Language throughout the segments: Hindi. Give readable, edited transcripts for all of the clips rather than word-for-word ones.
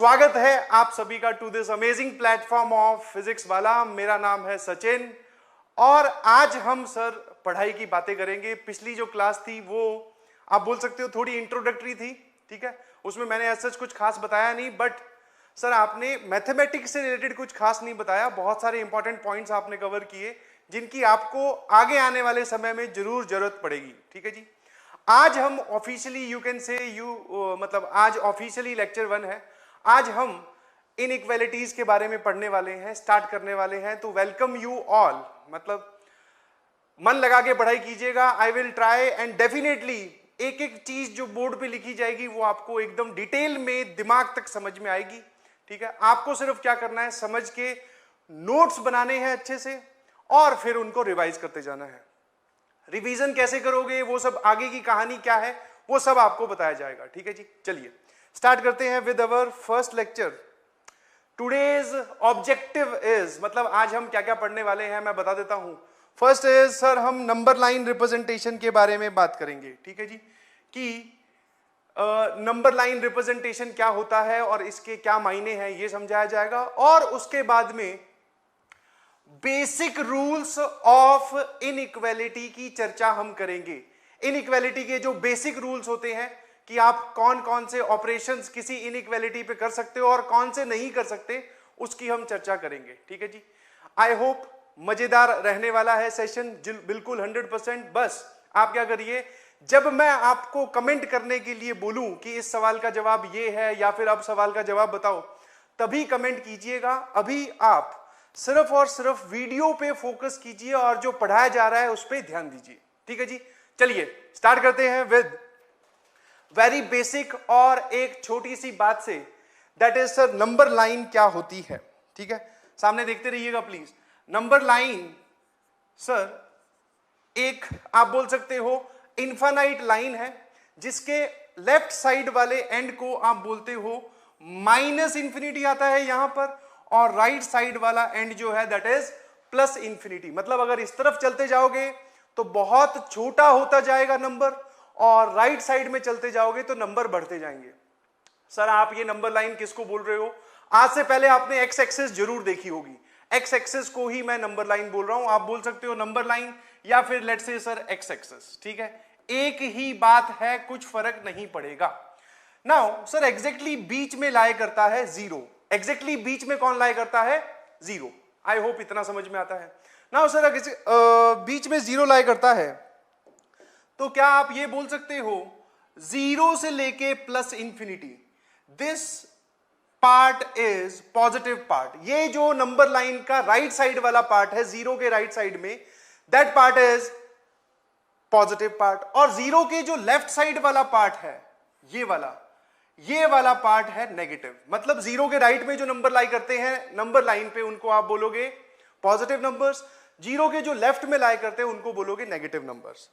स्वागत है आप सभी का to this amazing platform of physics वाला। मेरा नाम है सचिन और आज हम सर पढ़ाई की बातें करेंगे। पिछली जो क्लास थी वो आप बोल सकते हो थोड़ी इंट्रोडक्टरी थी, ठीक है। उसमें मैंने ऐसा कुछ खास बताया नहीं, बट सर आपने मैथमेटिक्स से रिलेटेड कुछ खास नहीं बताया। बहुत सारे इंपॉर्टेंट पॉइंट्स आपने कवर किए जिनकी आपको आगे आने वाले समय में जरूर जरूरत पड़ेगी, ठीक है जी। आज हम ऑफिशियली यू कैन से मतलब आज ऑफिशियली लेक्चर 1 है। आज हम इनइक्वालिटीज के बारे में पढ़ने वाले हैं, स्टार्ट करने वाले हैं। तो वेलकम यू ऑल, मतलब मन लगा के पढ़ाई कीजिएगा। I will try and definitely एक एक चीज जो बोर्ड पे लिखी जाएगी वो आपको एकदम डिटेल में दिमाग तक समझ में आएगी, ठीक है। आपको सिर्फ क्या करना है, समझ के नोट्स बनाने हैं अच्छे से और फिर उनको रिवाइज करते जाना है। रिवीजन कैसे करोगे वो सब, आगे की कहानी क्या है वो सब आपको बताया जाएगा, ठीक है जी। चलिए स्टार्ट करते हैं with our first lecture. Today's objective is, मतलब आज हम क्या क्या पढ़ने वाले हैं मैं बता देता हूं। फर्स्ट इज सर हम नंबर लाइन रिप्रेजेंटेशन के बारे में बात करेंगे, ठीक है जी, कि नंबर लाइन रिप्रेजेंटेशन क्या होता है और इसके क्या मायने हैं ये समझाया जाएगा। और उसके बाद में बेसिक रूल्स ऑफ इनइक्वालिटी की चर्चा हम करेंगे। इनइक्वालिटी के जो बेसिक रूल्स होते हैं कि आप कौन कौन से ऑपरेशंस किसी इनइक्वालिटी पे कर सकते हो और कौन से नहीं कर सकते, उसकी हम चर्चा करेंगे, ठीक है जी। आई होप मजेदार रहने वाला है सेशन, बिल्कुल 100%। बस आप क्या करिए, जब मैं आपको कमेंट करने के लिए बोलूं कि इस सवाल का जवाब ये है या फिर आप सवाल का जवाब बताओ, तभी कमेंट कीजिएगा। अभी आप सिर्फ और सिर्फ वीडियो पे फोकस कीजिए और जो पढ़ाया जा रहा है उस पर ध्यान दीजिए, ठीक है जी। चलिए स्टार्ट करते हैं विद वेरी बेसिक और एक छोटी सी बात से, that is sir number line क्या होती है, ठीक है। सामने देखते रहिएगा प्लीज। नंबर लाइन सर एक आप बोल सकते हो इनफाइनाइट लाइन है जिसके लेफ्ट साइड वाले एंड को आप बोलते हो माइनस इंफिनिटी आता है यहां पर, और राइट साइड वाला एंड जो है दैट इज प्लस इंफिनिटी। मतलब अगर इस तरफ चलते जाओगे तो बहुत छोटा होता जाएगा नंबर, और राइट साइड में चलते जाओगे तो नंबर बढ़ते जाएंगे। सर आप ये नंबर लाइन किसको बोल रहे हो? आज से पहले आपने एक्स एक्सिस जरूर देखी होगी, एक्स एक्सिस को ही मैं नंबर लाइन बोल रहा हूं। आप बोल सकते हो नंबर लाइन या फिर let's say sir x axis, ठीक है। एक ही बात है, कुछ फर्क नहीं पड़ेगा। नाउ सर एग्जैक्टली बीच में लाया करता है जीरो। एग्जैक्टली बीच में कौन लाया करता है? जीरो। आई होप इतना समझ में आता है। नाउ सर बीच में जीरो लाया करता है तो क्या आप ये बोल सकते हो जीरो से लेके plus infinity, this part is positive part. ये जो नंबर लाइन का राइट साइड वाला पार्ट है, जीरो के राइट साइड में, that part is positive part. और जीरो के जो लेफ्ट साइड वाला पार्ट है, ये वाला पार्ट है नेगेटिव। मतलब जीरो के राइट में जो नंबर लाई करते हैं नंबर लाइन पे, उनको आप बोलोगे पॉजिटिव नंबर्स। जीरो के जो लेफ्ट में लाई करते हैं उनको बोलोगे नेगेटिव नंबर्स।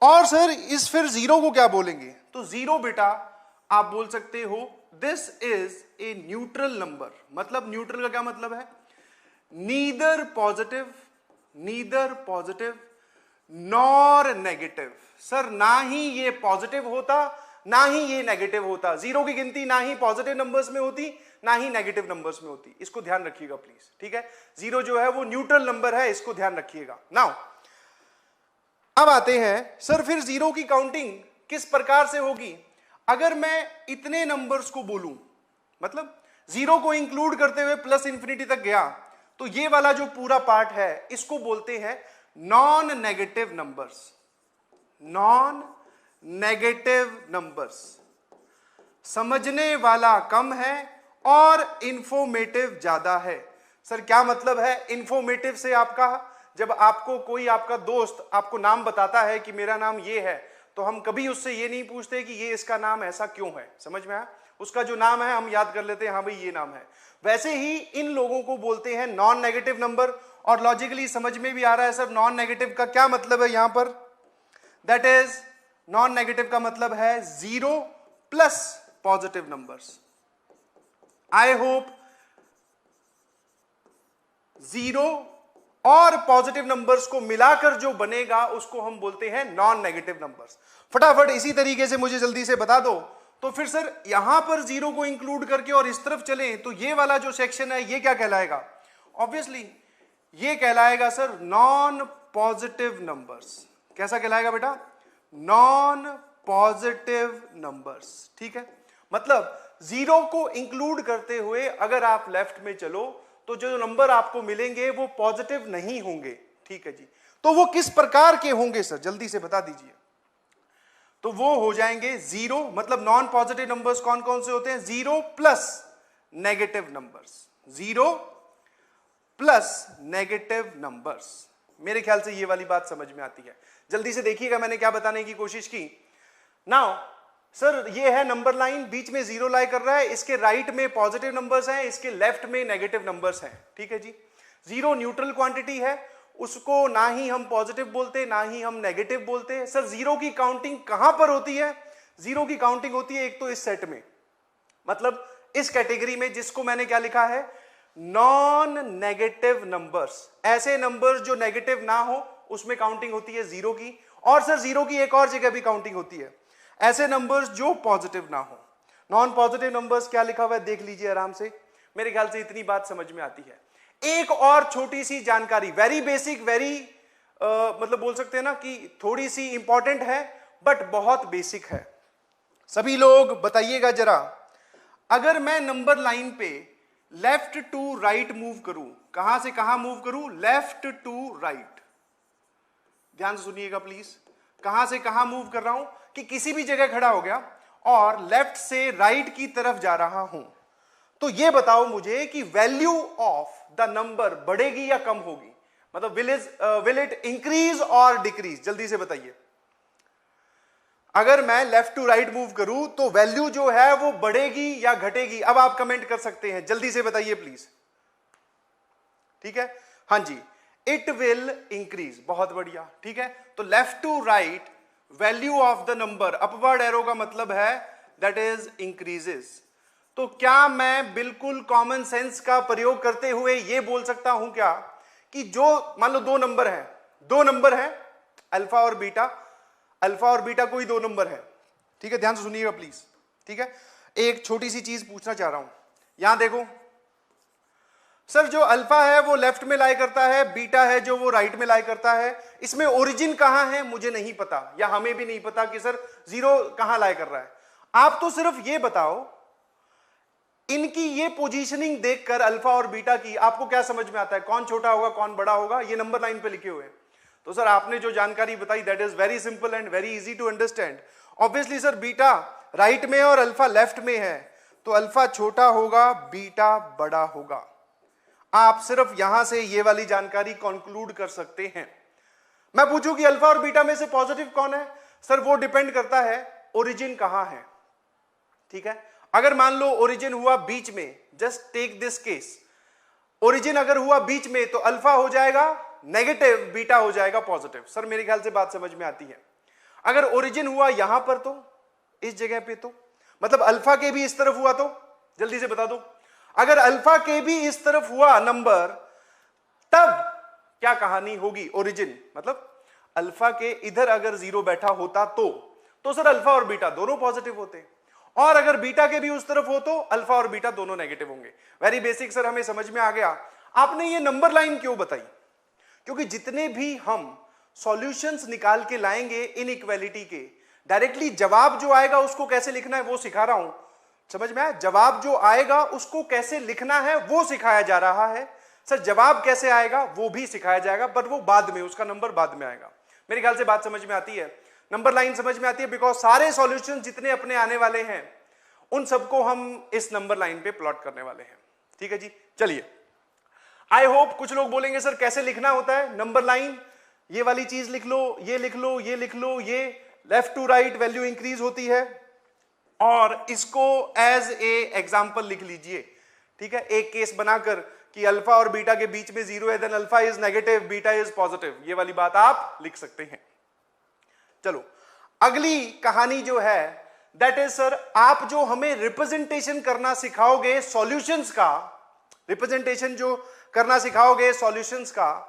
और सर इस फिर जीरो को क्या बोलेंगे? तो जीरो बेटा आप बोल सकते हो this is a neutral number. मतलब न्यूट्रल का क्या मतलब है? Neither positive nor negative. Sir ना ही ये पॉजिटिव होता ना ही ये नेगेटिव होता। जीरो की गिनती ना ही पॉजिटिव नंबर्स में होती ना ही नेगेटिव नंबर्स में होती। इसको ध्यान रखिएगा प्लीज, ठीक है। जीरो जो है वो न्यूट्रल नंबर है, इसको ध्यान रखिएगा। नाउ अब आते हैं सर फिर जीरो की काउंटिंग किस प्रकार से होगी। अगर मैं इतने नंबर्स को बोलूं, मतलब जीरो को इंक्लूड करते हुए प्लस इंफिनिटी तक गया, तो ये वाला जो पूरा पार्ट है इसको बोलते हैं non negative numbers. Non negative numbers, समझने वाला कम है और इंफॉर्मेटिव ज्यादा है। सर क्या मतलब है इंफॉर्मेटिव से आपका? जब आपको कोई आपका दोस्त आपको नाम बताता है कि मेरा नाम ये है, तो हम कभी उससे ये नहीं पूछते कि ये इसका नाम ऐसा क्यों है। समझ में आया? उसका जो नाम है हम याद कर लेते हैं, हाँ भाई ये नाम है। वैसे ही इन लोगों को बोलते हैं नॉन नेगेटिव नंबर। और लॉजिकली समझ में भी आ रहा है सर नॉन नेगेटिव का क्या मतलब है यहां पर। दैट इज नॉन नेगेटिव का मतलब है zero plus positive numbers. I hope zero और पॉजिटिव नंबर्स को मिलाकर जो बनेगा उसको हम बोलते हैं नॉन नेगेटिव नंबर्स। फटाफट इसी तरीके से मुझे जल्दी से बता दो तो फिर सर यहां पर 0 को इंक्लूड करके और इस तरफ चले तो ये वाला जो सेक्शन है ये क्या कहलाएगा? ऑब्वियसली ये कहलाएगा सर नॉन पॉजिटिव नंबर्स। कैसा कहलाएगा बेटा? Non positive numbers. ठीक है, मतलब 0 को इंक्लूड करते हुए अगर आप लेफ्ट में चलो तो जो नंबर आपको मिलेंगे वो पॉजिटिव नहीं होंगे। ठीक है जी, तो वो किस प्रकार के होंगे सर, जल्दी से बता दीजिए। तो वो हो जाएंगे 0, मतलब नॉन पॉजिटिव नंबर्स कौन कौन से होते हैं? 0 plus negative numbers, 0 plus negative numbers. मेरे ख्याल से ये वाली बात समझ में आती है। जल्दी से देखिएगा मैंने क्या बताने की कोशिश की। नाउ सर ये है नंबर लाइन, बीच में 0 लाई कर रहा है, इसके राइट में पॉजिटिव नंबर्स हैं, इसके लेफ्ट में नेगेटिव नंबर्स हैं। ठीक है जी, 0 न्यूट्रल क्वांटिटी है, उसको ना ही हम पॉजिटिव बोलते ना ही हम नेगेटिव बोलते। सर 0 की काउंटिंग कहां पर होती है? 0 की काउंटिंग होती है एक तो इस सेट में, मतलब इस कैटेगरी में, जिसको मैंने क्या लिखा है? Non negative numbers. ऐसे नंबर्स जो नेगेटिव ना हो उसमें काउंटिंग होती है 0 की। और सर 0 की एक और जगह भी काउंटिंग होती है, ऐसे नंबर्स जो पॉजिटिव ना हो। नॉन पॉजिटिव नंबर्स क्या लिखा हुआ है देख लीजिए आराम से। मेरे ख्याल से इतनी बात समझ में आती है। एक और छोटी सी जानकारी, वेरी बेसिक, वेरी मतलब बोल सकते हैं ना कि थोड़ी सी इंपॉर्टेंट है बट बहुत बेसिक है। सभी लोग बताइएगा जरा, अगर मैं नंबर लाइन पे लेफ्ट टू राइट मूव करूं, कहां से कहां मूव करूं? Left to right. ध्यान से सुनिएगा प्लीज, कहां से कहां मूव कर रहा हूं? कि किसी भी जगह खड़ा हो गया और लेफ्ट से राइट की तरफ जा रहा हूं, तो ये बताओ मुझे कि वैल्यू ऑफ द नंबर बढ़ेगी या कम होगी? मतलब विल इट इंक्रीज और डिक्रीज? जल्दी से बताइए। अगर मैं लेफ्ट टू राइट मूव करूं तो वैल्यू जो है वो बढ़ेगी या घटेगी? अब आप कमेंट कर सकते हैं, जल्दी से बताइए प्लीज। ठीक है, हां जी, इट विल इंक्रीज। बहुत बढ़िया। ठीक है, तो left to right value of the number, upward arrow का मतलब है दैट इज इंक्रीजेस। तो क्या मैं बिल्कुल कॉमन सेंस का प्रयोग करते हुए यह बोल सकता हूं क्या कि जो मान लो दो नंबर है अल्फा और बीटा, अल्फा और बीटा कोई दो नंबर है। ठीक है, ध्यान से सुनिएगा प्लीज। ठीक है, एक छोटी सी चीज पूछना चाह रहा हूं, यहां देखो सर, जो अल्फा है वो लेफ्ट में लाई करता है, बीटा है जो वो राइट में लाई करता है। इसमें ओरिजिन कहां है मुझे नहीं पता, या हमें भी नहीं पता कि सर 0 कहां लाई कर रहा है। आप तो सिर्फ ये बताओ, इनकी ये पोजीशनिंग देखकर अल्फा और बीटा की आपको क्या समझ में आता है? कौन छोटा होगा कौन बड़ा होगा? ये नंबर लाइन पे लिखे हुए हैं। तो सर आपने जो जानकारी बताई that is very simple and very easy to understand. Obviously sir beta right में और अल्फा लेफ्ट में है, तो अल्फा छोटा होगा, बीटा बड़ा होगा। आप सिर्फ यहां से ये वाली जानकारी कंक्लूड कर सकते हैं। मैं पूछूं कि अल्फा और बीटा में से पॉजिटिव कौन है? सर वो डिपेंड करता है ओरिजिन कहां है। ठीक है, अगर मान लो ओरिजिन हुआ बीच में, just take this case, origin अगर हुआ बीच में तो अल्फा हो जाएगा नेगेटिव, बीटा हो जाएगा पॉजिटिव। सर मेरे ख्याल से बात समझ में आती है। अगर ओरिजिन हुआ यहां पर तो इस जगह पे, तो मतलब अल्फा के भी इस तरफ हुआ तो जल्दी से बता दो, अगर अल्फा के भी इस तरफ हुआ नंबर, तब क्या कहानी होगी? ओरिजिन मतलब अल्फा के इधर अगर 0 बैठा होता तो सर अल्फा और बीटा दोनों पॉजिटिव होते, और अगर बीटा के भी उस तरफ हो तो अल्फा और बीटा दोनों नेगेटिव होंगे। वेरी बेसिक सर, हमें समझ में आ गया। आपने ये नंबर लाइन क्यों बताई? क्योंकि जितने भी हम सॉल्यूशंस निकाल के लाएंगे इनइक्वालिटी के, डायरेक्टली जवाब जो आएगा उसको कैसे लिखना है वो सिखा रहा हूं। समझ में आया? जवाब जो आएगा उसको कैसे लिखना है वो सिखाया जा रहा है। सर जवाब कैसे आएगा वो भी सिखाया जाएगा, पर वो बाद में, उसका नंबर बाद में आएगा। मेरे ख्याल से बात समझ में आती है, नंबर लाइन समझ में आती है, बिकॉज सारे सॉल्यूशन जितने अपने आने वाले हैं उन सबको हम इस नंबर लाइन पे प्लॉट करने वाले हैं। ठीक है जी, चलिए। आई होप कुछ लोग बोलेंगे सर कैसे लिखना होता है नंबर लाइन, ये वाली चीज लिख लो, ये लिख लो, ये लिख लो, ये left to right value increase होती है, और इसको एज ए एग्जाम्पल लिख लीजिए। ठीक है, एक केस बनाकर कि अल्फा और बीटा के बीच में 0 है, then alpha is negative, beta is positive, ये वाली बात आप लिख सकते हैं। चलो अगली कहानी जो है दैट इज सर, आप जो हमें रिप्रेजेंटेशन करना सिखाओगे सॉल्यूशंस का, रिप्रेजेंटेशन जो करना सिखाओगे सॉल्यूशंस का,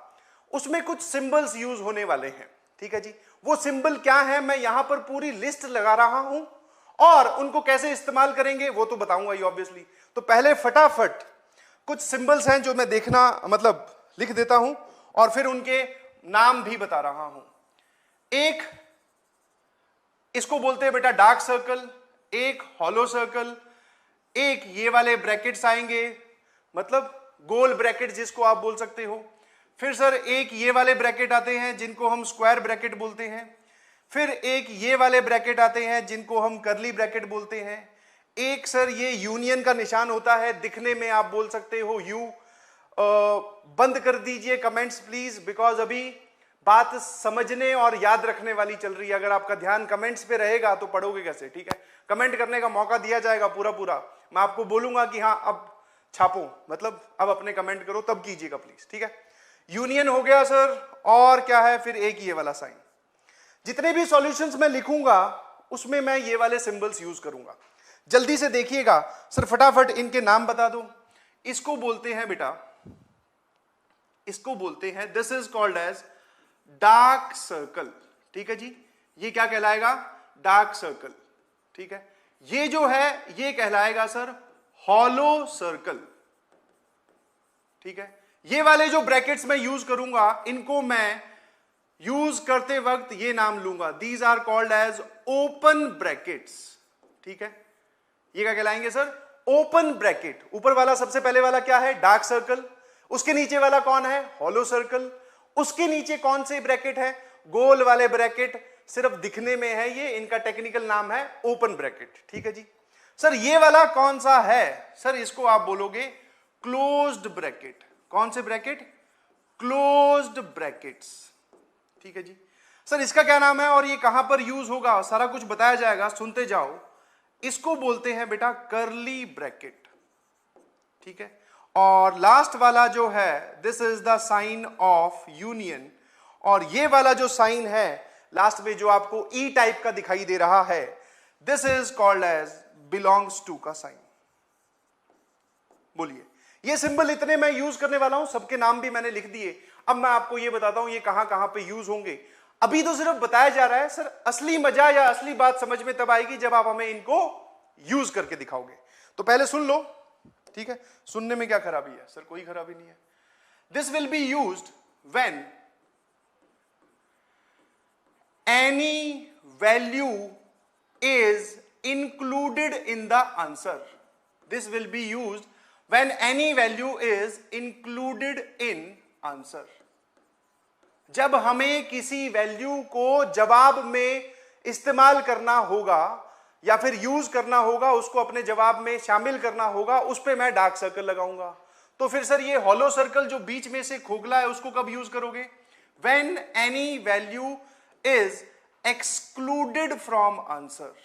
उसमें कुछ सिंबल्स यूज होने वाले हैं। ठीक है जी, वो सिंबल क्या है मैं यहां पर पूरी लिस्ट लगा रहा हूं, और उनको कैसे इस्तेमाल करेंगे वो तो बताऊंगा ही ऑब्वियसली। तो पहले फटाफट कुछ सिंबल्स हैं जो मैं देखना मतलब लिख देता हूं और फिर उनके नाम भी बता रहा हूं। एक इसको बोलते हैं बेटा डार्क सर्कल, एक हॉलो सर्कल, एक ये वाले ब्रैकेट्स आएंगे मतलब गोल ब्रैकेट जिसको आप बोल सकते हो। फिर सर एक ये वाले ब्रैकेट आते हैं जिनको हम स्क्वायर ब्रैकेट बोलते हैं। फिर एक ये वाले ब्रैकेट आते हैं जिनको हम कर्ली ब्रैकेट बोलते हैं। एक सर ये यूनियन का निशान होता है, दिखने में आप बोल सकते हो यू। बंद कर दीजिए कमेंट्स प्लीज, बिकॉज अभी बात समझने और याद रखने वाली चल रही है। अगर आपका ध्यान कमेंट्स पे रहेगा तो पढ़ोगे कैसे, ठीक है। कमेंट करने का मौका दिया जाएगा पूरा पूरा, मैं आपको बोलूंगा कि हाँ अब छापो, मतलब अब अपने कमेंट करो तब कीजिएगा प्लीज, ठीक है। यूनियन हो गया सर, और क्या है फिर एक ये वाला साइन। जितने भी सॉल्यूशंस मैं लिखूंगा उसमें मैं ये वाले सिंबल्स यूज करूंगा। जल्दी से देखिएगा सर, फटाफट इनके नाम बता दो। इसको बोलते हैं बेटा, इसको बोलते हैं, this is called as dark circle, ठीक है जी। ये क्या कहलाएगा, डार्क सर्कल, ठीक है। ये जो है ये कहलाएगा सर हॉलो सर्कल, ठीक है। ये वाले जो ब्रैकेट्स मैं यूज करूंगा इनको मैं यूज करते वक्त ये नाम लूंगा, these are called as open brackets, ठीक है। ये क्या कहलाएंगे सर, ओपन ब्रैकेट। ऊपर वाला सबसे पहले वाला क्या है, डार्क सर्कल, उसके नीचे वाला कौन है, हॉलो सर्कल, उसके नीचे कौन से ब्रैकेट है, गोल वाले ब्रैकेट, सिर्फ दिखने में है ये, इनका टेक्निकल नाम है ओपन ब्रैकेट, ठीक है जी। सर ये वाला कौन सा है, सर इसको आप बोलोगे क्लोज्ड ब्रैकेट। कौन से ब्रैकेट, क्लोज्ड ब्रैकेट्स, ठीक है जी। सर इसका क्या नाम है और ये कहां पर यूज होगा, सारा कुछ बताया जाएगा, सुनते जाओ। इसको बोलते हैं बेटा कर्ली ब्रैकेट, ठीक है। और लास्ट वाला जो है, this is the sign of union, और ये वाला जो साइन है लास्ट में जो आपको ई टाइप का दिखाई दे रहा है, this is called as belongs to का साइन। बोलिए, ये सिंबल इतने मैं यूज करने वाला हूं, सबके नाम भी मैंने लिख दिए। अब मैं आपको ये बताता हूं ये कहां कहां पे यूज होंगे। अभी तो सिर्फ बताया जा रहा है सर, असली मजा या असली बात समझ में तब आएगी जब आप हमें इनको यूज करके दिखाओगे। तो पहले सुन लो, ठीक है। सुनने में क्या खराबी है सर, कोई खराबी नहीं है। This will be used when any value is included in the answer. This will be used when any value is included in answer. जब हमें किसी वैल्यू को जवाब में इस्तेमाल करना होगा या फिर यूज करना होगा, उसको अपने जवाब में शामिल करना होगा, उस पे मैं डार्क सर्कल लगाऊंगा। तो फिर सर ये हॉलो सर्कल जो बीच में से खोखला है उसको कब यूज करोगे, when any value is excluded from answer.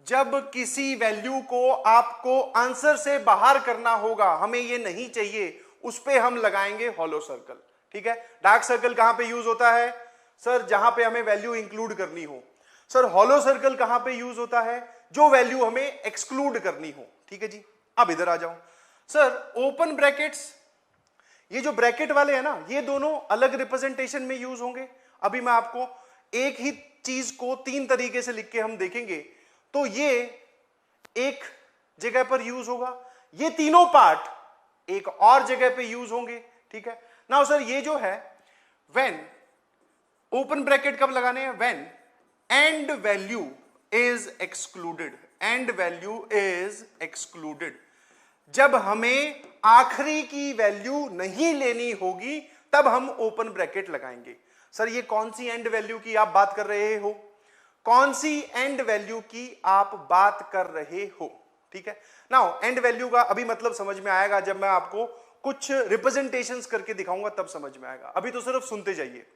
जब किसी वैल्यू को आपको आंसर से बाहर करना होगा, हमें ये नहीं चाहिए, उस पे हम लगाएंगे हॉलो सर्कल, ठीक है। डार्क सर्कल कहां पे यूज होता है सर, जहां पे हमें वैल्यू इंक्लूड करनी हो। सर हॉलो सर्कल कहां पे यूज होता है, जो वैल्यू हमें एक्सक्लूड करनी हो, ठीक है जी। अब इधर आ जाओ सर, ओपन ब्रैकेट्स, ये जो ब्रैकेट वाले हैं ना, ये दोनों अलग रिप्रेजेंटेशन में यूज होंगे। अभी मैं आपको एक ही चीज को तीन तरीके से लिख के हम देखेंगे। तो ये एक जगह पर यूज होगा, ये तीनों पार्ट एक और जगह पे यूज होंगे, ठीक है। नाउ सर ये जो है व्हेन, ओपन ब्रैकेट कब लगाने हैं, when and value is excluded, and value is excluded. जब हमें आखिरी की वैल्यू नहीं लेनी होगी तब हम ओपन ब्रैकेट लगाएंगे। सर ये कौन सी एंड वैल्यू की आप बात कर रहे हो, कौन सी एंड वैल्यू की आप बात कर रहे हो, ठीक है। नाउ एंड वैल्यू का अभी मतलब समझ में आएगा जब मैं आपको कुछ रिप्रेजेंटेशंस करके दिखाऊंगा, तब समझ में आएगा। अभी तो सिर्फ सुनते जाइए।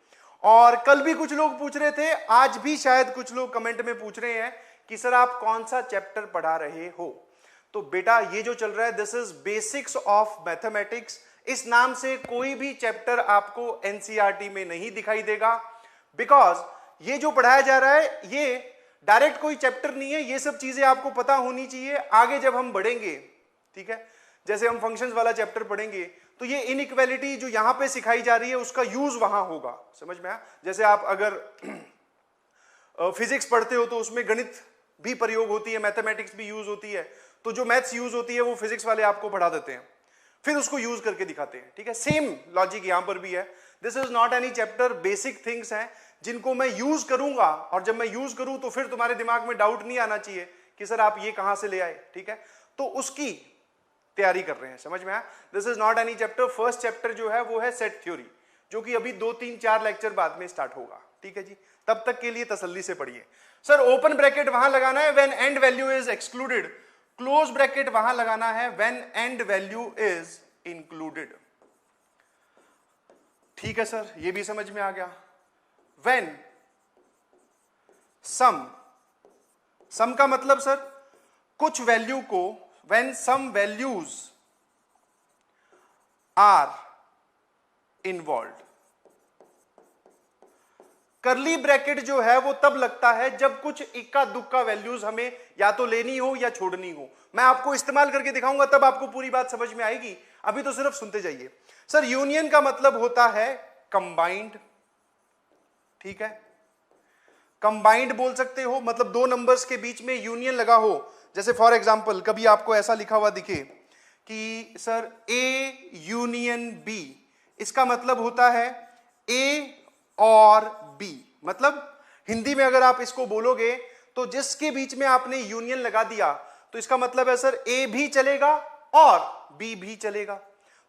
और कल भी कुछ लोग पूछ रहे थे, आज भी शायद कुछ लोग कमेंट में पूछ रहे हैं कि सर आप कौन सा चैप्टर पढ़ा रहे हो। तो बेटा ये जो चल रहा है, this is basics of mathematics. इस नाम से कोई भी चैप्टर आपको एनसीईआरटी में नहीं दिखाई देगा, बिकॉज ये जो पढ़ाया जा रहा है ये डायरेक्ट कोई चैप्टर नहीं है। ये सब चीजें आपको पता होनी चाहिए आगे जब हम बढ़ेंगे, ठीक है। जैसे हम फंक्शंस वाला चैप्टर पढ़ेंगे तो ये इनइक्वालिटी जो यहां पे सिखाई जा रही है उसका यूज वहां होगा, समझ में आया। जैसे आप अगर फिजिक्स पढ़ते हो तो उसमें गणित भी प्रयोग होती है, मैथमेटिक्स भी यूज होती है, तो जो मैथ्स यूज होती है वो फिजिक्स वाले आपको पढ़ा देते हैं, फिर उसको यूज करके दिखाते हैं, ठीक है। सेम लॉजिक यहां पर भी है। This is not any chapter, basic things हैं जिनको मैं यूज करूंगा, और जब मैं यूज करूं तो फिर तुम्हारे दिमाग में डाउट नहीं आना चाहिए कि सर आप ये कहां से ले आए, ठीक है। तो उसकी तैयारी कर रहे हैं, समझ में आया। This is not any chapter. First chapter जो है वो है सेट थ्योरी, जो कि अभी 2 3 4 लेक्चर बाद में स्टार्ट होगा, ठीक है जी। तब तक के लिए तसल्ली से पढ़िए। सर ओपन ब्रैकेट वहां लगाना है when and value is excluded, close bracket वहां लगाना है when and value is included, ठीक है सर, ये भी समझ में आ गया। व्हेन सम का मतलब सर कुछ वैल्यू को, when some values are involve. Curly bracket जो है वो तब लगता है जब कुछ इक्का दुक्का वैल्यूज हमें या तो लेनी हो या छोड़नी हो। मैं आपको इस्तेमाल करके दिखाऊंगा तब आपको पूरी बात समझ में आएगी, अभी तो सिर्फ सुनते जाइए। सर यूनियन का मतलब होता है कंबाइंड, ठीक है। कंबाइंड बोल सकते हो, मतलब दो नंबर्स के बीच में यूनियन लगा हो। जैसे फॉर एग्जांपल कभी आपको ऐसा लिखा हुआ दिखे कि सर ए यूनियन बी, इसका मतलब होता है ए और बी। मतलब हिंदी में अगर आप इसको बोलोगे तो जिसके बीच में आपने यूनियन लगा दिया तो इसका मतलब है सर ए भी चलेगा और बी भी चलेगा।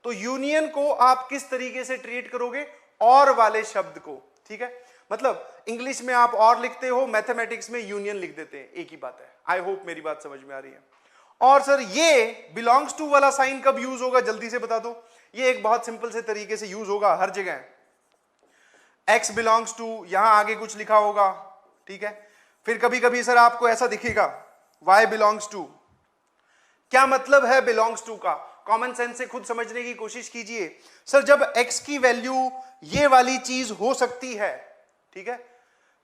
तो यूनियन को आप किस तरीके से ट्रीट करोगे, और वाले शब्द को, ठीक है। मतलब इंग्लिश में आप और लिखते हो, मैथमेटिक्स में यूनियन लिख देते हैं, एक ही बात है। आई होप मेरी बात समझ में आ रही है। और सर ये बिलोंग्स टू वाला साइन कब यूज होगा, जल्दी से बता दो। ये एक बहुत सिंपल से तरीके से यूज होगा हर जगह। x बिलोंग्स टू, यहां आगे कुछ लिखा होगा, ठीक है। फिर कभी कभी सर आपको ऐसा दिखेगा y बिलोंग्स टू। क्या मतलब है बिलोंग्स टू का, कॉमन सेंस से खुद समझने की कोशिश कीजिए। सर जब x की वैल्यू ये वाली चीज हो सकती है, ठीक है,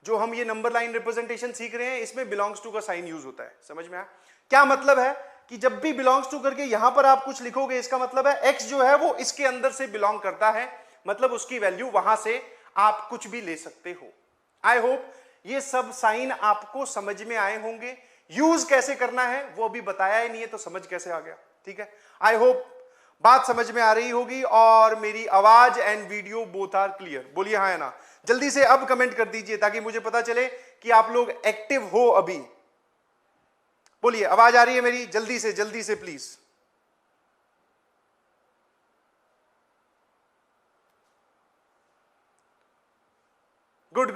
जो हम ये नंबर लाइन रिप्रेजेंटेशन सीख रहे हैं इसमें बिलोंग्स टू का साइन यूज होता है, समझ में आया। क्या मतलब है कि जब भी बिलोंग्स टू करके यहां पर आप कुछ लिखोगे, इसका मतलब है x जो है वो इसके अंदर से बिलोंग करता है, मतलब उसकी वैल्यू वहां से आप कुछ भी ले सकते हो। आई होप ये सब साइन आपको समझ में आए होंगे। यूज कैसे करना है वो अभी बताया ही नहीं है, तो समझ कैसे आ गया, ठीक है। आई होप बात समझ में आ रही होगी और मेरी आवाज and video both are clear. बोलिए हाँ या ना, जल्दी से अब कमेंट कर दीजिए ताकि मुझे पता चले कि आप लोग एक्टिव हो अभी। बोलिए आवाज आ रही है मेरी, जल्दी से प्लीज। गुड,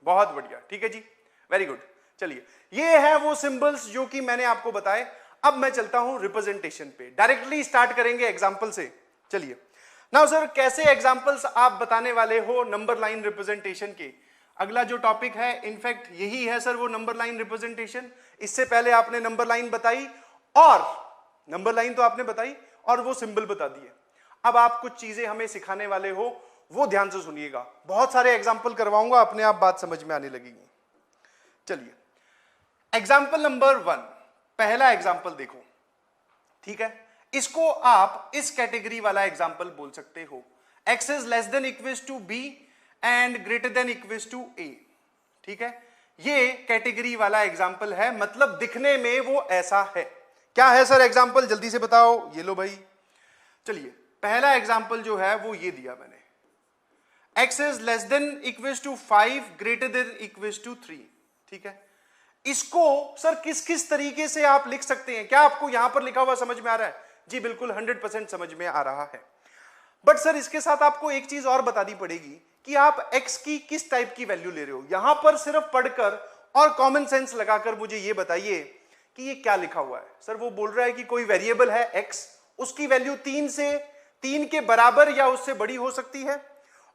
बहुत बढ़िया, ठीक है जी, वेरी गुड। चलिए ये है वो सिंबल्स जो कि मैंने आपको बताए। अब मैं चलता हूं रिप्रेजेंटेशन पे, डायरेक्टली स्टार्ट करेंगे एग्जांपल से। चलिए नाउ सर कैसे एग्जांपल्स आप बताने वाले हो नंबर लाइन रिप्रेजेंटेशन के। अगला जो टॉपिक है इनफैक्ट यही है सर, वो नंबर लाइन रिप्रेजेंटेशन। इससे पहले आपने नंबर लाइन बताई, और नंबर लाइन तो आपने बताई और वो सिंबल बता दिए। अब आप कुछ चीजें हमें सिखाने वाले हो, वो ध्यान से सुनिएगा। बहुत सारे एग्जाम्पल करवाऊंगा, अपने आप बात समझ में आने लगेगी। चलिए एग्जाम्पल नंबर 1, पहला एग्जाम्पल देखो, ठीक है। इसको आप इस कैटेगरी वाला एग्जाम्पल बोल सकते हो, x is less than equals to b and greater than equals to a, ठीक है। ये कैटेगरी वाला एग्जाम्पल है, मतलब दिखने में वो ऐसा है। क्या है सर एग्जाम्पल, जल्दी से बताओ। ये लो भाई, चलिए पहला एग्जाम्पल जो है वो ये दिया मैंने, x is less than equals to 5 greater than equals to 3, ठीक है। इसको सर किस किस तरीके से आप लिख सकते हैं, क्या आपको यहां पर लिखा हुआ समझ में आ रहा है? जी बिल्कुल 100% समझ में आ रहा है। बट सर इसके साथ आपको एक चीज और बतानी पड़ेगी कि आप x की किस टाइप की वैल्यू ले रहे हो। यहां पर सिर्फ पढ़कर और कॉमन सेंस लगाकर मुझे यह बताइए कि ये क्या लिखा हुआ है। सर वो बोल रहा है कि कोई वेरिएबल है x, उसकी वैल्यू 3 के बराबर या उससे बड़ी हो सकती है,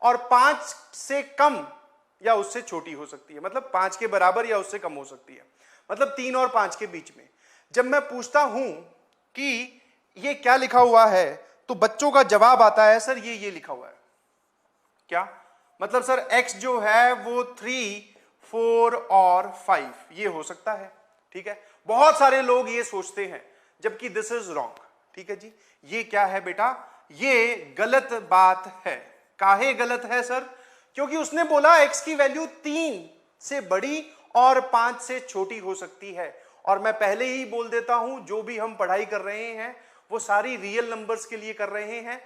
और 5 से कम या उससे छोटी हो सकती है। मतलब 5 के बराबर या उससे कम हो सकती है, मतलब 3 और 5 के बीच में। जब मैं पूछता हूं कि ये क्या लिखा हुआ है, तो बच्चों का जवाब आता है सर ये लिखा हुआ है। क्या मतलब सर x जो है वो 3, 4 और 5 ये हो सकता है, ठीक है। बहुत सारे लोग ये सोचते हैं, जबकि दिस इज रॉन्ग, ठीक है जी। ये क्या है बेटा, ये गलत बात है। काहे गलत है सर? क्योंकि उसने बोला x की वैल्यू 3 से बड़ी और 5 से छोटी हो सकती है। और मैं पहले ही बोल देता हूं, जो भी हम पढ़ाई कर रहे हैं वो सारी रियल नंबर्स के लिए कर रहे हैं,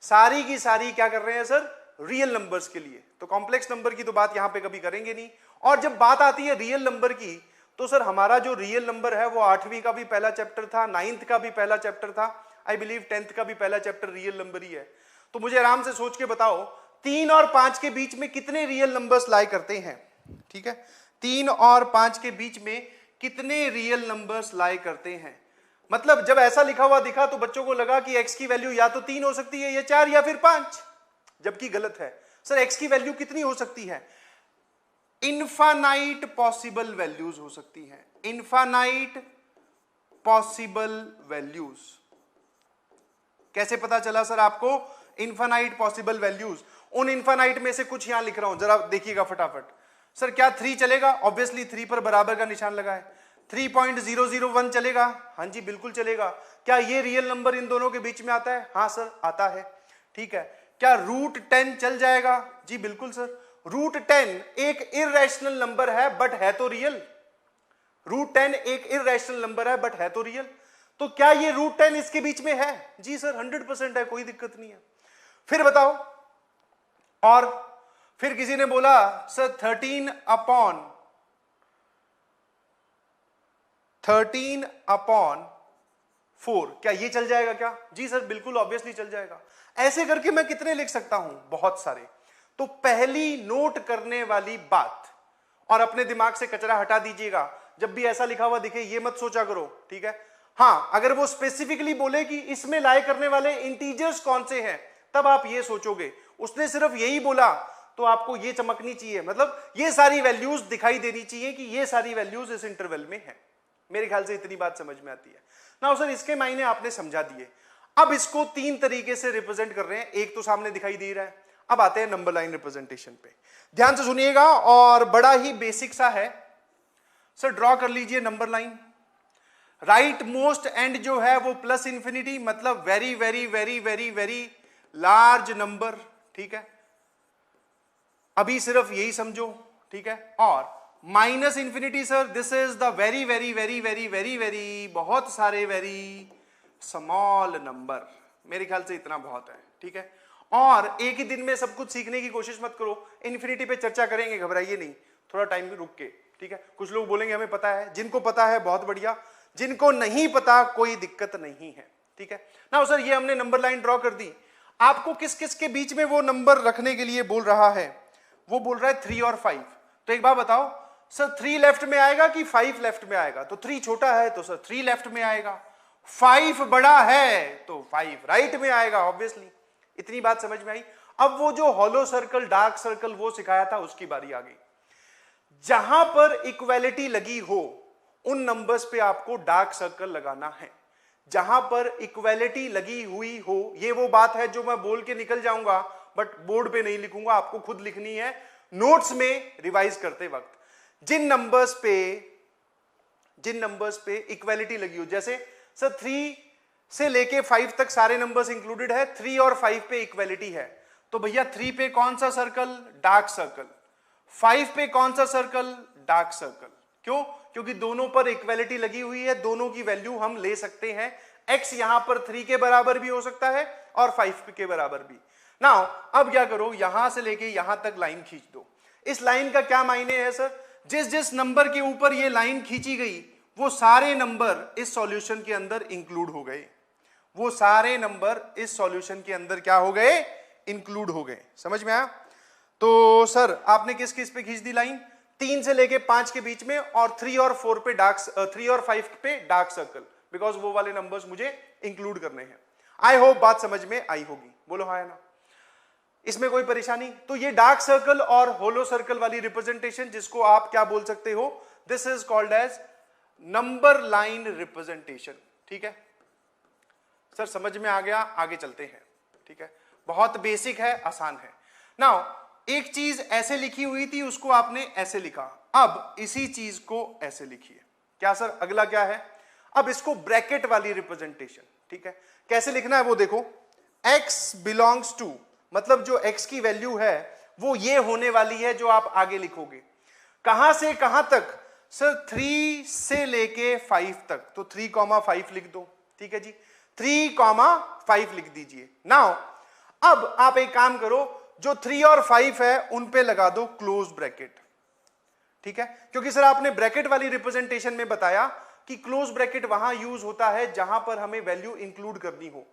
सारी की सारी क्या कर रहे हैं सर, रियल नंबर्स के लिए। तो कॉम्प्लेक्स नंबर की तो बात यहां पे कभी करेंगे नहीं। और जब बात आती है रियल नंबर की, तो सर हमारा जो रियल नंबर है वो 8वीं का भी पहला चैप्टर था, 9th का भी पहला चैप्टर था, आई बिलीव 10th का भी पहला चैप्टर रियल नंबर ही है। तो मुझे आराम से सोच के बताओ 3 और 5 के बीच में कितने रियल नंबर्स लाई करते हैं। ठीक है, 3 और 5 के बीच में कितने रियल नंबर्स लाई करते हैं। मतलब जब ऐसा लिखा हुआ दिखा तो बच्चों को लगा कि x की वैल्यू या तो 3 हो सकती है, या 4, या फिर 5, जबकि गलत है। सर x की वैल्यू कितनी हो सकती है, इनफाइनाइट पॉसिबल वैल्यूज हो सकती हैं, इनफाइनाइट पॉसिबल वैल्यूज। कैसे पता चला सर आपको इनफाइनाइट पॉसिबल वैल्यूज? उन इनफाइनाइट में से कुछ यहां लिख रहा हूं, जरा देखिएगा फटाफट। सर क्या 3 चलेगा? ऑब्वियसली 3 पर बराबर का निशान लगा है। 3.001 चलेगा? हाँ जी बिल्कुल चलेगा। क्या ये रियल नंबर इन दोनों के बीच में आता है? हाँ सर आता है। ठीक है, क्या √10 चल जाएगा? जी बिल्कुल सर। √10 एक इररेशनल नंबर है बट है तो रियल। √10 एक इररेशनल नंबर है बट है तो रियल। तो क्या ये √10 इसके बीच में है? जी सर 100% है, कोई दिक्कत नहीं है। फिर बताओ, और फिर किसी ने बोला सर 13/4, क्या ये चल जाएगा क्या? जी सर बिल्कुल ऑब्वियसली चल जाएगा। ऐसे करके मैं कितने लिख सकता हूं? बहुत सारे। तो पहली नोट करने वाली बात, और अपने दिमाग से कचरा हटा दीजिएगा, जब भी ऐसा लिखा हुआ दिखे ये मत सोचा करो। ठीक है, हां अगर वो स्पेसिफिकली बोले कि इसमें लाए करने वाले इंटीजर्स कौन से हैं, तब आप ये सोचोगे। उसने सिर्फ यही बोला तो आपको ये चमकनी चाहिए, मतलब ये सारी वैल्यूज दिखाई देनी चाहिए कि ये सारी वैल्यूज इस इंटरवल में है। मेरे ख्याल से इतनी बात समझ में आती है ना सर। इसके मायने आपने समझा दिए। अब इसको 3 तरीके से रिप्रेजेंट कर रहे हैं, एक तो सामने दिखाई दे रहा है। अब आते हैं नंबर लाइन रिप्रेजेंटेशन पे, ध्यान से सुनिएगा, और बड़ा ही बेसिक सा है। सर ड्रॉ कर लीजिए number line. Right most and जो है वो प्लस इंफिनिटी, मतलब very very very very very large number. ठीक है, अभी सिर्फ यही समझो। ठीक है, और minus infinity sir this is the very very very very very very बहुत सारे वेरी स्मॉल नंबर। मेरे ख्याल से इतना बहुत है। ठीक है, और एक ही दिन में सब कुछ सीखने की कोशिश मत करो। इन्फिनिटी पे चर्चा करेंगे, घबराइए नहीं, थोड़ा टाइम में रुक के। ठीक है, कुछ लोग बोलेंगे हमें पता है, जिनको पता है बहुत बढ़िया, जिनको नहीं पता कोई दिक्कत नहीं है। ठीक है ना सर, ये हमने नंबर लाइन ड्रॉ कर दी। आपको किस किस के बीच में वो नंबर रखने के लिए बोल रहा है? वो बोल रहा है 3 और 5। तो एक बात बताओ सर, 3 लेफ्ट में आएगा कि 5 लेफ्ट में आएगा? तो 3 छोटा है तो सर 3 लेफ्ट में आएगा, 5 बड़ा है तो 5 राइट में आएगा ऑब्वियसली। इतनी बात समझ में आई? अब वो जो हॉलो सर्कल, डार्क सर्कल वो सिखाया था, उसकी बारी आ गई। जहां पर इक्वालिटी लगी हो उन नंबर्स पे आपको डार्क सर्कल लगाना है। जहां पर इक्वालिटी लगी हुई हो, ये वो बात है जो मैं बोल के निकल जाऊंगा बट बोर्ड पे नहीं लिखूंगा, आपको खुद लिखनी है नोट्स में रिवाइज करते वक्त। जिन नंबर्स पे इक्वालिटी लगी हो, जैसे सर 3 से लेके 5 तक सारे नंबर्स इंक्लूडेड है, 3 और 5 पे इक्वालिटी है, तो भैया 3 पे कौन सा सर्कल? Dark circle. 5 पे कौन सा सर्कल? Dark circle. क्यों? क्योंकि दोनों पर इक्वालिटी लगी हुई है, दोनों की वैल्यू हम ले सकते हैं। x यहां पर 3 के बराबर भी हो सकता है और 5 के बराबर भी। नाउ अब क्या करो, यहां से लेके यहां तक लाइन खींच दो। इस लाइन का क्या मायने है सर? जिस जिस नंबर के ऊपर ये लाइन खींची गई वो सारे नंबर इस सॉल्यूशन के अंदर इंक्लूड हो गए। वो सारे नंबर इस सॉल्यूशन के अंदर क्या हो गए? इंक्लूड हो गए। समझ में आया? तो सर आपने किस किस पे खींच दी लाइन? 3 से लेके 5 के बीच में, और 3 और 4 पे डार्क 3 और 5 पे डार्क सर्कल, बिकॉज वो वाले नंबर्स मुझे इंक्लूड करने हैं। आई होप बात समझ में आई होगी। बोलो हाँ या ना, इसमें कोई परेशानी? तो ये डार्क सर्कल और होलो सर्कल वाली रिप्रेजेंटेशन, जिसको आप क्या बोल सकते हो, this is called as number line representation. ठीक है सर, समझ में आ गया? आगे चलते हैं। ठीक है, बहुत बेसिक है, आसान है। नाउ एक चीज ऐसे लिखी हुई थी, उसको आपने ऐसे लिखा, अब इसी चीज को ऐसे लिखिए। क्या सर? अगला क्या है? अब इसको ब्रैकेट वाली रिप्रेजेंटेशन। ठीक है, कैसे लिखना है वो देखो। x बिलोंग्स टू, मतलब जो x की वैल्यू है वो ये होने वाली है जो आप आगे लिखोगे। कहां से कहां तक सर? 3 से लेके 5 तक, तो 3,5 लिख दो, ठीक है जी, 3,5 लिख दीजिए। नाउ अब आप एक काम करो, जो 3 और 5 है उन पे लगा दो क्लोज ब्रैकेट, ठीक है, क्योंकि सर आपने ब्रैकेट वाली रिप्रेजेंटेशन में बताया कि क्लोज ब्रैकेट वहां यूज होता है जहां पर हमें वैल्यू इंक्लूड करनी हो।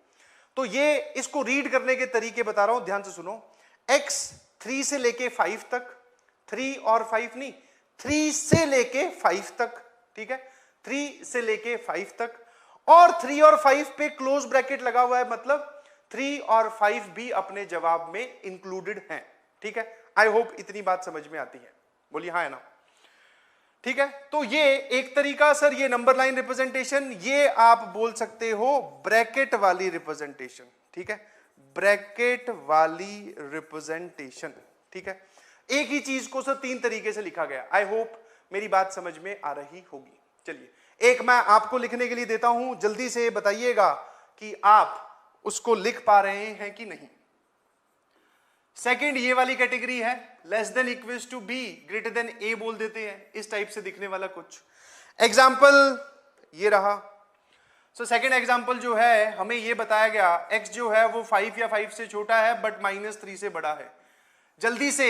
तो ये इसको रीड करने के तरीके बता रहा हूं, ध्यान से सुनो। x 3 से लेके 5 तक, 3 और 5 नहीं, 3 से लेके 5 तक, ठीक है, 3 से लेके 5 तक, और 3 और 5 पे क्लोज ब्रैकेट लगा हुआ है, मतलब 3 और 5 भी अपने जवाब में इंक्लूडेड हैं, ठीक है। आई होप इतनी बात समझ में आती है, बोलिए हाँ है ना, ठीक है। तो ये एक तरीका सर, ये नंबर लाइन रिप्रेजेंटेशन, ये आप बोल सकते हो ब्रैकेट वाली रिप्रेजेंटेशन, ठीक है, ब्रैकेट वाली रिप्रेजेंटेशन, ठीक है। एक ही चीज को सर 3 तरीके से लिखा गया। आई होप मेरी बात समझ में आ रही होगी। चलिए एक मैं आपको लिखने के लिए देता हूं, जल्दी से बताइएगा कि आप उसको लिख पा रहे हैं कि नहीं। सेकंड ये वाली कैटेगरी है, less than equals to B greater than A बोल देते हैं, इस टाइप से दिखने वाला कुछ एग्जाम्पल ये रहा। सो सेकंड एग्जाम्पल जो है हमें ये बताया गया x जो है वो 5 या 5 से छोटा है बट -3 से बड़ा है। जल्दी से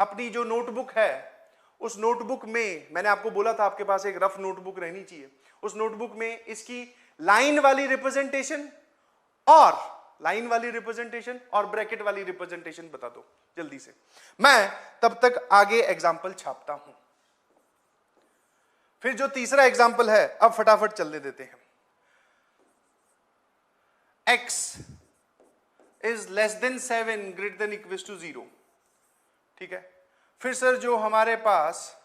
अपनी जो नोटबुक है उस नोटबुक में, मैंने आपको बोला था आपके पास एक रफ नोटबुक रहनी चाहिए, उस नोटबुक में इसकी लाइन वाली रिप्रेजेंटेशन और ब्रैकेट वाली रिप्रेजेंटेशन बता दो जल्दी से। मैं तब तक आगे एग्जाम्पल छापता हूं। फिर जो तीसरा एग्जाम्पल है अब फटाफट चलने देते हैं। x is less than 7 greater than equal to 0, ठीक है। फिर सर जो हमारे पास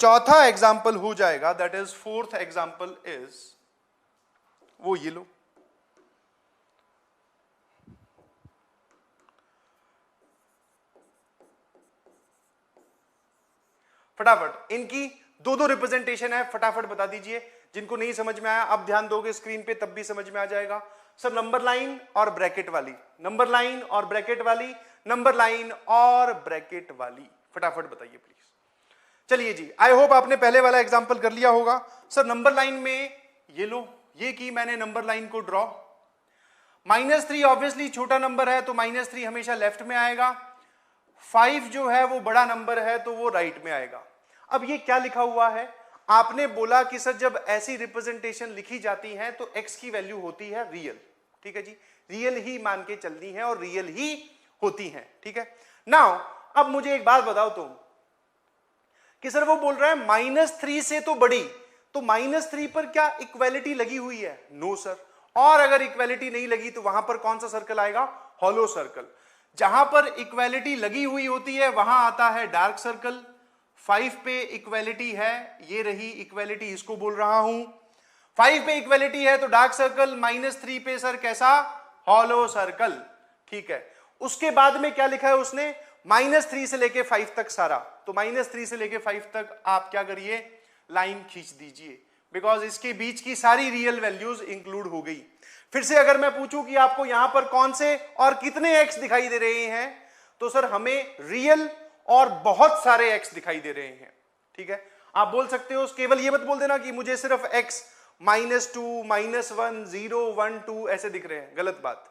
चौथा एग्जाम्पल हो जाएगा, that is fourth example is वो ये लो, फटाफट इनकी दो रिप्रेजेंटेशन है, फटाफट बता दीजिए। जिनको नहीं समझ में आया अब ध्यान दोगे स्क्रीन पे तब भी समझ में आ जाएगा। सर नंबर लाइन और ब्रैकेट वाली, नंबर लाइन और ब्रैकेट वाली, नंबर लाइन और ब्रैकेट वाली, फटाफट बताइए प्लीज। चलिए जी, आई होप आपने पहले वाला एग्जांपल कर लिया होगा। सर नंबर लाइन में ये लो, ये की मैंने नंबर लाइन को ड्रॉ। -3 ऑब्वियसली छोटा नंबर है तो -3 हमेशा लेफ्ट में आएगा। 5 जो है वो बड़ा नंबर है तो वो राइट में आएगा। अब ये क्या लिखा हुआ है? आपने बोला कि सर जब ऐसी रिप्रेजेंटेशन लिखी जाती है तो x की वैल्यू होती है रियल, ठीक है जी, रियल ही मान के चलनी है और रियल ही होती है, ठीक है। नाउ अब मुझे एक बात बताओ तुम कि सर वो बोल रहा है -3 से तो बड़ी, तो -3 पर क्या इक्वालिटी लगी हुई है? No sir. और अगर इक्वालिटी नहीं लगी तो वहां पर कौन सा सर्कल आएगा? Hollow circle. जहां पर इक्वालिटी लगी हुई होती है वहां आता है डार्क सर्कल। 5 पे इक्वालिटी है, ये रही इक्वालिटी, इसको बोल रहा हूं। 5 पे इक्वालिटी है तो डार्क सर्कल, -3 पे सर कैसा? हॉलो सर्कल, ठीक है। उसके बाद में क्या लिखा है उसने? -3 से लेके 5 तक सारा, तो -3 से लेके 5 तक आप क्या करिए? लाइन खींच दीजिए, बिकॉज इसके बीच की सारी रियल वैल्यूज इंक्लूड हो गई। फिर से अगर मैं पूछूं कि आपको यहां पर कौन से और कितने x दिखाई दे रहे हैं, तो सर हमें रियल और बहुत सारे x दिखाई दे रहे हैं, ठीक है। आप बोल सकते हो, केवल ये मत बोल देना कि मुझे सिर्फ x -2, -1, 0, 1, 2 ऐसे दिख रहे हैं, गलत बात।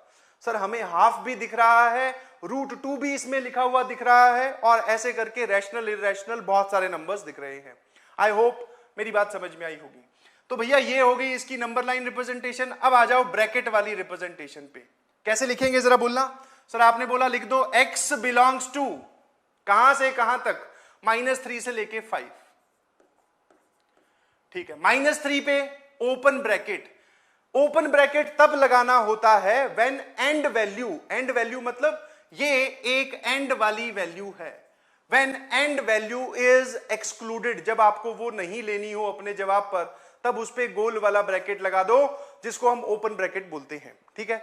सर हमें हाफ भी दिख रहा है, √2 भी इसमें लिखा हुआ दिख रहा है, और ऐसे करके रैशनल इरैशनल बहुत सारे नंबर्स दिख रहे हैं। आई होप मेरी बात समझ में आई होगी। तो भैया ये हो गई इसकी नंबर लाइन रिप्रेजेंटेशन। अब आ जाओ ब्रैकेट वाली रिप्रेजेंटेशन पे, कैसे लिखेंगे जरा बोलना। सर आपने बोला लिख दो x बिलोंग्स टू, कहां से कहां तक? -3 से लेके 5, ठीक है। -3 पे ओपन ब्रैकेट, ओपन ब्रैकेट तब लगाना होता है when and value, and value मतलब ये एक एंड वाली वैल्यू है, when and value is excluded, जब आपको वो नहीं लेनी हो अपने जवाब पर, तब उस पे गोल वाला ब्रैकेट लगा दो जिसको हम ओपन ब्रैकेट बोलते हैं, ठीक है।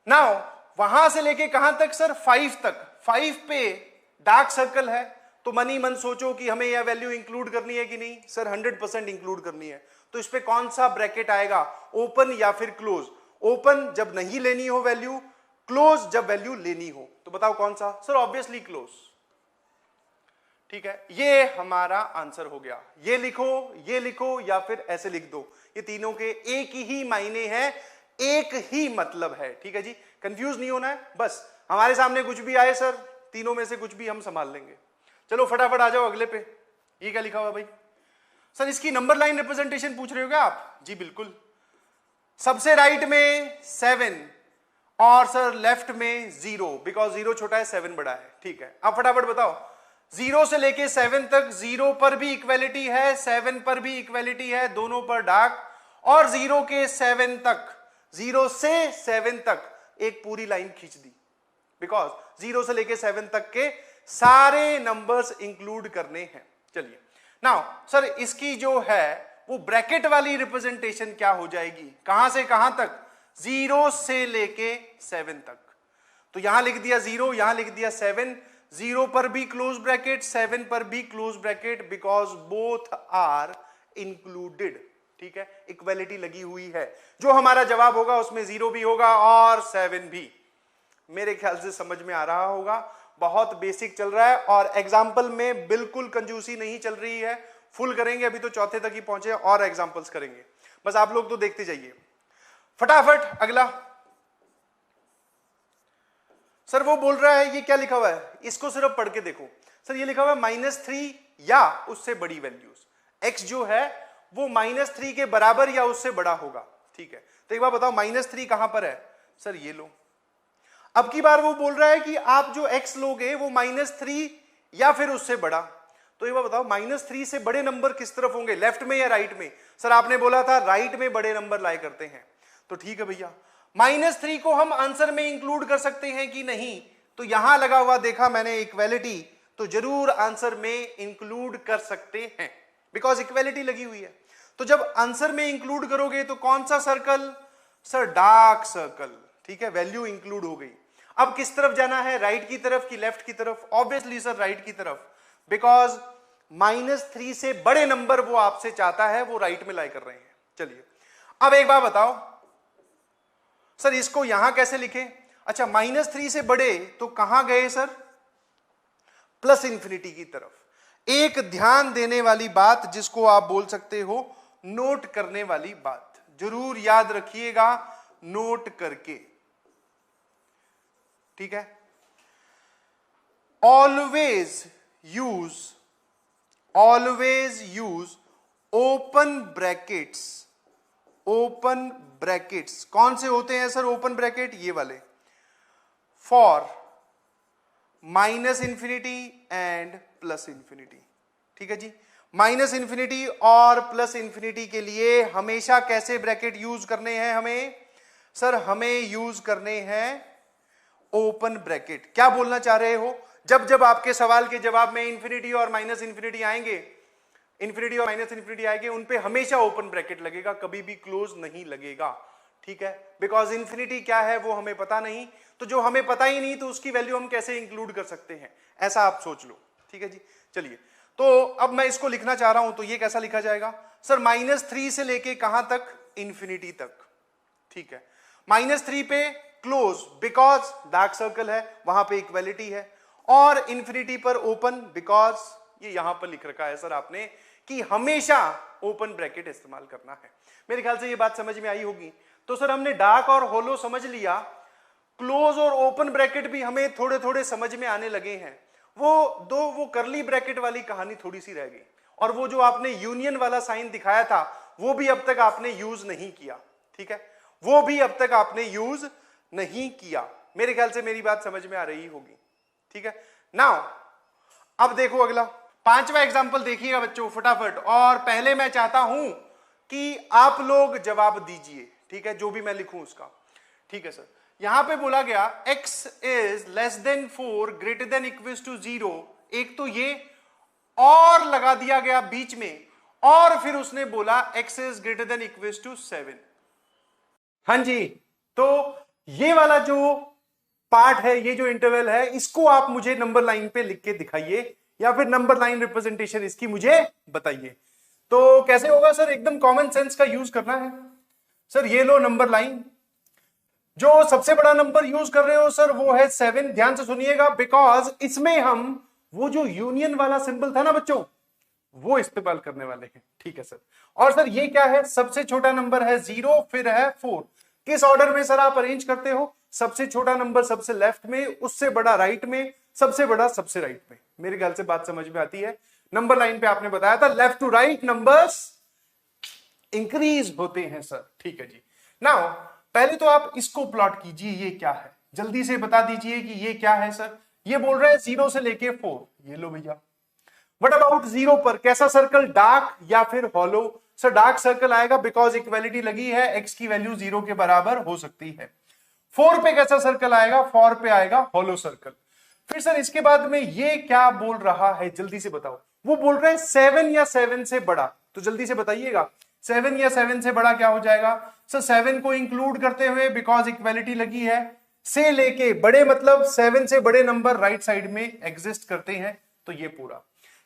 नाउ वहां से लेके कहां तक सर? 5 तक। 5 पे डार्क सर्कल है तो मन ही मन सोचो कि हमें यह वैल्यू इंक्लूड करनी है कि नहीं? सर 100% इंक्लूड करनी है। तो इस पे कौन सा ब्रैकेट आएगा? ओपन या फिर क्लोज? ओपन जब नहीं लेनी हो वैल्यू, क्लोज जब वैल्यू लेनी हो। तो बताओ कौन सा? Sir obviously close. ठीक है, ये हमारा आंसर हो गया। ये लिखो या फिर ऐसे लिख दो, ये तीनों के एक ही मायने हैं, एक ही मतलब है। ठीक है जी, कंफ्यूज नहीं होना है। बस हमारे सामने कुछ भी आए सर, तीनों में से कुछ भी हम संभाल लेंगे। चलो फटाफट आ जाओ अगले पे। ये क्या लिखा हुआ भाई? सर इसकी नंबर लाइन रिप्रेजेंटेशन पूछ रहे हो क्या आप? जी बिल्कुल। सबसे राइट में 7 और सर लेफ्ट में 0, बिकॉज 0 छोटा है 7 बड़ा है। ठीक है, अब फटाफट बताओ 0 से लेके 7 तक 0 पर भी इक्वेलिटी है, 7 पर भी इक्वेलिटी है, दोनों पर डार्क। और 0 के 7 तक, 0 से 7 तक एक पूरी लाइन खींच दी, बिकॉज 0 से लेके 7 तक के सारे नंबर्स इंक्लूड करने हैं। चलिए नाउ सर इसकी जो है वो ब्रैकेट वाली रिप्रेजेंटेशन क्या हो जाएगी? कहां से कहां तक? 0 से लेके 7 तक। तो यहां लिख दिया 0, यहां लिख दिया 7, 0 पर भी क्लोज ब्रैकेट, 7 पर भी close bracket, because both are included. ठीक है, इक्वालिटी लगी हुई है। जो हमारा जवाब होगा उसमें 0 भी होगा और 7 भी। मेरे ख्याल से समझ में आ रहा होगा, बहुत बेसिक चल रहा है और एग्जाम्पल में बिल्कुल कंजूसी नहीं चल रही है। फुल करेंगे, अभी तो चौथे तक ही पहुंचे और एग्जाम्पल्स करेंगे। बस आप लोग तो देखते जाइए फटाफट। अगला सर वो बोल रहा है ये क्या लिखा हुआ है, इसको सिर्फ पढ़ के देखो। सर ये लिखा हुआ है -3 या उससे बड़ी वैल्यूज। एक्स जो है वो -3 के बराबर या उससे बड़ा होगा। ठीक है, तो एक बार बताओ -3 कहां पर है? सर ये लो। अब की बार वो बोल रहा है कि आप जो x लोगे वो -3 या फिर उससे बड़ा। तो एक बार बताओ -3 से बड़े नंबर किस तरफ होंगे, लेफ्ट में या राइट में? सर आपने बोला था राइट में बड़े नंबर लाए करते हैं। तो ठीक है भैया, -3 को हम आंसर में इंक्लूड कर सकते हैं कि नहीं? तो यहां लगा हुआ देखा मैंने इक्वेलिटी, तो जरूर आंसर में इंक्लूड कर सकते हैं, बिकॉज इक्वेलिटी लगी हुई है। तो जब आंसर में इंक्लूड करोगे तो कौन सा सर्कल? Sir dark circle. ठीक है, वैल्यू इंक्लूड हो गई। अब किस तरफ जाना है, राइट की तरफ कि लेफ्ट की तरफ? ऑब्वियसली सर राइट की तरफ, बिकॉज -3 से बड़े नंबर वो आपसे चाहता है, वो राइट में लाई कर रहे हैं। चलिए अब एक बार बताओ सर इसको यहां कैसे लिखें? अच्छा -3 से बड़े तो कहां गए सर? +∞ की तरफ। एक ध्यान देने वाली बात जिसको आप बोल सकते हो नोट करने वाली बात, जरूर याद रखिएगा नोट करके। ठीक है, always use open brackets. Open brackets कौन से होते हैं सर? ओपन ब्रैकेट ये वाले, फॉर -∞ एंड +∞। ठीक है जी, -∞ और +∞ के लिए हमेशा कैसे ब्रैकेट यूज करने हैं हमें? सर हमें यूज करने हैं ओपन ब्रैकेट। क्या बोलना चाह रहे हो? जब जब आपके सवाल के जवाब में इंफिनिटी और -∞ आएंगे, इंफिनिटी और -∞ आएंगे, उन पे हमेशा ओपन ब्रैकेट लगेगा, कभी भी क्लोज नहीं लगेगा। ठीक है, बिकॉज इंफिनिटी क्या है वो हमें पता नहीं, तो जो हमें पता ही नहीं तो उसकी वैल्यू हम कैसे इंक्लूड कर सकते हैं, ऐसा आप सोच लो। ठीक है जी, चलिए तो अब मैं इसको लिखना चाह रहा हूं, तो ये कैसा लिखा जाएगा सर? -3 से लेके कहां तक? इंफिनिटी तक। ठीक है, -3 पे क्लोज बिकॉज डार्क सर्कल है, वहां पे इक्वेलिटी है, और इंफिनिटी पर ओपन बिकॉज ये यहां पर लिख रखा है सर आपने कि हमेशा ओपन ब्रैकेट इस्तेमाल करना है। मेरे ख्याल से ये बात समझ में आई होगी। तो सर हमने डार्क और होलो समझ लिया, क्लोज और ओपन ब्रैकेट भी हमें थोड़े थोड़े समझ में आने लगे हैं। वो करली ब्रैकेट वाली कहानी थोड़ी सी रह गई, और वो जो आपने यूनियन वाला साइन दिखाया था वो भी अब तक आपने यूज नहीं किया। ठीक है, वो भी अब तक आपने यूज नहीं किया। मेरे ख्याल से मेरी बात समझ में आ रही होगी। ठीक है, नाउ अब देखो अगला 5वां एग्जांपल देखिएगा बच्चों फटाफट, और पहले मैं चाहता हूं कि आप लोग जवाब दीजिए। ठीक है, जो भी मैं लिखूं उसका। ठीक है सर, यहां पे बोला गया x is less than 4 greater than equal to 0, एक तो ये और लगा दिया गया बीच में, और फिर उसने बोला x is greater than equal to 7। हाँ जी, तो ये वाला जो पार्ट है, ये जो इंटरवल है, इसको आप मुझे नंबर लाइन पे लिख के दिखाइए, या फिर नंबर लाइन रिप्रेजेंटेशन इसकी मुझे बताइए। तो कैसे होगा सर? एकदम कॉमन सेंस का यूज करना है सर। ये लो नंबर लाइन, जो सबसे बड़ा नंबर यूज कर रहे हो सर वो है 7। ध्यान से सुनिएगा, बिकॉज इसमें हम वो जो यूनियन वाला सिंबल था ना बच्चों, वो इस्तेमाल करने वाले हैं। ठीक है सर। और सर ये क्या है, सबसे छोटा नंबर है 0, फिर है 4। किस ऑर्डर में सर आप अरेंज करते हो? सबसे छोटा नंबर सबसे लेफ्ट में, उससे बड़ा राइट में, सबसे बड़ा सबसे राइट में। मेरे ख्याल से बात समझ में आती है। नंबर लाइन पे आपने बताया था left to right numbers increase होते हैं सर। ठीक है जी। नाउ पहले तो आप इसको प्लॉट कीजिए, ये क्या है जल्दी से बता दीजिए कि ये क्या है सर। ये बोल रहे हैं 0 से लेके 4। ये लो भैया। व्हाट अबाउट 0 पर कैसा सर्कल, डार्क या फिर हॉलो? सर डार्क सर्कल आएगा, बिकॉज इक्वालिटी लगी है, x की वैल्यू 0 के बराबर हो सकती है। 4 पे कैसा सर्कल आएगा? 4 पे आएगा हॉलो सर्कल। फिर सर इसके बाद में ये क्या बोल रहा है, जल्दी से बताओ। वो बोल रहे हैं 7 या 7 से बड़ा, तो जल्दी से बताइएगा 7 या 7 से बड़ा क्या हो जाएगा? सर 7 को इंक्लूड करते हुए, बिकॉज इक्वालिटी लगी है, से लेके बड़े मतलब 7 से बड़े नंबर राइट साइड में एग्जिस्ट करते हैं। तो ये पूरा,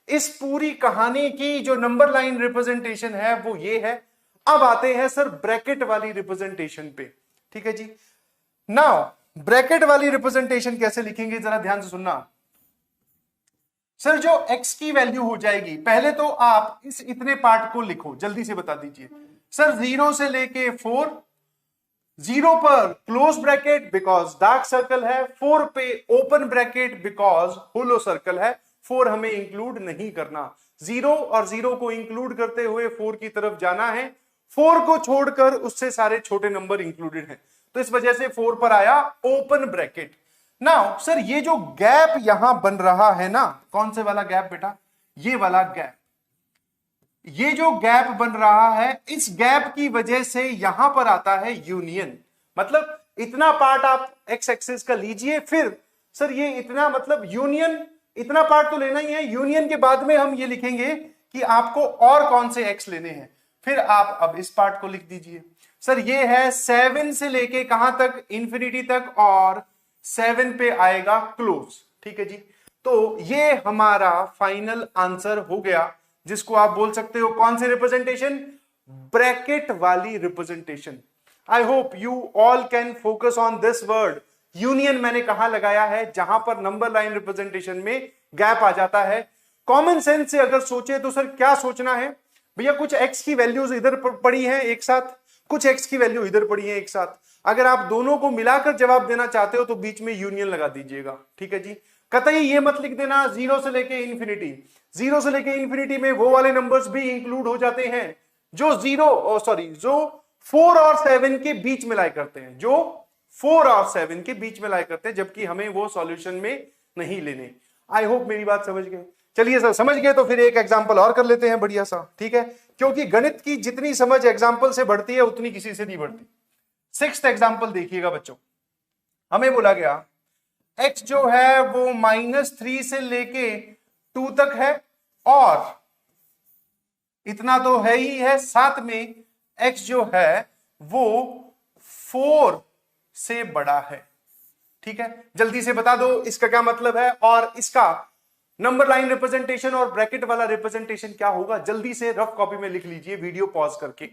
इस पूरी कहानी की जो नंबर लाइन रिप्रेजेंटेशन है वो ये है। अब आते हैं सर ब्रैकेट वाली रिप्रेजेंटेशन पे। ठीक है जी। नाउ ब्रैकेट वाली रिप्रेजेंटेशन कैसे लिखेंगे, जरा ध्यान से सुनना। सर जो x की वैल्यू हो जाएगी, पहले तो आप इस इतने पार्ट को लिखो, जल्दी से बता दीजिए। सर 0 से लेके 4, 0 पर close bracket because dark circle है, 4 पे open bracket because hollow circle है। 4 हमें इंक्लूड नहीं करना, 0 और 0 को इंक्लूड करते हुए 4 की तरफ जाना है। 4 को छोड़कर उससे सारे छोटे नंबर इंक्लूडेड हैं, तो इस वजह से 4 पर आया ओपन ब्रैकेट। नाउ सर ये जो गैप यहां बन रहा है ना, कौन से वाला गैप बेटा? ये वाला गैप। ये जो गैप बन रहा है, इस गैप की वजह से यहां पर आता है यूनियन। मतलब इतना पार्ट आप एक्स एक्सिस का लीजिए, फिर सर ये इतना मतलब यूनियन, इतना पार्ट तो लेना ही है। यूनियन के बाद में हम ये लिखेंगे कि आपको और कौन से एक्स लेने हैं, फिर आप अब इस पार्ट को लिख दीजिए। सर ये है 7 से लेके कहां तक? इंफिनिटी तक, और 7 पे आएगा क्लोज। ठीक है जी। तो ये हमारा फाइनल आंसर हो गया, जिसको आप बोल सकते हो कौन से रिप्रेजेंटेशन? ब्रैकेट वाली representation. I hope you all can focus on this word union. मैंने कहां लगाया है? जहां पर नंबर लाइन रिप्रेजेंटेशन में गैप आ जाता है। कॉमन सेंस से अगर सोचे तो सर क्या सोचना है भैया, कुछ एक्स की वैल्यूज इधर पड़ी हैं एक साथ, कुछ एक्स की वैल्यू इधर पड़ी है एक साथ। अगर आप दोनों को मिलाकर जवाब देना चाहते हो तो बीच में यूनियन लगा दीजिएगा। ठीक है जी। कतई ये मत लिख देना 0 से लेके इंफिनिटी। 0 से लेके इंफिनिटी में वो वाले नंबर्स भी इंक्लूड हो जाते हैं जो 4 और 7 के बीच में लाई करते हैं, जो 4 और 7 के बीच में लाई करते हैं, जबकि हमें वो सॉल्यूशन में नहीं लेने। आई होप मेरी बात समझ गए। चलिए सर समझ गए तो फिर एक एग्जांपल और कर लेते हैं बढ़िया सा। ठीक है, क्योंकि गणित की जितनी समझ एग्जांपल से बढ़ती है उतनी किसी से नहीं बढ़ती। 6th एग्जांपल देखिएगा बच्चों। हमें बोला गया x जो है वो -3 से लेके 2 तक है, और इतना तो है ही है, साथ में x जो है वो 4 से बड़ा है। ठीक है, जल्दी से बता दो इसका क्या मतलब है, और इसका नंबर लाइन रिप्रेजेंटेशन और ब्रैकेट वाला रिप्रेजेंटेशन क्या होगा। जल्दी से रफ कॉपी में लिख लीजिए वीडियो पॉज करके।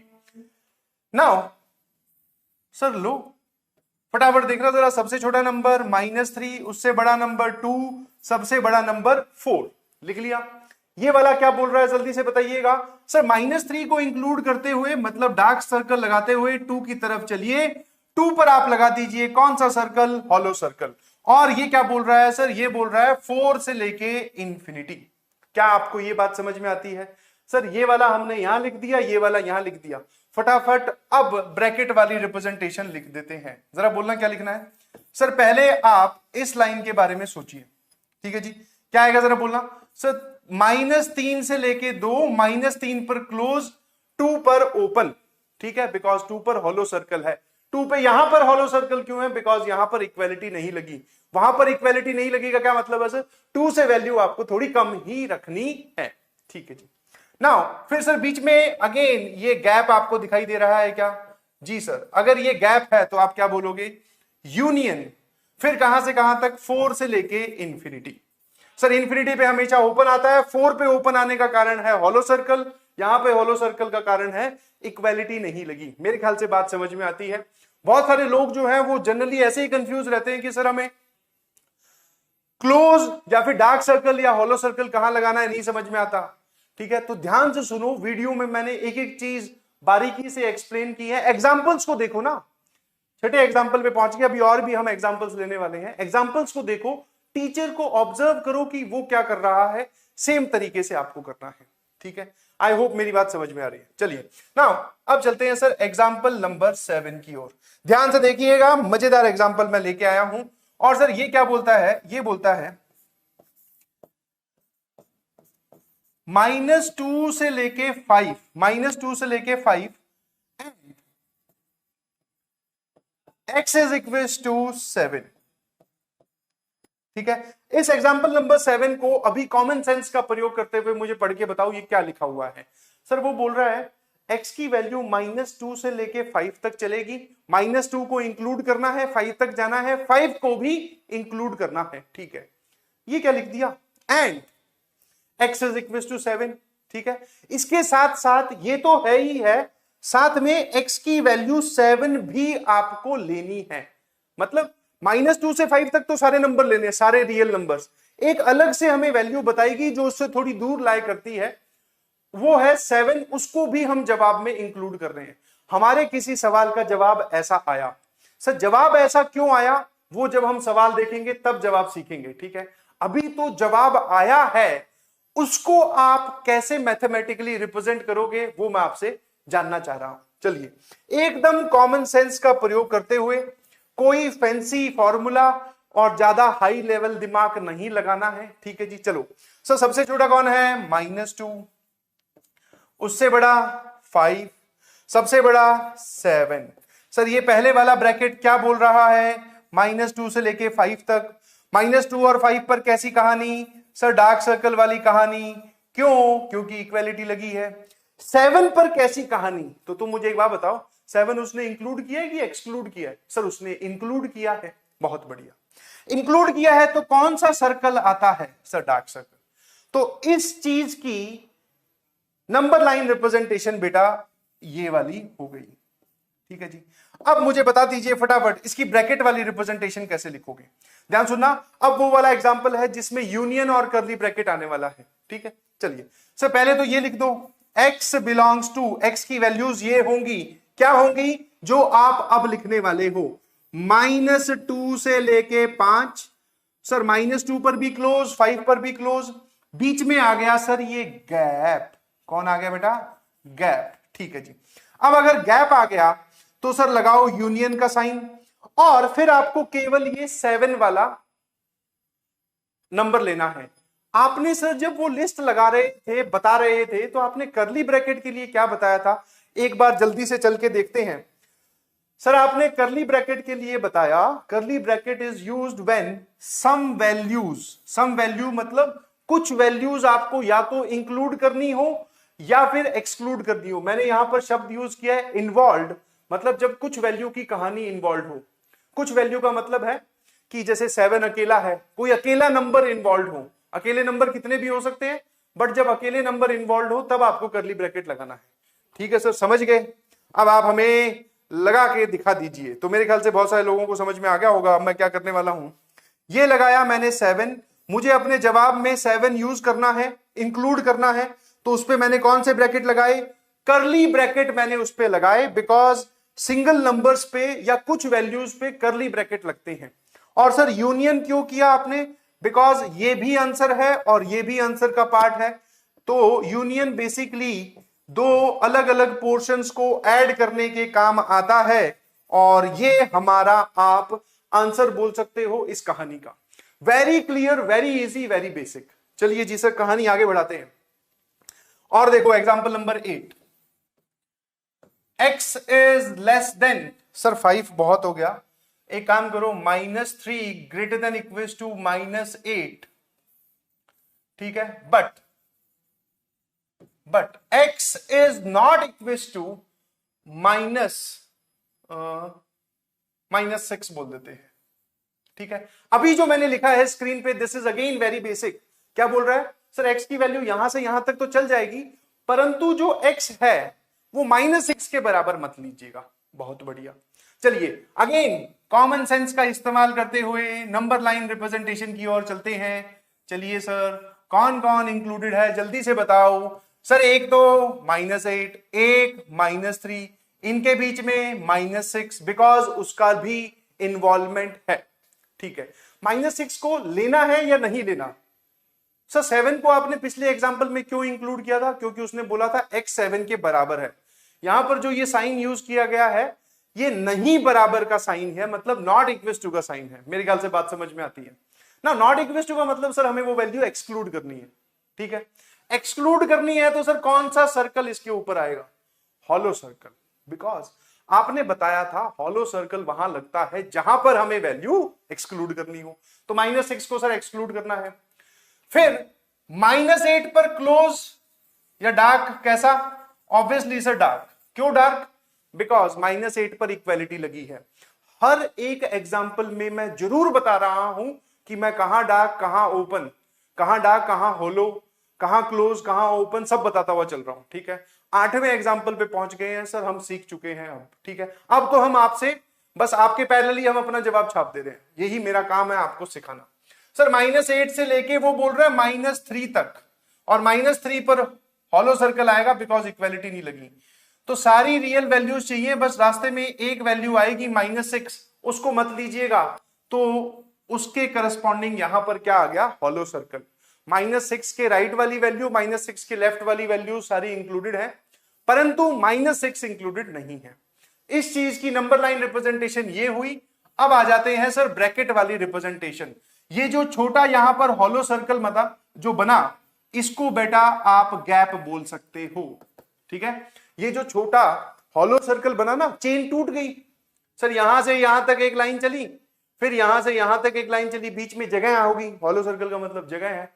नाउ सर लो फटाफट देख रहा जरा, सबसे छोटा नंबर -3, उससे बड़ा नंबर 2, सबसे बड़ा नंबर 4। लिख लिया। ये वाला क्या बोल रहा है जल्दी से बताइएगा। सर -3 को इंक्लूड करते हुए, मतलब डार्क सर्कल लगाते हुए 2 की तरफ चलिए। 2 पर आप लगा दीजिए कौन सा सर्कल? Hollow circle. और ये क्या बोल रहा है सर? ये बोल रहा है 4 से लेके इंफिनिटी। क्या आपको ये बात समझ में आती है? सर ये वाला हमने यहां लिख दिया, ये वाला यहां लिख दिया। फटाफट अब ब्रैकेट वाली रिप्रेजेंटेशन लिख देते हैं। जरा बोलना क्या लिखना है। सर पहले आप इस लाइन के बारे में सोचिए। ठीक है जी, क्या आएगा जरा बोलना। सर -3 से लेके 2, -3 पर क्लोज, 2 पर ओपन। ठीक है, बिकॉज 2 पर हॉलो सर्कल है। 2 पे यहां पर हॉलो सर्कल क्यों है? बिकॉज यहां पर इक्वेलिटी नहीं लगी। वहां पर इक्वेलिटी नहीं लगेगा, क्या मतलब है सर? 2 से वैल्यू आपको थोड़ी कम ही रखनी है। ठीक है जी। नाउ फिर सर बीच में अगेन ये गैप आपको दिखाई दे रहा है क्या? जी सर, अगर ये गैप है तो आप क्या बोलोगे? यूनियन। फिर कहां से कहां तक? 4 से लेके इंफिनिटी। सर इंफिनिटी पे हमेशा ओपन आता है, 4 पे ओपन आने का कारण है हॉलो सर्कल, यहां पे होलो सर्कल का कारण है इक्वालिटी नहीं लगी। मेरे ख्याल से बात समझ में आती है। बहुत सारे लोग जो है वो जनरली ऐसे ही कंफ्यूज रहते हैं कि सर हमें क्लोज या फिर डार्क सर्कल या होलो सर्कल कहां लगाना है, नहीं समझ में आता। ठीक है, तो ध्यान से सुनो, वीडियो में मैंने एक एक चीज बारीकी से एक्सप्लेन की है। एग्जाम्पल्स को देखो ना, छठे एग्जाम्पल पे पहुंच गए, अभी और भी हम एग्जाम्पल्स लेने वाले हैं। एग्जाम्पल्स को देखो, टीचर को ऑब्जर्व करो कि वो क्या कर रहा है, सेम तरीके से आपको करना है। ठीक है, आई होप मेरी बात समझ में आ रही है। चलिए नाउ अब चलते हैं सर एग्जाम्पल नंबर 7 की ओर। ध्यान से देखिएगा, मजेदार एग्जाम्पल मैं लेके आया हूं। और सर ये क्या बोलता है, ये बोलता है -2 से लेके 5, -2 से लेके 5 x इज इक्वल टू 7। ठीक है, इस एग्जांपल नंबर 7 को अभी कॉमन सेंस का प्रयोग करते हुए मुझे पढ़ के बताओ ये क्या लिखा हुआ है। सर वो बोल रहा है x की वैल्यू -2 से लेके 5 तक चलेगी, -2 को इंक्लूड करना है, 5 तक जाना है, 5 को भी इंक्लूड करना है। ठीक है, ये क्या लिख दिया, and x is equal to 7। ठीक है, इसके साथ साथ ये तो है ही है, साथ में x की वैल्यू 7 भी आपको लेनी है। मतलब -2 से 5 तक तो सारे नंबर लेने हैं, सारे रियल नंबर्स। एक अलग से हमें वैल्यू बताएगी जो उससे थोड़ी दूर लाया करती है, वो है 7, उसको भी हम जवाब में इंक्लूड कर रहे हैं। हमारे किसी सवाल का जवाब ऐसा आया, सर जवाब ऐसा क्यों आया, वो जब हम सवाल देखेंगे तब जवाब सीखेंगे। ठीक है, अभी तो जवाब आया है, उसको आप कैसे मैथमेटिकली रिप्रेजेंट करोगे वो मैं आपसे जानना चाह रहा हूं। चलिए एकदम कॉमन सेंस का प्रयोग करते हुए, कोई फैंसी फॉर्मूला और ज्यादा हाई लेवल दिमाग नहीं लगाना है। ठीक है जी, चलो सर सबसे छोटा कौन है, -2, उससे बड़ा 5, सबसे बड़ा 7। सर ये पहले वाला ब्रैकेट क्या बोल रहा है, -2 से लेके 5 तक। -2 और 5 पर कैसी कहानी, सर डार्क सर्कल वाली कहानी। क्यों, क्योंकि इक्वालिटी लगी है। 7 पर कैसी कहानी, तो तुम मुझे एक बात बताओ, 7 उसने इंक्लूड किया है कि एक्सक्लूड किया है, सर उसने इंक्लूड किया है। बहुत बढ़िया, इंक्लूड किया है तो कौन सा सर्कल आता है, सर डार्क सर्कल। तो इस चीज की नंबर लाइन रिप्रेजेंटेशन बेटा ये वाली हो गई। ठीक है जी, अब मुझे बता दीजिए फटाफट इसकी ब्रैकेट वाली रिप्रेजेंटेशन कैसे लिखोगे। ध्यान सुनना, अब वो वाला एग्जांपल है जिसमें यूनियन और कर्ली ब्रैकेट आने वाला है। ठीक है, चलिए सर पहले तो ये लिख दो, x बिलोंग्स टू, x की वैल्यूज ये होंगी, क्या होंगी जो आप अब लिखने वाले हो, -2 से लेके 5। सर -2 पर भी क्लोज, 5 पर भी क्लोज, बीच में आ गया सर ये गैप। कौन आ गया बेटा, गैप। ठीक है जी, अब अगर गैप आ गया तो सर लगाओ यूनियन का साइन, और फिर आपको केवल ये 7 वाला नंबर लेना है। आपने सर जब वो लिस्ट लगा रहे थे, बता रहे थे, तो आपने कर्ली ब्रैकेट के लिए क्या बताया था, एक बार जल्दी से चल के देखते हैं। सर आपने कर्ली ब्रैकेट के लिए बताया, curly bracket is used when some values, some value मतलब कुछ वैल्यूज आपको या तो इंक्लूड करनी हो या फिर एक्सक्लूड करनी हो। मैंने यहां पर शब्द यूज किया है इन्वॉल्व, मतलब जब कुछ वैल्यू की कहानी इन्वॉल्व हो। कुछ वैल्यू का मतलब है कि जैसे 7 अकेला है, कोई अकेला नंबर इन्वॉल्व हो। अकेले नंबर कितने भी हो सकते हैं, बट जब अकेले नंबर इन्वॉल्व हो तब आपको कर्ली ब्रैकेट लगाना है। ठीक है सर, समझ गए। अब आप हमें लगा के दिखा दीजिए। तो मेरे ख्याल से बहुत सारे लोगों को समझ में आ गया होगा। अब मैं क्या करने वाला हूं, ये लगाया मैंने 7, मुझे अपने जवाब में 7 यूज करना है, इंक्लूड करना है, तो उस पर मैंने कौन से ब्रैकेट लगाए, कर्ली ब्रैकेट मैंने उस पर लगाए, बिकॉज सिंगल नंबर्स पे या कुछ वैल्यूज पे कर्ली ब्रैकेट लगते हैं। और सर यूनियन क्यों किया आपने, बिकॉज ये भी आंसर है और ये भी आंसर का पार्ट है। तो यूनियन बेसिकली दो अलग अलग पोर्शंस को ऐड करने के काम आता है, और ये हमारा आप आंसर बोल सकते हो इस कहानी का। Very clear, very easy, very basic. चलिए जी सर कहानी आगे बढ़ाते हैं। और देखो example number 8, x is less then, sir 5 बहुत हो गया, एक काम करो -3 ग्रेटर देन इक्वल टू -8। ठीक है, but x is not equal to -6 बोल देते हैं। ठीक है, अभी जो मैंने लिखा है स्क्रीन पे, this is again very basic. क्या बोल रहा है सर, x की वैल्यू यहां से यहां तक तो चल जाएगी, परंतु जो x है वो -6 के बराबर मत लीजिएगा। बहुत बढ़िया। चलिए अगेन कॉमन सेंस का इस्तेमाल करते हुए नंबर लाइन रिप्रेजेंटेशन की ओर चलते हैं। चलिए सर कौन कौन इंक्लूडेड है जल्दी से बताओ। सर एक तो -8, एक -3, इनके बीच में -6 बिकॉज उसका भी इन्वॉल्वमेंट है। ठीक है, -6 को लेना है या नहीं लेना? सर 7 को आपने पिछले एग्जांपल में क्यों इंक्लूड किया था? क्योंकि उसने बोला था x 7 के बराबर है। यहां पर जो ये साइन यूज किया गया है ये नहीं बराबर का साइन है, मतलब नॉट इक्वल टू का साइन है। मेरे ख्याल से बात समझ में आती है ना। नॉट इक्वल टू का मतलब सर हमें वो वैल्यू एक्सक्लूड करनी है। ठीक है, एक्सक्लूड करनी है तो सर कौन सा सर्कल इसके ऊपर आएगा? Hollow circle. बिकॉज आपने बताया था हॉलो सर्कल वहां लगता है जहां पर हमें वैल्यू एक्सक्लूड करनी हो। तो -6 को सर एक्सक्लूड करना है। फिर -8 पर क्लोज या डार्क कैसा? Obviously sir dark. क्यों डार्क? बिकॉज -8 पर इक्वेलिटी लगी है। हर एक एग्जाम्पल में मैं जरूर बता रहा हूं कि मैं कहां डार्क कहां ओपन, कहां डार्क कहां होलो, कहां क्लोज कहां ओपन, सब बताता हुआ चल रहा हूं। ठीक है, 8वें एग्जाम्पल पे पहुंच गए हैं सर, हम सीख चुके हैं अब। ठीक है, अब तो हम आपसे बस आपके पैरेलली हम अपना जवाब छाप दे रहे हैं। यही मेरा काम है आपको सिखाना। सर -8 से लेके वो बोल रहा है -3 तक, और -3 पर हॉलो सर्कल आएगा बिकॉज इक्वेलिटी नहीं लगी। तो सारी रियल वैल्यूज चाहिए, बस रास्ते में एक वैल्यू आएगी -6, उसको मत लीजिएगा। तो उसके करस्पॉन्डिंग यहां पर क्या आ गया? Hollow circle. -6 के राइट वाली वैल्यू, -6 के लेफ्ट वाली वैल्यू सारी इंक्लूडेड है, परंतु -6 इंक्लूडेड नहीं है। इस चीज की नंबर लाइन रिप्रेजेंटेशन ये हुई। अब आ जाते हैं सर ब्रैकेट वाली रिप्रेजेंटेशन। ये जो छोटा यहां पर हॉलो सर्कल मतलब जो बना, इसको बेटा आप गैप बोल सकते हो। ठीक है, ये जो छोटा हॉलो सर्कल बना ना, चेन टूट गई सर, यहां से यहां तक एक लाइन चली, फिर यहां से यहां तक एक लाइन चली, बीच में जगह होगी। हॉलो सर्कल का मतलब जगह है,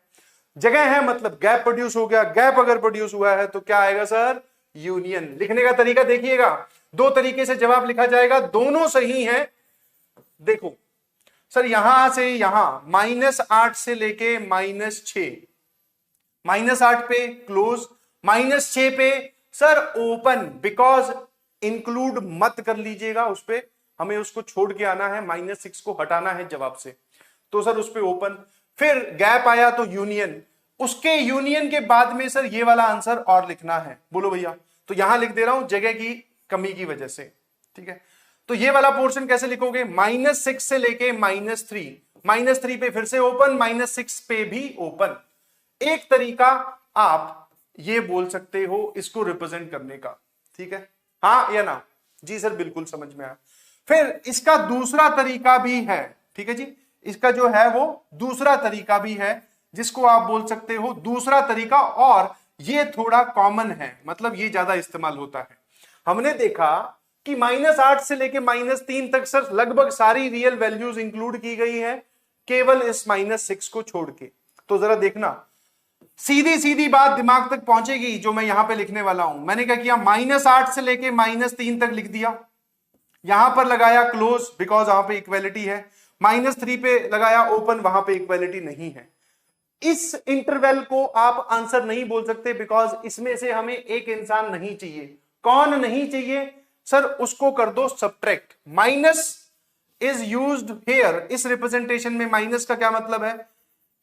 जगह है मतलब गैप प्रोड्यूस हो गया। गैप अगर प्रोड्यूस हुआ है तो क्या आएगा सर? यूनियन। लिखने का तरीका देखिएगा, दो तरीके से जवाब लिखा जाएगा, दोनों सही है। देखो सर यहां से यहां -8 से लेके -6, -8 पे क्लोज, -6 पे सर ओपन, बिकॉज इंक्लूड मत कर लीजिएगा उस पे, हमें उसको छोड़ के आना है, -6 को हटाना है जवाब से, तो सर उस पे ओपन। फिर गैप आया तो यूनियन, उसके यूनियन के बाद में सर ये वाला आंसर और लिखना है। बोलो भैया, तो यहां लिख दे रहा हूं जगह की कमी की वजह से। ठीक है, तो ये वाला पोर्शन कैसे लिखोगे? -6 से लेके -3, -3 पे फिर से ओपन, -6 पे भी ओपन। एक तरीका आप ये बोल सकते हो इसको रिप्रेजेंट करने का। ठीक है, हाँ या ना? जी सर बिल्कुल समझ में आया। फिर इसका दूसरा तरीका भी है। ठीक है जी, इसका जो है वो दूसरा तरीका भी है, जिसको आप बोल सकते हो दूसरा तरीका, और ये थोड़ा कॉमन है, मतलब ये ज्यादा इस्तेमाल होता है। हमने देखा कि -8 से लेके -3 तक सर लगभग सारी रियल वैल्यूज इंक्लूड की गई है, केवल इस -6 को छोड़ के। तो जरा देखना, सीधी सीधी बात दिमाग तक पहुंचेगी जो मैं यहां पे लिखने वाला हूं। मैंने क्या किया? -8 से लेके -3 तक लिख दिया, यहां पर लगाया क्लोज बिकॉज वहां पे इक्वेलिटी है, -3 पे लगाया ओपन, वहां पे इक्वेलिटी नहीं है। इस इंटरवल को आप आंसर नहीं बोल सकते बिकॉज इसमें से हमें एक इंसान नहीं चाहिए। कौन नहीं चाहिए सर? उसको कर दो subtract. Minus is used here, इस रिप्रेजेंटेशन में माइनस का क्या मतलब है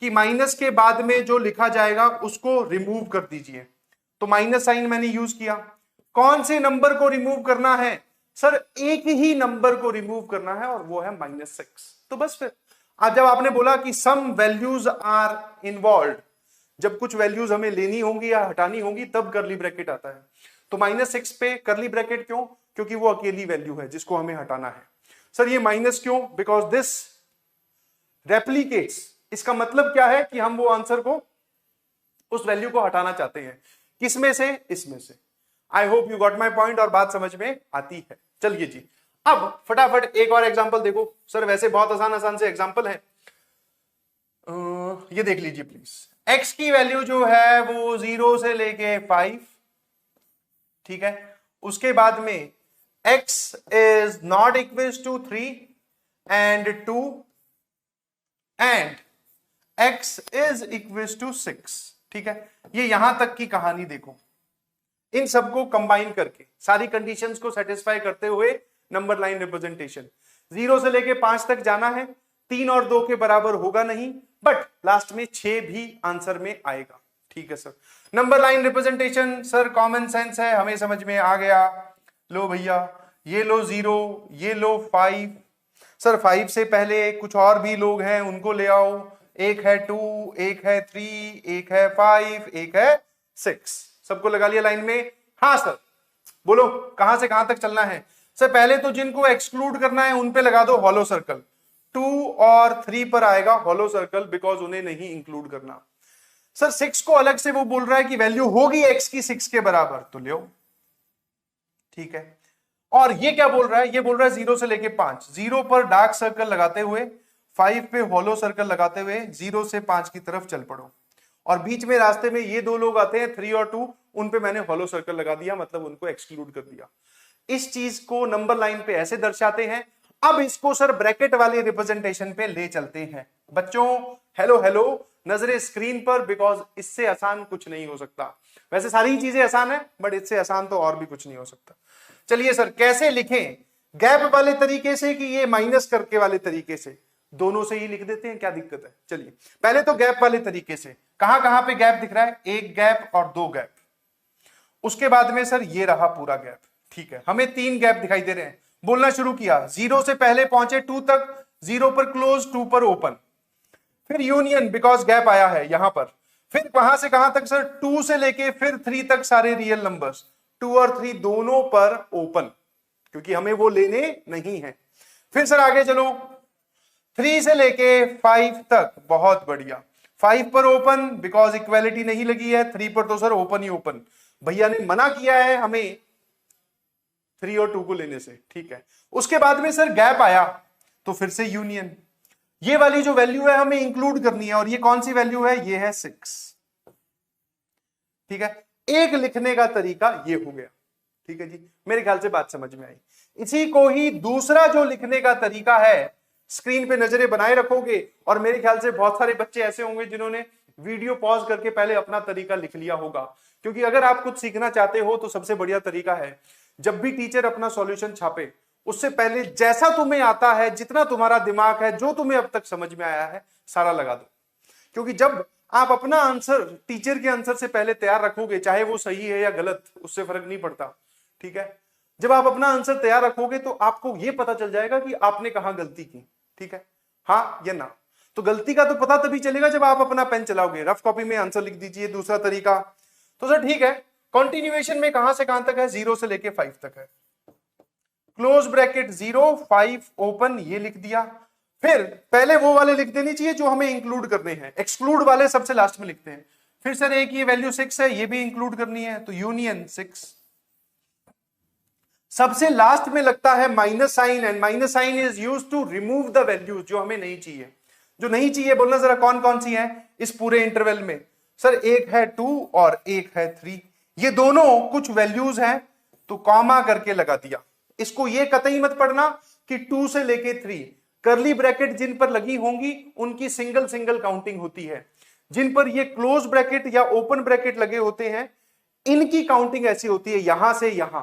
कि माइनस के बाद में जो लिखा जाएगा उसको रिमूव कर दीजिए। तो माइनस साइन मैंने यूज किया। कौन से नंबर को रिमूव करना है सर? एक ही नंबर को रिमूव करना है और वो है -6। तो बस फिर आज जब आपने बोला कि सम वैल्यूज आर इन्वॉल्व, जब कुछ वैल्यूज हमें लेनी होंगी या हटानी होंगी तब करली ब्रैकेट आता है। तो -6 पे करली ब्रैकेट क्यों? क्योंकि वो अकेली वैल्यू है जिसको हमें हटाना है। सर ये माइनस क्यों? Because this replicates. इसका मतलब क्या है कि हम वो आंसर को, उस वैल्यू को हटाना चाहते हैं। किसमें से? इसमें से। आई hope you got my point और बात समझ में आती है। चलिए जी, अब फटाफट एक और एग्जांपल देखो। सर वैसे बहुत आसान आसान से एग्जांपल है, ये देख लीजिए प्लीज। x की वैल्यू जो है वो 0 से लेके 5, ठीक है। उसके बाद में x is not equal to 3 and 2 and x is equal to 6, ठीक है। ये यहां तक की कहानी देखो, इन सबको कंबाइन करके सारी कंडीशंस को सेटिस्फाई करते हुए नंबर लाइन रिप्रेजेंटेशन 0 से लेके 5 तक जाना है। 3 और 2 के बराबर होगा नहीं, बट लास्ट में 6 भी आंसर में आएगा। ठीक है sir. Number line representation sir common sense है, हमें समझ में आ गया। लो भैया, ये लो 0, ये लो 5। सर 5 से पहले कुछ और भी लोग हैं, उनको ले आओ। एक है 2, एक है 3, एक है 5, एक है 6। सबको लगा लिया लाइन में? हाँ सर। बोलो कहां से कहां तक चलना है? सर पहले तो जिनको एक्सक्लूड करना है उन पे लगा दो हॉलो सर्कल। 2 और 3 पर आएगा हॉलो सर्कल, बिकॉज उन्हें नहीं इंक्लूड करना। सर 6 को अलग से वो बोल रहा है कि वैल्यू होगी x की 6 के बराबर, तो ले। ठीक है। और ये क्या बोल रहा है? ये बोल रहा है 0 से लेके 5। 0 पर डार्क सर्कल लगाते हुए, 5 पे हॉलो सर्कल लगाते हुए 0 से 5 की तरफ चल पड़ो। और बीच में रास्ते में ये दो लोग आते हैं 3 और 2, उन पे मैंने हॉलो सर्कल लगा दिया, मतलब उनको एक्सक्लूड कर दिया। इस चीज को नंबर लाइन पे ऐसे दर्शाते हैं। अब इसको सर ब्रैकेट वाले रिप्रेजेंटेशन पे ले चलते हैं। बच्चों हेलो हेलो, नजरें स्क्रीन पर, बिकॉज इससे आसान कुछ नहीं हो सकता। वैसे सारी चीजें आसान है, बट इससे आसान तो और भी कुछ नहीं हो सकता। चलिए सर कैसे लिखें? गैप वाले तरीके से कि ये माइनस करके वाले तरीके से? दोनों से ही लिख देते हैं, क्या दिक्कत है? चलिए पहले तो गैप वाले तरीके से। कहां कहां पे गैप दिख रहा है? एक गैप और 2 गैप। उसके बाद में सर ये रहा पूरा गैप। ठीक है, हमें 3 गैप दिखाई दे रहे हैं। बोलना शुरू किया, 0 से पहले पहुंचे 2 तक, 0 पर क्लोज, 2 पर ओपन, फिर यूनियन बिकॉज गैप आया है यहां पर। फिर कहां से कहां तक सर? 2 से लेके फिर 3 तक सारे रियल नंबर्स, 2 और 3 दोनों पर ओपन, क्योंकि हमें वो लेने नहीं है। फिर सर आगे चलो, 3 से लेके 5 तक, बहुत बढ़िया। 5 पर ओपन बिकॉज इक्वालिटी नहीं लगी है, 3 पर तो सर ओपन ही ओपन। भैया ने मना किया है हमें 3 और 2 को लेने से। ठीक है, उसके बाद में सर गैप आया तो फिर से यूनियन। ये वाली जो वैल्यू है हमें इंक्लूड करनी है, और ये कौन सी वैल्यू है? ये है 6। ठीक है, एक लिखने का तरीका ये हो गया। ठीक है जी, मेरे ख्याल से बात समझ में आई। इसी को ही दूसरा जो लिखने का तरीका है, स्क्रीन पे नजरें बनाए रखोगे, और मेरे ख्याल से बहुत सारे बच्चे ऐसे होंगे जिन्होंने वीडियो पॉज करके पहले अपना तरीका लिख लिया होगा। क्योंकि अगर आप कुछ सीखना चाहते हो तो सबसे बढ़िया तरीका है, जब भी टीचर अपना सॉल्यूशन छापे उससे पहले जैसा तुम्हें आता है, जितना तुम्हारा दिमाग है, जो तुम्हें अब तक समझ में आया है, सारा लगा दो। क्योंकि जब आप अपना आंसर टीचर के आंसर से पहले तैयार रखोगे, चाहे वो सही है या गलत, उससे फर्क नहीं पड़ता। ठीक है, जब आप अपना आंसर तैयार रखोगे तो आपको यह पता चल जाएगा कि आपने कहां गलती की। ठीक है, हाँ या ना? तो गलती का तो पता तभी चलेगा जब आप अपना पेन चलाओगे। रफ कॉपी में आंसर लिख दीजिए, दूसरा तरीका। तो सर ठीक है, कंटिन्यूएशन में कहां से कहां तक है? 0 से लेके 5 तक है। क्लोज ब्रैकेट 0, 5 ओपन, ये लिख दिया। फिर पहले वो वाले लिख देनी चाहिए जो हमें इंक्लूड करने हैं, एक्सक्लूड वाले सबसे लास्ट में लिखते हैं। फिर सर एक ये वैल्यू 6 है, ये भी इंक्लूड करनी है, तो यूनियन 6। सबसे लास्ट में लगता है minus sign, and minus sign is used to remove the values जो हमें नहीं चाहिए। जो नहीं चाहिए बोलना जरा कौन कौन सी है इस पूरे इंटरवल में? सर एक है 2 और एक है 3, ये दोनों कुछ वैल्यूज हैं, तो कॉमा करके लगा दिया। इसको ये कतई मत पढ़ना कि 2 से लेके 3, करली ब्रैकेट जिन पर लगी होंगी उनकी सिंगल सिंगल काउंटिंग होती है। जिन पर ये क्लोज ब्रैकेट या ओपन ब्रैकेट लगे होते हैं, इनकी काउंटिंग ऐसी होती है यहां से यहां।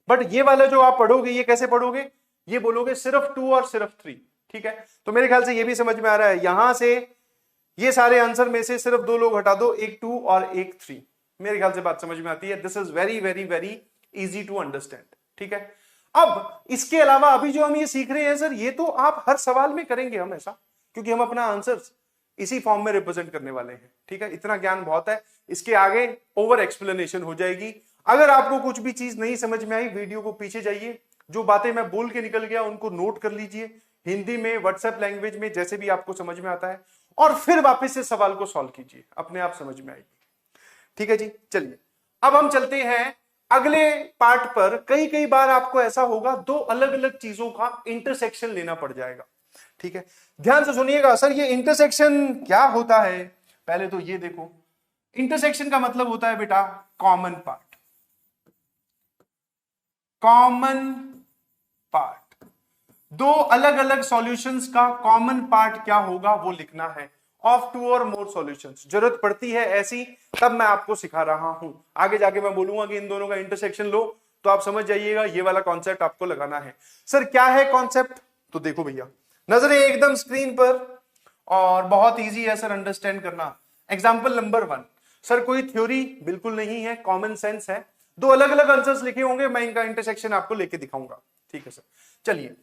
बट ये वाला जो आप पढ़ोगे, ये कैसे पढ़ोगे? ये बोलोगे सिर्फ 2 और सिर्फ 3। ठीक है, तो मेरे ख्याल से ये भी समझ में आ रहा है। यहां से ये सारे आंसर में से सिर्फ 2 लोग हटा दो, एक 2 और एक 3। मेरे ख्याल से बात समझ में आती है। This is very very very easy to understand. ठीक है, अब इसके अलावा अभी जो हम ये सीख रहे हैं सर, ये तो आप हर सवाल में करेंगे हम ऐसा, क्योंकि हम अपना आंसर इसी फॉर्म में रिप्रेजेंट करने वाले हैं। ठीक है, इतना ज्ञान बहुत है, इसके आगे ओवर एक्सप्लेनेशन हो जाएगी। अगर आपको कुछ भी चीज नहीं समझ में आई, वीडियो को पीछे जाइए, जो बातें मैं बोल के निकल गया उनको नोट कर लीजिए, हिंदी में, व्हाट्सएप लैंग्वेज में, जैसे भी आपको समझ में आता है, और फिर वापस से सवाल को सॉल्व कीजिए, अपने आप समझ में आएगी। ठीक है जी, चलिए अब हम चलते हैं अगले पार्ट पर। कई कई बार आपको ऐसा होगा, 2 अलग अलग चीजों का इंटरसेक्शन लेना पड़ जाएगा। ठीक है, ध्यान से सुनिएगा। सर ये इंटरसेक्शन क्या होता है? पहले तो ये देखो, इंटरसेक्शन का मतलब होता है बेटा कॉमन पार्ट। कॉमन पार्ट, 2 अलग अलग सॉल्यूशंस का कॉमन पार्ट क्या होगा वो लिखना है। ऑफ टू और मोर सॉल्यूशंस। जरूरत पड़ती है ऐसी तब मैं आपको सिखा रहा हूं, आगे जाके मैं बोलूंगा कि इन दोनों का इंटरसेक्शन लो तो आप समझ जाइएगा ये वाला कॉन्सेप्ट आपको लगाना है। सर क्या है कॉन्सेप्ट, तो देखो भैया नजरें एकदम स्क्रीन पर, और बहुत इजी है सर अंडरस्टैंड करना। एग्जांपल नंबर 1, सर कोई थ्योरी बिल्कुल नहीं है, कॉमन सेंस है, दो अलग अलग आंसर्स लिखे होंगे, मैं इनका इंटरसेक्शन आपको लेके दिखाऊंगा। ठीक है सर, चलिए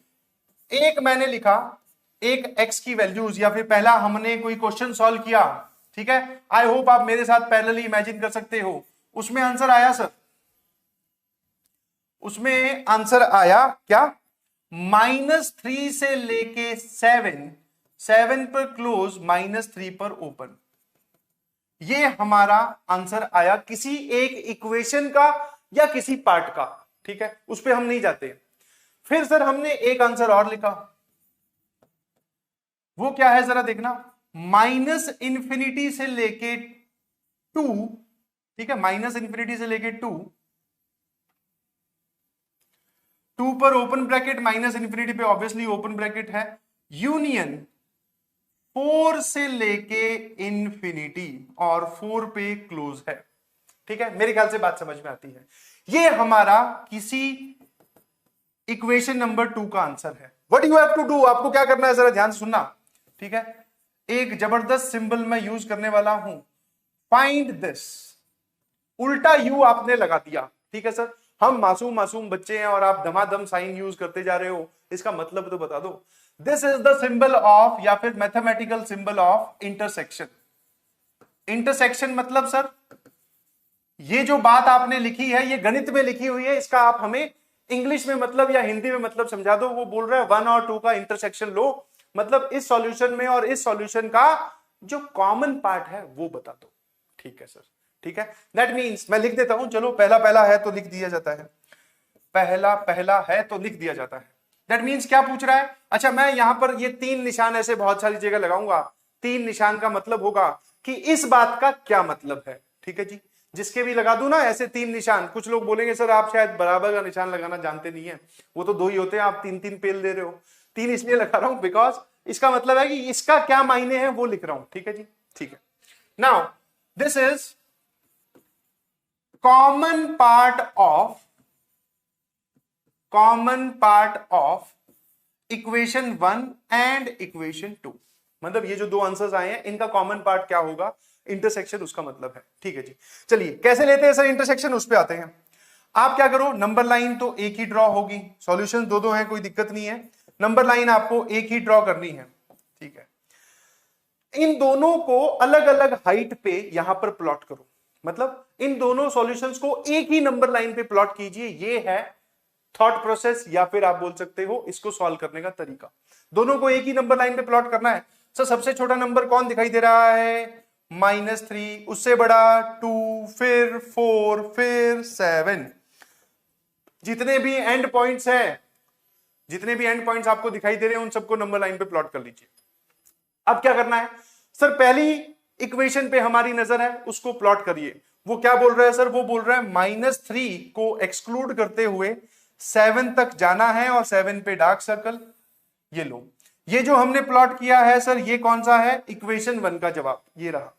एक मैंने लिखा, एक x की वैल्यूज, या फिर पहला हमने कोई क्वेश्चन सॉल्व किया, ठीक है, आई होप आप मेरे साथ पैरेलली इमेजिन कर सकते हो। उसमें आंसर आया सर, उसमें आंसर आया क्या, -3 से लेके 7 पर क्लोज, -3 पर ओपन। ये हमारा आंसर आया किसी एक इक्वेशन का या किसी पार्ट का, ठीक है, उस पर हम नहीं जाते। फिर सर हमने एक आंसर और लिखा, वो क्या है जरा देखना, -∞ से लेके 2, ठीक है, -∞ से लेके 2 पर ओपन ब्रैकेट, -∞ पे ऑब्वियसली ओपन ब्रैकेट है, यूनियन 4 से लेके इंफिनिटी और 4 पे क्लोज है। ठीक है, मेरे ख्याल से बात समझ में आती है। ये हमारा किसी इक्वेशन नंबर 2 का आंसर है। What you have to do, आपको क्या करना है जरा ध्यान से सुनना, ठीक है, एक जबरदस्त सिंबल मैं यूज करने वाला हूं, फाइंड दिस, उल्टा यू आपने लगा दिया, ठीक है सर, हम मासूम मासूम बच्चे हैं और आप धमाधम साइन यूज करते जा रहे हो, इसका मतलब तो बता दो। This is the symbol of, या फिर mathematical symbol of intersection. Intersection मतलब सर ये जो बात आपने लिखी है ये गणित में लिखी हुई है, इसका आप हमें इंग्लिश में मतलब या हिंदी में मतलब समझा दो। वो बोल रहा है 1 और 2 का इंटरसेक्शन लो, मतलब इस सॉल्यूशन में और इस सॉल्यूशन का जो कॉमन पार्ट है वो बता दो। ठीक है सर, ठीक है, दैट मीन्स मैं लिख देता हूं, चलो पहला पहला है तो लिख दिया जाता है, पहला पहला है तो लिख दिया जाता है। दैट मीन्स क्या पूछ रहा है, अच्छा मैं यहां पर ये 3 निशान ऐसे बहुत सारी जगह लगाऊंगा, 3 निशान का मतलब होगा कि इस बात का क्या मतलब है। ठीक है जी, जिसके भी लगा दूं ना ऐसे 3 निशान, कुछ लोग बोलेंगे सर आप शायद बराबर का निशान लगाना जानते नहीं है, वो तो 2 ही होते हैं, आप 3-3 पेल दे रहे हो। 3 इसलिए लगा रहा हूं बिकॉज इसका मतलब है कि इसका क्या मायने है वो लिख रहा हूं। ठीक है जी, ठीक है। Now this is common part of equation 1 and equation 2, मतलब ये जो 2 आंसर्स आए हैं इनका कॉमन पार्ट क्या होगा, इंटरसेक्शन, उसका मतलब है। ठीक है जी, चलिए कैसे लेते हैं सर इंटरसेक्शन, उस पे आते हैं। आप क्या करो, नंबर लाइन तो एक ही ड्रॉ होगी, सॉल्यूशन 2-2 है, कोई दिक्कत नहीं है, नंबर लाइन आपको एक ही ड्रॉ करनी है। ठीक है, इन दोनों को अलग अलग हाइट पे यहां पर प्लॉट करो, मतलब इन दोनों सॉल्यूशंस को एक ही नंबर लाइन पे प्लॉट कीजिए। ये है थॉट प्रोसेस, या फिर आप बोल सकते हो इसको सॉल्व करने का तरीका। दोनों को एक ही नंबर लाइन पे प्लॉट करना है। सर सबसे छोटा नंबर कौन दिखाई दे रहा है, -3, उससे बड़ा 2, फिर 4, फिर 7। जितने भी एंड पॉइंट्स हैं, जितने भी एंड पॉइंट्स आपको दिखाई दे रहे हैं उन सबको नंबर लाइन पे प्लॉट कर लीजिए। अब क्या करना है सर, पहली इक्वेशन पे हमारी नजर है, उसको प्लॉट करिए। वो क्या बोल रहा है सर, वो बोल रहा है -3 को एक्सक्लूड करते हुए 7 तक जाना है और 7 पे डार्क सर्कल। ये लो, ये जो हमने प्लॉट किया है सर ये कौन सा है, इक्वेशन 1 का जवाब ये रहा।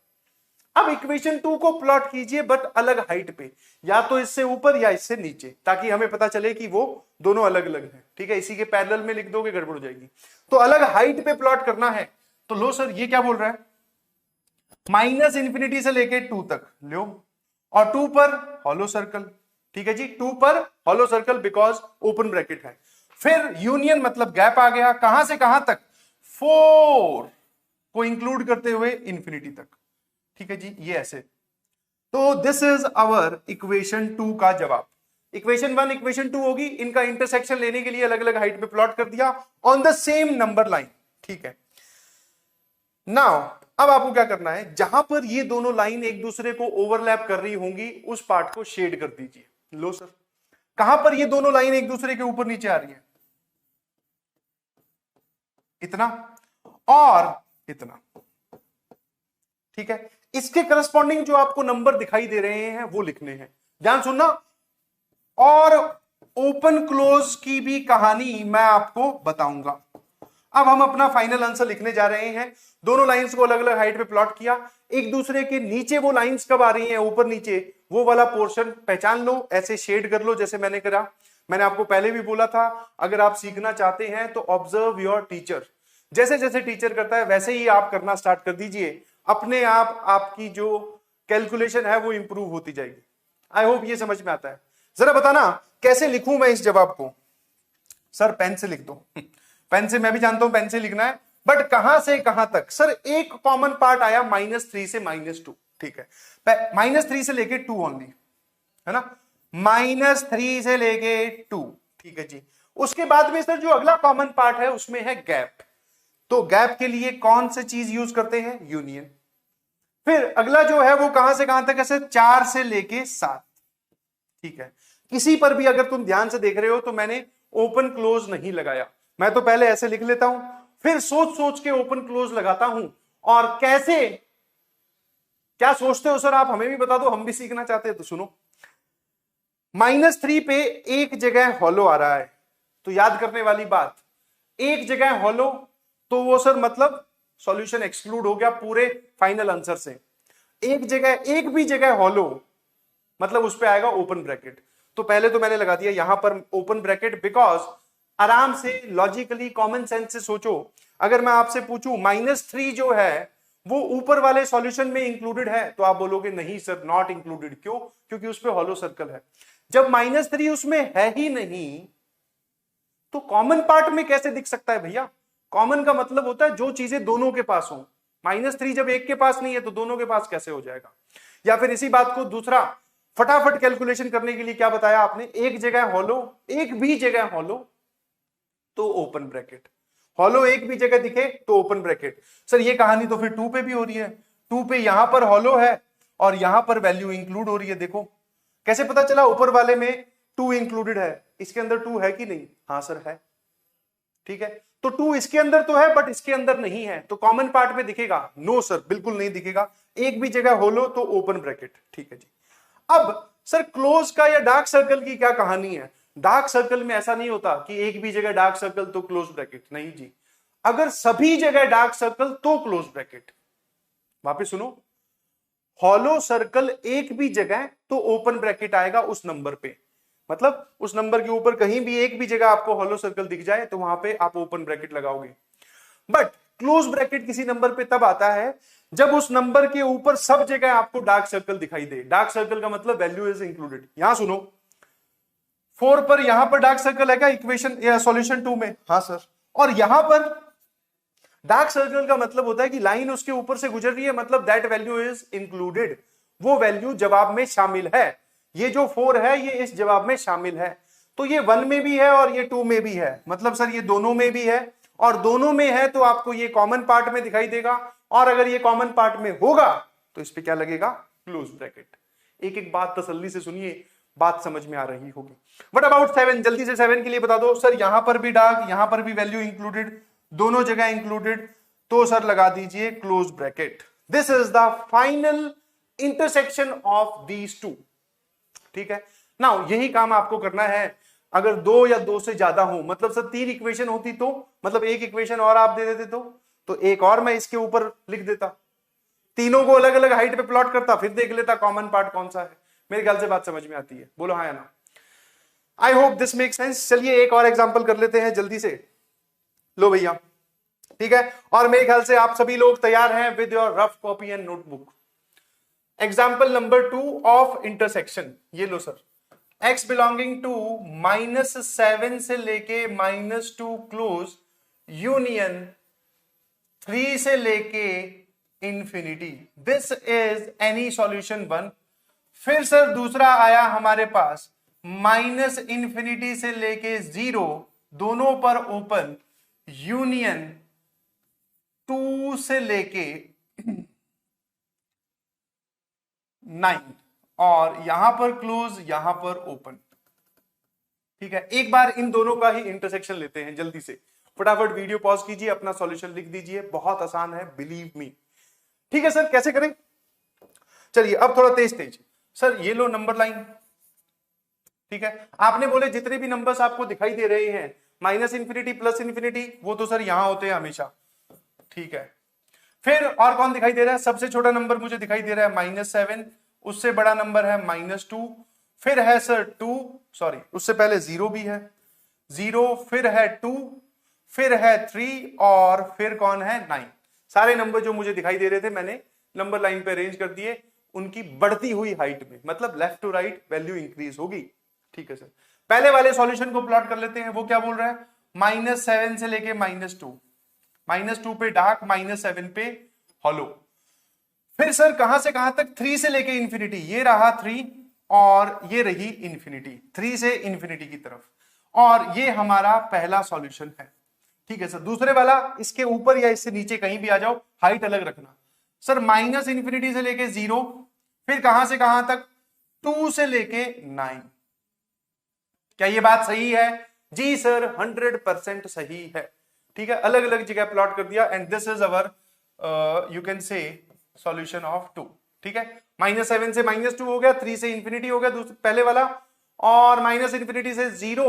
अब इक्वेशन 2 को प्लॉट कीजिए बट अलग हाइट पे, या तो इससे ऊपर या इससे नीचे, ताकि हमें पता चले कि वो दोनों अलग अलग हैं। ठीक है, इसी के पैरेलल में लिख दोगे गड़बड़ हो जाएगी, तो अलग हाइट पे प्लॉट करना है। तो लो सर ये क्या बोल रहा है, -∞ से लेके 2 तक लो, और 2 पर हॉलो सर्कल। ठीक है जी, 2 पर hollow circle because open bracket है। फिर यूनियन मतलब गैप आ गया, कहां से कहां तक, 4 को इंक्लूड करते हुए इंफिनिटी तक। ठीक है जी, ये ऐसे। तो दिस इज आवर इक्वेशन 2 का जवाब। इक्वेशन 1 इक्वेशन 2 होगी, इनका इंटरसेक्शन लेने के लिए अलग अलग हाइट पे प्लॉट कर दिया on the same number line. ठीक है, नाउ अब आपको क्या करना है, जहां पर ये दोनों लाइन एक दूसरे को ओवरलैप कर रही होंगी उस पार्ट को शेड कर दीजिए। लो सर, कहां पर ये दोनों लाइन एक दूसरे के ऊपर नीचे आ रही है, इतना और इतना। ठीक है, इसके करस्पॉन्डिंग जो आपको नंबर दिखाई दे रहे हैं वो लिखने हैं, ध्यान सुनना। और ओपन क्लोज की भी कहानी मैं आपको बताऊंगा। अब हम अपना फाइनल आंसर लिखने जा रहे हैं। दोनों लाइंस को अलग अलग हाइट पे प्लॉट किया, एक दूसरे के नीचे वो लाइंस कब आ रही हैं, ऊपर नीचे, वो वाला पोर्शन पहचान लो, ऐसे शेड कर लो जैसे मैंने करा। मैंने आपको पहले भी बोला था, अगर आप सीखना चाहते हैं तो ऑब्जर्व योर टीचर, जैसे जैसे टीचर करता है वैसे ही आप करना स्टार्ट कर दीजिए, अपने आप आपकी जो कैलकुलेशन है वो इंप्रूव होती जाएगी। आई होप ये समझ में आता है। जरा बताना कैसे लिखूं मैं इस जवाब को। सर पेन से लिख दो। पेन से मैं भी जानता हूं पेन से लिखना है, बट कहां से कहां तक? सर एक कॉमन पार्ट आया -3 से -2, ठीक है, -3 से लेके 2 ओनली, है ना, -3 से लेके 2, ठीक है जी। उसके बाद में सर जो अगला कॉमन पार्ट है उसमें है गैप, तो गैप के लिए कौन सी चीज यूज करते हैं? यूनियन। फिर अगला जो है वो कहां से कहां तक है सर? 4 से लेके 7, ठीक है। किसी पर भी अगर तुम ध्यान से देख रहे हो तो मैंने ओपन क्लोज नहीं लगाया, मैं तो पहले ऐसे लिख लेता हूं, फिर सोच सोच के ओपन क्लोज लगाता हूं। और कैसे, क्या सोचते हो सर आप? हमें भी बता दो, हम भी सीखना चाहते हैं। तो सुनो, -3 पे एक जगह हॉलो आ रहा है, तो याद करने वाली बात, एक जगह हॉलो तो वो सर मतलब सॉल्यूशन एक्सक्लूड हो गया पूरे फाइनल आंसर से। एक जगह, एक भी जगह हॉलो मतलब उस पे आएगा ओपन ब्रैकेट। तो पहले तो मैंने लगा दिया यहां पर ओपन ब्रैकेट, बिकॉज आराम से लॉजिकली कॉमन सेंस से सोचो, अगर मैं आपसे पूछूं -3 जो है वो ऊपर वाले सॉल्यूशन में इंक्लूडेड है, तो आप बोलोगे नहीं सर नॉट इंक्लूडेड। क्यों? क्योंकि उस पे हॉलो सर्कल है। जब -3 उसमें है ही नहीं तो कॉमन पार्ट में कैसे दिख सकता है भैया? कॉमन का मतलब होता है जो चीजें दोनों के पास हो। -3 जब एक के पास नहीं है तो दोनों के पास कैसे हो जाएगा? या फिर इसी बात को दूसरा फटाफट कैलकुलेशन करने के लिए क्या बताया आपने? एक जगह हॉलो, एक भी जगह हॉलो तो ओपन ब्रैकेट, हॉलो एक भी जगह दिखे तो ओपन ब्रैकेट। सर ये कहानी तो फिर 2 पे भी हो रही है, 2 पे यहां पर हॉलो है और यहां पर वैल्यू इंक्लूड हो रही है। देखो कैसे पता चला? ऊपर वाले में 2 इंक्लूडेड है, इसके अंदर 2 है कि नहीं? हाँ सर है, ठीक है। तो 2 इसके अंदर तो है बट इसके अंदर नहीं है, तो कॉमन पार्ट में दिखेगा? नो सर बिल्कुल नहीं दिखेगा, एक भी जगह हॉलो तो ओपन ब्रैकेट, ठीक है जी। अब सर क्लोज का या डार्क सर्कल की क्या कहानी है? डार्क सर्कल में ऐसा नहीं होता कि एक भी जगह डार्क सर्कल तो क्लोज ब्रैकेट, नहीं जी। अगर सभी जगह डार्क सर्कल तो क्लोज ब्रैकेट। वापस सुनो, हॉलो सर्कल एक भी जगह तो ओपन ब्रैकेट आएगा उस नंबर पे, मतलब उस नंबर के ऊपर कहीं भी एक भी जगह आपको हॉलो सर्कल दिख जाए तो वहां पे आप ओपन ब्रैकेट लगाओगे। बट क्लोज ब्रैकेट किसी नंबर पे तब आता है जब उस नंबर के ऊपर सब जगह आपको डार्क सर्कल दिखाई दे। डार्क सर्कल का मतलब वैल्यू इज इंक्लूडेड। यहां सुनो, 4 पर यहां पर डार्क सर्कल है क्या इक्वेशन या सॉल्यूशन 2 में? हाँ सर। और यहां पर डार्क सर्कल का मतलब होता है कि लाइन उसके ऊपर से गुजर रही है, मतलब दैट वैल्यू इज इंक्लूडेड, वो वैल्यू जवाब में शामिल है। ये जो 4 है ये इस जवाब में शामिल है। तो ये 1 में भी है और ये 2 में भी है, मतलब सर ये दोनों में भी है, और दोनों में है तो आपको ये कॉमन पार्ट में दिखाई देगा, और अगर ये कॉमन पार्ट में होगा तो इस पे क्या लगेगा? Close bracket. एक एक बात तसल्ली से सुनिए, बात समझ में आ रही होगी। What about 7? जल्दी से 7 के लिए बता दो। सर यहां पर भी डार्क, यहां पर भी वैल्यू इंक्लूडेड, दोनों जगह इंक्लूडेड, तो सर लगा दीजिए close bracket. This is the final intersection of these two, ठीक है। नाउ यही काम आपको करना है। अगर 2 या 2 से ज्यादा हो, मतलब सर 3 इक्वेशन होती तो, मतलब एक इक्वेशन और आप दे देते तो एक और मैं इसके ऊपर लिख देता, तीनों को अलग अलग हाइट पे प्लॉट करता, फिर देख लेता कॉमन पार्ट कौन सा है। मेरे ख्याल से बात समझ में आती है, बोलो हाँ या ना? I hope this make sense. चलिए एक और एग्जांपल कर लेते हैं जल्दी से। लो भैया, ठीक है, और मेरे ख्याल से आप सभी लोग तैयार हैं with your rough copy and notebook. Example number 2 of intersection, ये लो सर। x बिलोंगिंग टू -7 से लेके -2 क्लोज, यूनियन 3 से लेके infinity, this is any solution 1। फिर सर दूसरा आया हमारे पास -इंफिनिटी से लेके 0, दोनों पर ओपन, यूनियन 2 से लेके 9, और यहां पर क्लोज, यहां पर ओपन, ठीक है। एक बार इन दोनों का ही इंटरसेक्शन लेते हैं जल्दी से। फटाफट वीडियो पॉज कीजिए, अपना सॉल्यूशन लिख दीजिए, बहुत आसान है, बिलीव मी। ठीक है सर, कैसे करें? चलिए अब थोड़ा तेज तेज। सर ये लो नंबर लाइन, ठीक है। आपने बोले जितने भी नंबर्स आपको दिखाई दे रहे हैं माइनस इंफिनिटी प्लस इंफिनिटी वो तो सर यहां होते हैं हमेशा, ठीक है। फिर और कौन दिखाई दे रहा है, सबसे छोटा नंबर मुझे दिखाई दे रहा है -7, उससे बड़ा नंबर है -2, फिर है सर 2, सॉरी उससे पहले 0 भी है, 0, फिर है 2, फिर है 3 और फिर कौन है 9। सारे नंबर जो मुझे दिखाई दे रहे थे मैंने नंबर लाइन पे अरेंज कर दिए, उनकी बढ़ती हुई हाइट में, मतलब left to right value increase होगी, ठीक है सर। पहले वाले सॉल्यूशन को प्लॉट कर लेते हैं, वो क्या बोल रहा है, -7 से लेके -2, -2 पे डार्क, -7 पे हॉलो। फिर सर कहां से कहां तक, 3 से लेके इंफिनिटी, ये रहा 3 और ये रही इंफिनिटी, 3 से इंफिनिटी की तरफ, और ये हमारा पहला सॉल्यूशन है, ठीक है सर। दूसरे वाला इसके ऊपर या इससे नीचे कहीं भी आ जाओ, हाइट अलग रखना सर, माइनस इंफिनिटी से लेके 0, फिर कहां से कहां तक, 2 से लेके 9। क्या ये बात सही है, जी सर 100% सही है, ठीक है। अलग अलग जगह प्लॉट कर दिया and this is our you can say solution of 2, ठीक है। -7 से -2 हो गया, 3 से इंफिनिटी हो गया पहले वाला, और माइनस इंफिनिटी से 0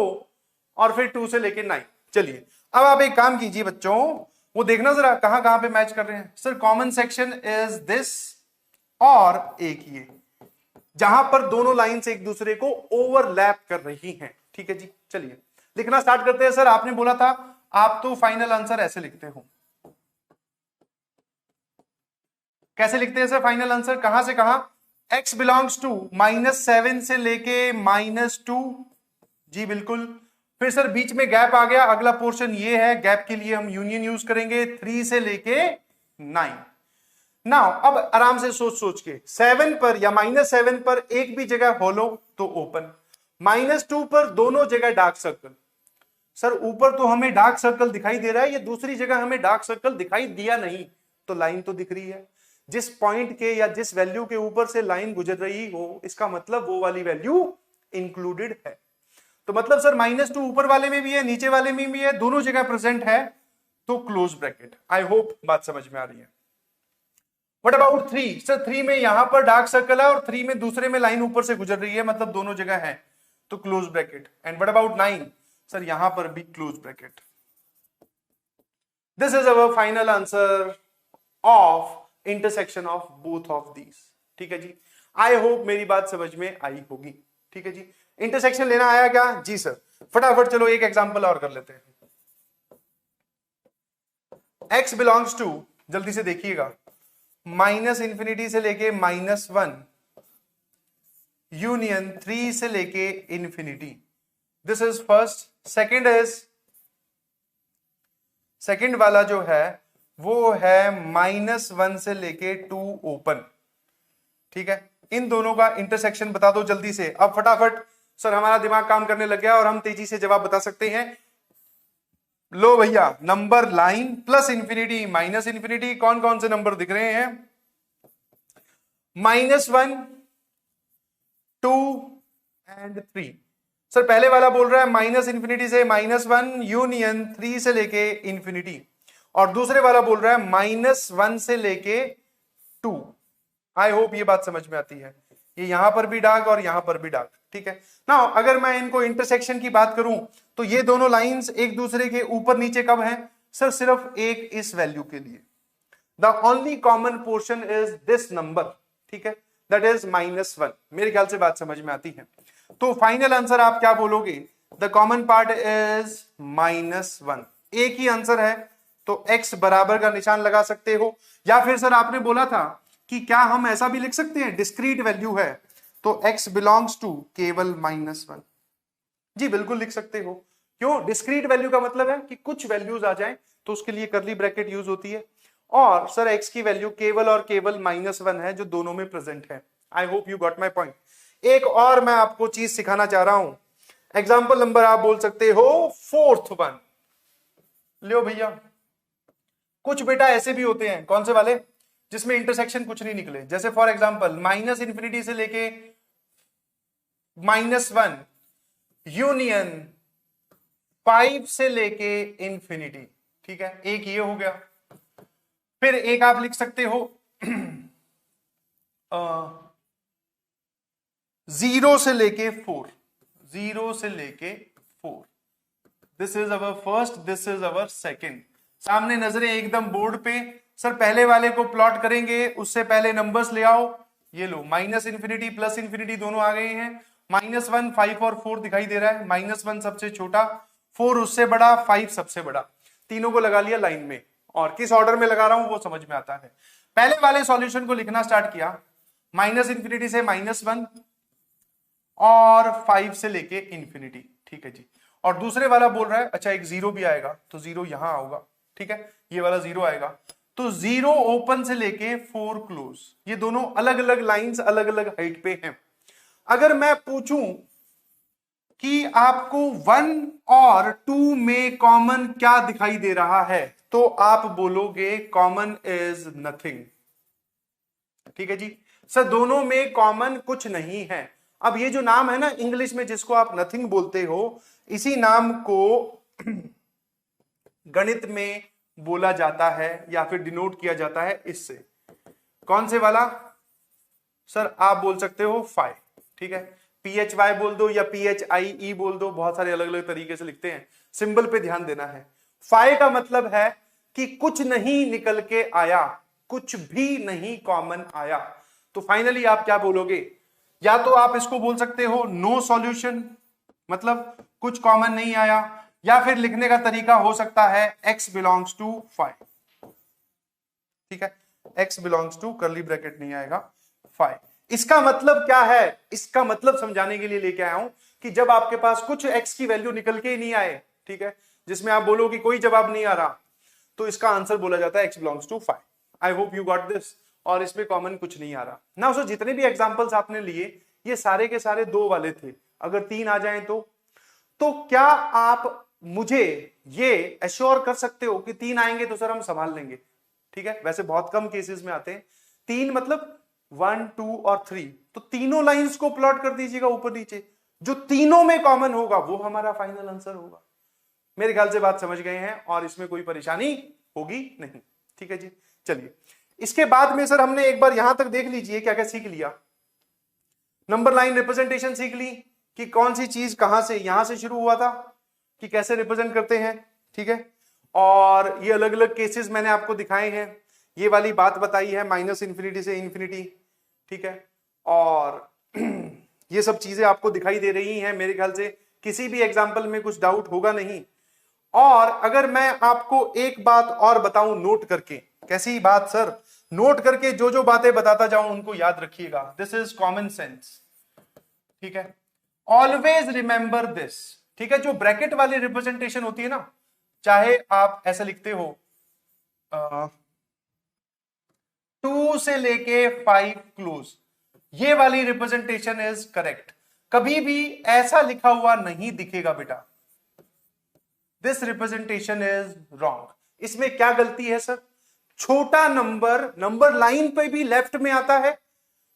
और फिर 2 से लेके 9। चलिए अब आप एक काम कीजिए बच्चों, वो देखना जरा कहां कहां पे मैच कर रहे हैं। Sir common section is this, और एक ये जहां पर दोनों लाइंस एक दूसरे को ओवरलैप कर रही हैं, ठीक है जी। चलिए लिखना स्टार्ट करते हैं। सर आपने बोला था आप तो फाइनल आंसर ऐसे लिखते हो, कैसे लिखते हैं सर फाइनल आंसर, कहां से कहां, x बिलोंग्स टू -7 से लेके -2, जी बिल्कुल। फिर सर बीच में गैप आ गया, अगला पोर्शन ये है, गैप के लिए हम यूनियन यूज करेंगे, 3 से लेके 9। नाउ अब आराम से सोच सोच के, 7 पर या -7 पर एक भी जगह होलो तो ओपन, -2 पर दोनों जगह डार्क सर्कल। सर ऊपर तो हमें डार्क सर्कल दिखाई दे रहा है, ये दूसरी जगह हमें डार्क सर्कल दिखाई दिया नहीं, तो लाइन तो दिख रही है, जिस पॉइंट के या जिस वैल्यू के ऊपर से लाइन गुजर रही हो, इसका मतलब वो वाली वैल्यू इंक्लूडेड है। तो मतलब सर -2 ऊपर वाले में भी है, नीचे वाले में भी है, दोनों जगह प्रेजेंट है, तो क्लोज ब्रैकेट। आई होप बात समझ में आ रही है। व्हाट अबाउट 3, सर 3 में यहां पर डार्क सर्कल है और 3 में दूसरे में लाइन ऊपर से गुजर रही है, मतलब दोनों जगह है, तो close bracket. And what about 9, sir यहां पर भी close bracket. This is our final answer of intersection of both of these, ठीक है जी। आई होप मेरी बात समझ में आई होगी, ठीक है जी। इंटरसेक्शन लेना आया क्या, जी सर। फटाफट चलो एक एग्जांपल और कर लेते हैं। x बिलोंग्स टू, जल्दी से देखिएगा, -इंफिनिटी से लेके -1 यूनियन 3 से लेके infinity, this is first. Second वाला जो है वो है -1 से लेके 2 ओपन, ठीक है। इन दोनों का इंटरसेक्शन बता दो जल्दी से। अब फटाफट सर हमारा दिमाग काम करने लग गया और हम तेजी से जवाब बता सकते हैं। लो भैया, number line plus infinity minus infinity, कौन कौन से नंबर दिख रहे हैं, -1, 2 एंड 3। सर पहले वाला बोल रहा है -इंफिनिटी से -1 यूनियन 3 से लेके इंफिनिटी, और दूसरे वाला बोल रहा है -1 से लेके 2। आई होप ये बात समझ में आती है, ये यहां पर भी डार्क और यहां पर भी डार्क, ठीक है ना। अगर मैं इनको इंटरसेक्शन की बात करूं तो ये दोनों लाइंस एक दूसरे के ऊपर नीचे कब हैं, सर सिर्फ एक इस वैल्यू के लिए, the only common portion is this number, ठीक है, दैट इज -1। मेरे ख्याल से बात समझ में आती है। तो फाइनल आंसर आप क्या बोलोगे, द कॉमन पार्ट इज -1। एक ही आंसर है तो x बराबर का निशान लगा सकते हो, या फिर सर आपने बोला था कि क्या हम ऐसा भी लिख सकते हैं, डिस्क्रीट वैल्यू है तो x बिलोंग्स टू केवल -1। जी बिल्कुल लिख सकते हो। क्यों, डिस्क्रीट वैल्यू का मतलब है कि कुछ वैल्यूज आ जाएं तो उसके लिए करली ब्रैकेट यूज होती है, और सर x की वैल्यू केवल और केवल -1 है जो दोनों में प्रेजेंट है। आई hope you got my point. एक और मैं आपको चीज सिखाना चाह रहा हूं, एग्जाम्पल नंबर आप बोल सकते हो 4th वन। लो भैया, कुछ बेटा ऐसे भी होते हैं, कौन से वाले, जिसमें इंटरसेक्शन कुछ नहीं निकले, जैसे फॉर एग्जांपल -इंफिनिटी से लेके -1 यूनियन 5 से लेके इंफिनिटी, ठीक है, एक ये हो गया। फिर एक आप लिख सकते हो 0 से लेके 4, 0 से लेके 4, this is our first, this is our second. सामने नजरें एकदम बोर्ड पे। सर पहले वाले को प्लॉट करेंगे, उससे पहले नंबर्स ले आओ। ये लो, माइनस इंफिनिटी प्लस इंफिनिटी दोनों आ गए हैं। -1, 5 और 4 दिखाई दे रहा है। -1 सबसे छोटा, 4 उससे बड़ा, 5 सबसे बड़ा। तीनों को लगा लिया लाइन में, और किस ऑर्डर में लगा रहा हूं वो समझ में आता है। पहले वाले सॉल्यूशन को लिखना स्टार्ट किया, माइनस इंफिनिटी से -1 और 5 से लेके इंफिनिटी। ठीक है जी। और दूसरे वाला बोल रहा है अच्छा एक 0 भी आएगा, तो 0 यहां होगा। ठीक है, ये वाला 0 आएगा, तो 0 ओपन से लेके 4 क्लोज। ये दोनों अलग अलग लाइंस अलग अलग हाइट पे हैं। अगर मैं पूछूं कि आपको 1 और 2 में कॉमन क्या दिखाई दे रहा है, तो आप बोलोगे कॉमन इज नथिंग। ठीक है जी। सर दोनों में कॉमन कुछ नहीं है। अब ये जो नाम है ना इंग्लिश में जिसको आप नथिंग बोलते हो, इसी नाम को गणित में बोला जाता है या फिर डिनोट किया जाता है इससे। कौन से वाला? सर आप बोल सकते हो फाई। ठीक है, PHY बोल दो या PHIE बोल दो, बहुत सारे अलग अलग तरीके से लिखते हैं। सिंबल पे ध्यान देना है। फाई का मतलब है कि कुछ नहीं निकल के आया, कुछ भी नहीं कॉमन आया। तो फाइनली आप क्या बोलोगे? या तो आप इसको बोल सकते हो नो सॉल्यूशन, मतलब कुछ कॉमन नहीं आया, या फिर लिखने का तरीका हो सकता है x बिलोंग्स टू फाई। ठीक है, x belongs to curly bracket नहीं आएगा फाई। इसका मतलब क्या है? इसका मतलब समझाने के लिए लेके आया हूं कि जब आपके पास कुछ x की वैल्यू निकल के ही नहीं आए, ठीक है, जिसमें आप बोलो कि कोई जवाब नहीं आ रहा, तो इसका आंसर बोला जाता है x belongs to phi. I hope you got this. और इसमें कॉमन कुछ नहीं आ रहा ना। सो जितने भी एग्जांपल्स आपने लिए ये सारे के सारे 2 वाले थे। अगर 3 आ जाएं तो क्या आप मुझे ये एश्योर कर सकते हो कि 3 आएंगे तो सर हम संभाल लेंगे? ठीक है, वैसे बहुत कम केसेस में आते हैं 3, मतलब 1, 2 और 3। तो तीनों लाइंस को प्लॉट कर दीजिएगा ऊपर नीचे, जो तीनों में कॉमन होगा वो हमारा फाइनल आंसर होगा। मेरे ख्याल से बात समझ गए हैं और इसमें कोई परेशानी होगी नहीं। ठीक है जी, चलिए इसके बाद में सर हमने एक बार यहां तक देख लीजिए क्या क्या सीख लिया। नंबर लाइन रिप्रेजेंटेशन सीख ली कि कौन सी चीज कहां से, यहां से शुरू हुआ था, कि कैसे रिप्रेजेंट करते हैं। ठीक है, और ये अलग अलग केसेस मैंने आपको दिखाए हैं। ये वाली बात बताई है माइनस इंफिनिटी से इंफिनिटी। ठीक है, और ये सब चीजें आपको दिखाई दे रही हैं। मेरे ख्याल से किसी भी एग्जाम्पल में कुछ डाउट होगा नहीं। और अगर मैं आपको एक बात और बताऊं नोट करके, कैसी बात सर? नोट करके जो जो बातें बताता जाऊं उनको याद रखिएगा। This is common sense. ठीक है, ऑलवेज रिमेंबर दिस। ठीक है, जो ब्रैकेट वाली रिप्रेजेंटेशन होती है ना, चाहे आप ऐसा लिखते हो 2 से लेके 5 क्लोज, ये वाली रिप्रेजेंटेशन इज करेक्ट। कभी भी ऐसा लिखा हुआ नहीं दिखेगा बेटा, दिस रिप्रेजेंटेशन इज रॉन्ग। इसमें क्या गलती है सर? छोटा नंबर नंबर लाइन पे भी लेफ्ट में आता है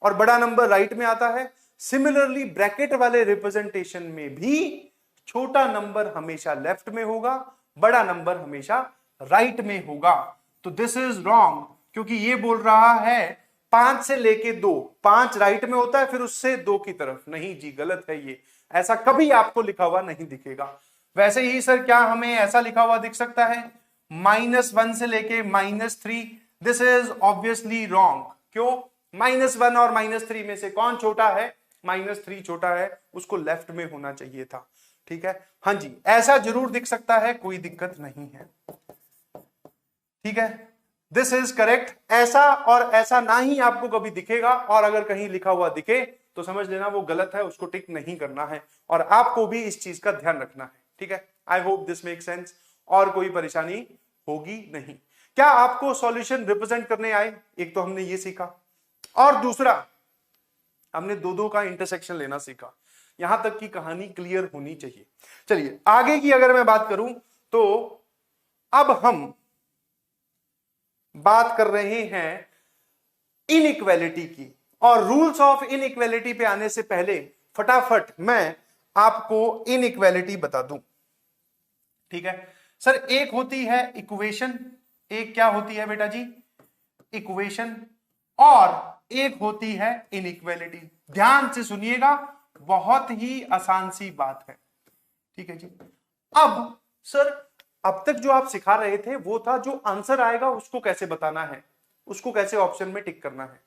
और बड़ा नंबर राइट में आता है। सिमिलरली ब्रैकेट वाले रिप्रेजेंटेशन में भी छोटा नंबर हमेशा लेफ्ट में होगा, बड़ा नंबर हमेशा राइट में होगा। तो दिस इज रॉन्ग, क्योंकि ये बोल रहा है 5 से लेके 2, 5 राइट में होता है फिर उससे 2 की तरफ। नहीं जी, गलत है ये, ऐसा कभी आपको लिखा हुआ नहीं दिखेगा। वैसे ही सर क्या हमें ऐसा लिखा हुआ दिख सकता है -1 से लेके -3? This is obviously wrong. क्यों? -1 और -3 में से कौन छोटा है? -3 छोटा है, उसको लेफ्ट में होना चाहिए था। ठीक है, हाँ जी, ऐसा जरूर दिख सकता है, कोई दिक्कत नहीं है। ठीक है, दिस इज करेक्ट। ऐसा और ऐसा ना ही आपको कभी दिखेगा, और अगर कहीं लिखा हुआ दिखे तो समझ लेना वो गलत है, उसको टिक नहीं करना है, और आपको भी इस चीज का ध्यान रखना है। ठीक है, I hope this make sense, और कोई परेशानी होगी नहीं। क्या आपको सॉल्यूशन रिप्रेजेंट करने आए? एक तो हमने ये सीखा, और दूसरा हमने दो का इंटरसेक्शन लेना सीखा। यहां तक की कहानी क्लियर होनी चाहिए। चलिए आगे की अगर मैं बात करूं तो अब हम बात कर रहे हैं इनइक्वालिटी की, और रूल्स ऑफ इनइक्वालिटी पे आने से पहले फटाफट मैं आपको इनइक्वालिटी बता दूं। ठीक है सर, एक होती है इक्वेशन, एक क्या होती है बेटा जी? इक्वेशन, और एक होती है इनइक्वालिटी। ध्यान से सुनिएगा, बहुत ही आसान सी बात है। ठीक है जी। अब सर अब तक जो आप सिखा रहे थे वो था जो आंसर आएगा उसको कैसे बताना है, उसको कैसे ऑप्शन में टिक करना है।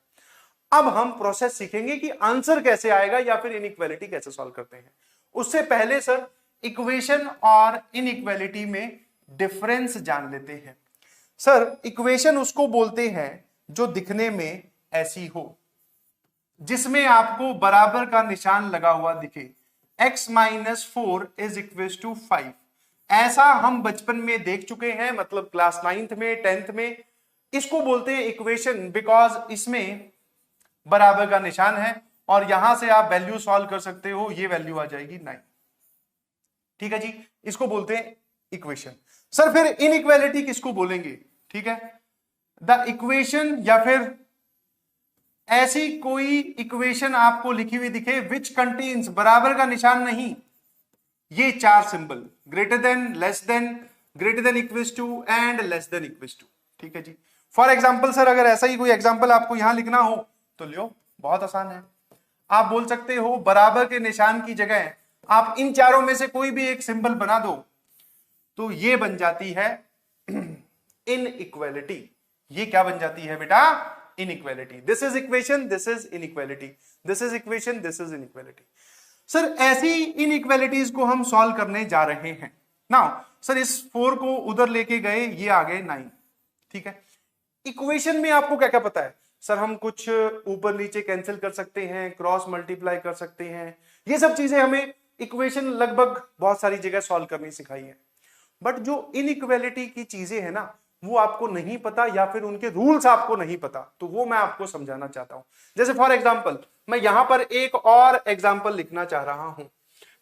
अब हम प्रोसेस सीखेंगे कि आंसर कैसे आएगा या फिर इनइक्वालिटी कैसे सॉल्व करते हैं। उससे पहले सर इक्वेशन और इनइक्वालिटी में डिफरेंस जान लेते हैं। सर इक्वेशन उसको बोलते हैं जो दिखने में ऐसी हो, जिसमें आपको बराबर का निशान लगा हुआ दिखे, x minus 4 is equal to 5। ऐसा हम बचपन में देख चुके हैं, मतलब क्लास 9th में 10th में। इसको बोलते हैं इक्वेशन बिकॉज इसमें बराबर का निशान है और यहां से आप वैल्यू सॉल्व कर सकते हो, ये वैल्यू आ जाएगी 9। ठीक है जी, इसको बोलते हैं इक्वेशन। सर फिर इनइक्वालिटी किसको बोलेंगे? ठीक है, द इक्वेशन या फिर ऐसी कोई इक्वेशन आपको लिखी हुई दिखे विच कंटेन्स, बराबर का निशान नहीं, ये 4 symbol, greater than, less than, greater than equals to and less than equals to. ठीक है जी। फॉर एग्जांपल सर अगर ऐसा ही कोई एग्जांपल आपको यहां लिखना हो तो लियो, बहुत आसान है। आप बोल सकते हो बराबर के निशान की जगह आप इन चारों में से कोई भी एक सिंबल बना दो, तो ये बन जाती है इनइक्वालिटी। ये क्या बन जाती है बेटा? Inequality. This is equation, this is inequality, this is equation, this is inequality. Sir ऐसी इनइक्वालिटीज को हम सॉल्व करने जा रहे हैं। नाउ सर इस 4 को उधर लेके गए, ये आ गए 9। ठीक है, इक्वेशन में आपको क्या क्या पता है? सर हम कुछ ऊपर नीचे कैंसिल कर सकते हैं, क्रॉस मल्टीप्लाई कर सकते हैं, ये सब चीजें हमें इक्वेशन लगभग बहुत सारी जगह सॉल्व करनी सिखाई है। बट जो इनइक्वालिटी की चीजें हैं ना, वो आपको नहीं पता या फिर उनके रूल्स आपको नहीं पता, तो वो मैं आपको समझाना चाहता हूं। जैसे फॉर एग्जांपल मैं यहां पर एक और एग्जांपल लिखना चाह रहा हूं।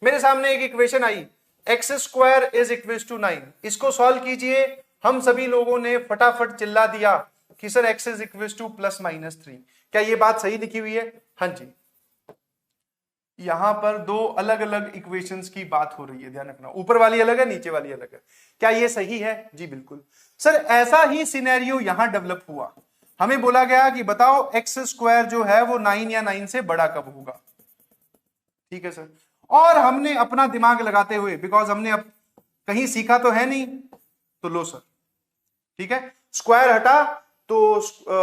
मेरे सामने एक इक्वेशन आई, x square is equal to 9। इसको सॉल्व कीजिए। हम सभी लोगों ने फटाफट चिल्ला दिया कि sir x is equal two plus minus 3। क्या ये बात सही लिखी हुई है? हाँ जी, यहां पर 2 अलग अलग इक्वेशंस की बात हो रही है, ध्यान रखना, ऊपर वाली अलग है, नीचे वाली अलग है। क्या ये सही है? जी बिल्कुल। सर ऐसा ही सिनेरियो यहां डेवलप हुआ। हमें बोला गया कि बताओ एक्स स्क्वायर जो है वो 9 या 9 से बड़ा कब होगा। ठीक है सर, और हमने अपना दिमाग लगाते हुए, बिकॉज हमने अब कहीं सीखा तो है नहीं, तो लो सर, ठीक है, स्क्वायर हटा तो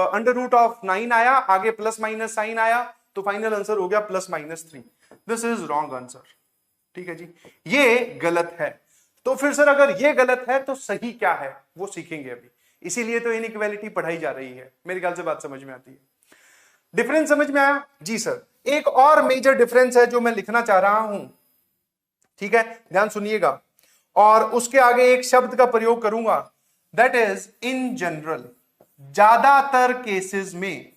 अंडर रूट ऑफ 9 आया, आगे प्लस माइनस साइन आया, तो फाइनल आंसर हो गया plus minus 3। This is wrong answer. ठीक है जी, ये गलत है। तो फिर सर अगर ये गलत है तो सही क्या है, वो सीखेंगे अभी। इसीलिए तो इनइक्वालिटी पढ़ाई जा रही है। मेरे ख्याल से बात समझ में आती है। डिफरेंस समझ में आया? जी सर। एक और मेजर डिफरेंस है जो मैं लिखना चाह रहा हूं, ठीक है, ध्यान सुनिएगा, और उसके आगे एक शब्द का प्रयोग करूंगा, दैट इज इन जनरल। ज्यादातर केसेस में,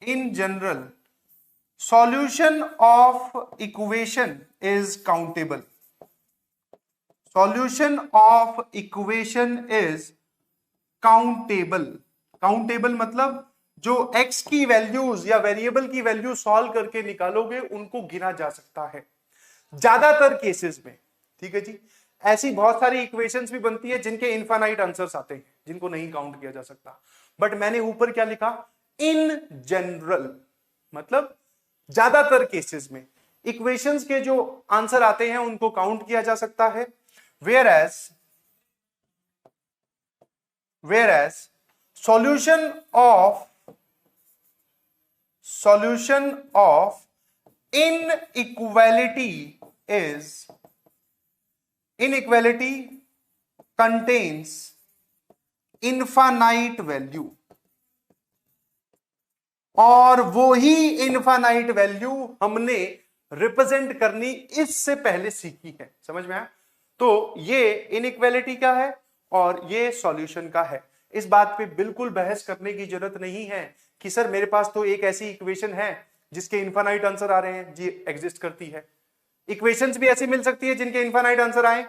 in general, solution of equation is countable. Solution of equation is countable. Countable मतलब जो x की वैल्यूज या वेरिएबल की वैल्यू सॉल्व करके निकालोगे उनको गिना जा सकता है ज्यादातर केसेस में। ठीक है जी, ऐसी बहुत सारी इक्वेशंस भी बनती है जिनके इनफाइनाइट आंसर्स आते हैं, जिनको नहीं काउंट किया जा सकता। बट मैंने ऊपर क्या लिखा? इन जनरल, मतलब ज्यादातर केसेस में इक्वेशंस के जो आंसर आते हैं उनको काउंट किया जा सकता है। whereas solution of inequality contains infinite value, और वो ही इनफाइनाइट वैल्यू हमने रिप्रेजेंट करनी इससे पहले सीखी है। समझ में आया? तो ये इनइक्वालिटी का है और ये सॉल्यूशन का है। इस बात पे बिल्कुल बहस करने की जरूरत नहीं है कि सर मेरे पास तो एक ऐसी इक्वेशन है जिसके इनफाइनाइट आंसर आ रहे हैं। जी एग्जिस्ट करती है। इक्वेशंस भी ऐसी मिल सकती है जिनके इनफाइनाइट आंसर आए,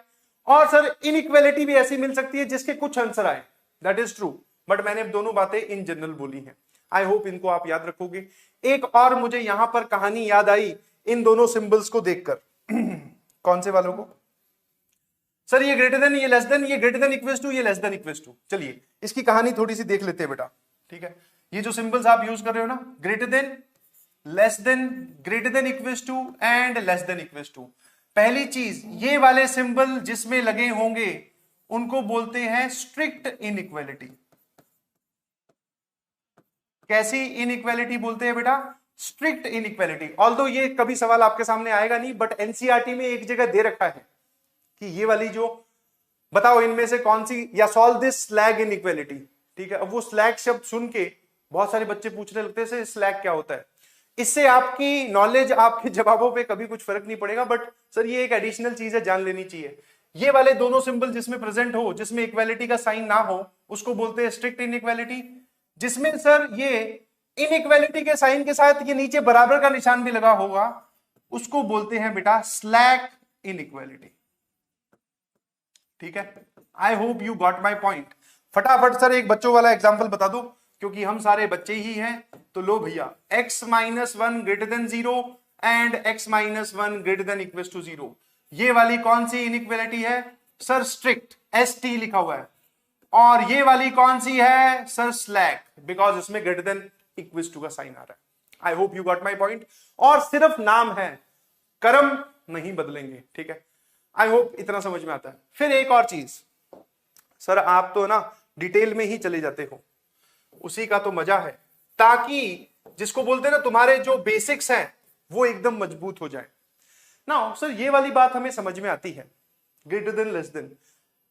और सर इनइक्वालिटी भी ऐसी मिल सकती है जिसके कुछ आंसर आए। दैट इज ट्रू, बट मैंने दोनों बातें इन जनरल बोली हैं। आई होप इनको आप याद रखोगे। एक और मुझे यहां पर कहानी याद आई इन दोनों सिंबल्स को देखकर। कौन से वालों को? सर ये ग्रेटर देन, ये लेस देन, ये ग्रेटर देन इक्वल्स टू, ये लेस देन इक्वल्स टू। चलिए इसकी कहानी थोड़ी सी देख लेते हैं बेटा। ठीक है, ये जो सिंबल्स आप यूज कर रहे हो ना, greater than, less than, greater than equals to and less than equals to, पहली चीज, ये वाले सिंबल जिसमें लगे होंगे उनको बोलते हैं स्ट्रिक्ट इनइक्वालिटी। कैसी इनइक्वालिटी बोलते हैं बेटा? Strict inequality. ऑल्दो ये कभी सवाल आपके सामने आएगा नहीं, बट एनसीईआरटी में एक जगह दे रखा है कि ये वाली जो, बताओ इनमें से कौन सी, या सॉल्व दिस स्लैग इनइक्वालिटी। ठीक है, अब वो स्लैग शब्द सुन के बहुत सारे बच्चे पूछने लगते हैं स्लैग क्या होता है। इससे आपकी नॉलेज, आपके जवाबों पे कभी कुछ फर्क नहीं पड़ेगा, बट सर ये एक एडिशनल चीज है, जान लेनी चाहिए। ये वाले दोनों सिंबल जिसमें प्रेजेंट हो, जिसमें इक्वालिटी का साइन ना हो, उसको बोलते हैं स्ट्रिक्ट इनइक्वालिटी। जिसमें सर ये इनइक्वालिटी के साइन के साथ ये नीचे बराबर का निशान भी लगा होगा, उसको बोलते हैं बेटा स्लैक इनइक्वालिटी। ठीक है, आई hope you got my point. फटाफट सर एक बच्चों वाला एग्जाम्पल बता दो, क्योंकि हम सारे बच्चे ही हैं। तो लो भैया, x minus one greater than 0 and x minus one greater than equal to 0, ये वाली कौन सी इनइक्वालिटी है? सर स्ट्रिक्ट, ST लिखा हुआ है। और ये वाली कौन सी है? सर स्लैक, बिकॉज इसमें ग्रेटर देन इक्वल टू का साइन आ रहा है। आई hope you got my point. और सिर्फ नाम है, कर्म नहीं बदलेंगे। ठीक है, आई होप इतना समझ में आता है। फिर एक और चीज, सर आप तो ना डिटेल में ही चले जाते हो, उसी का तो मजा है, ताकि जिसको बोलते हैं ना तुम्हारे जो बेसिक्स हैं वो एकदम मजबूत हो जाए ना। सर ये वाली बात हमें समझ में आती है, ग्रेटर देन लेस देन।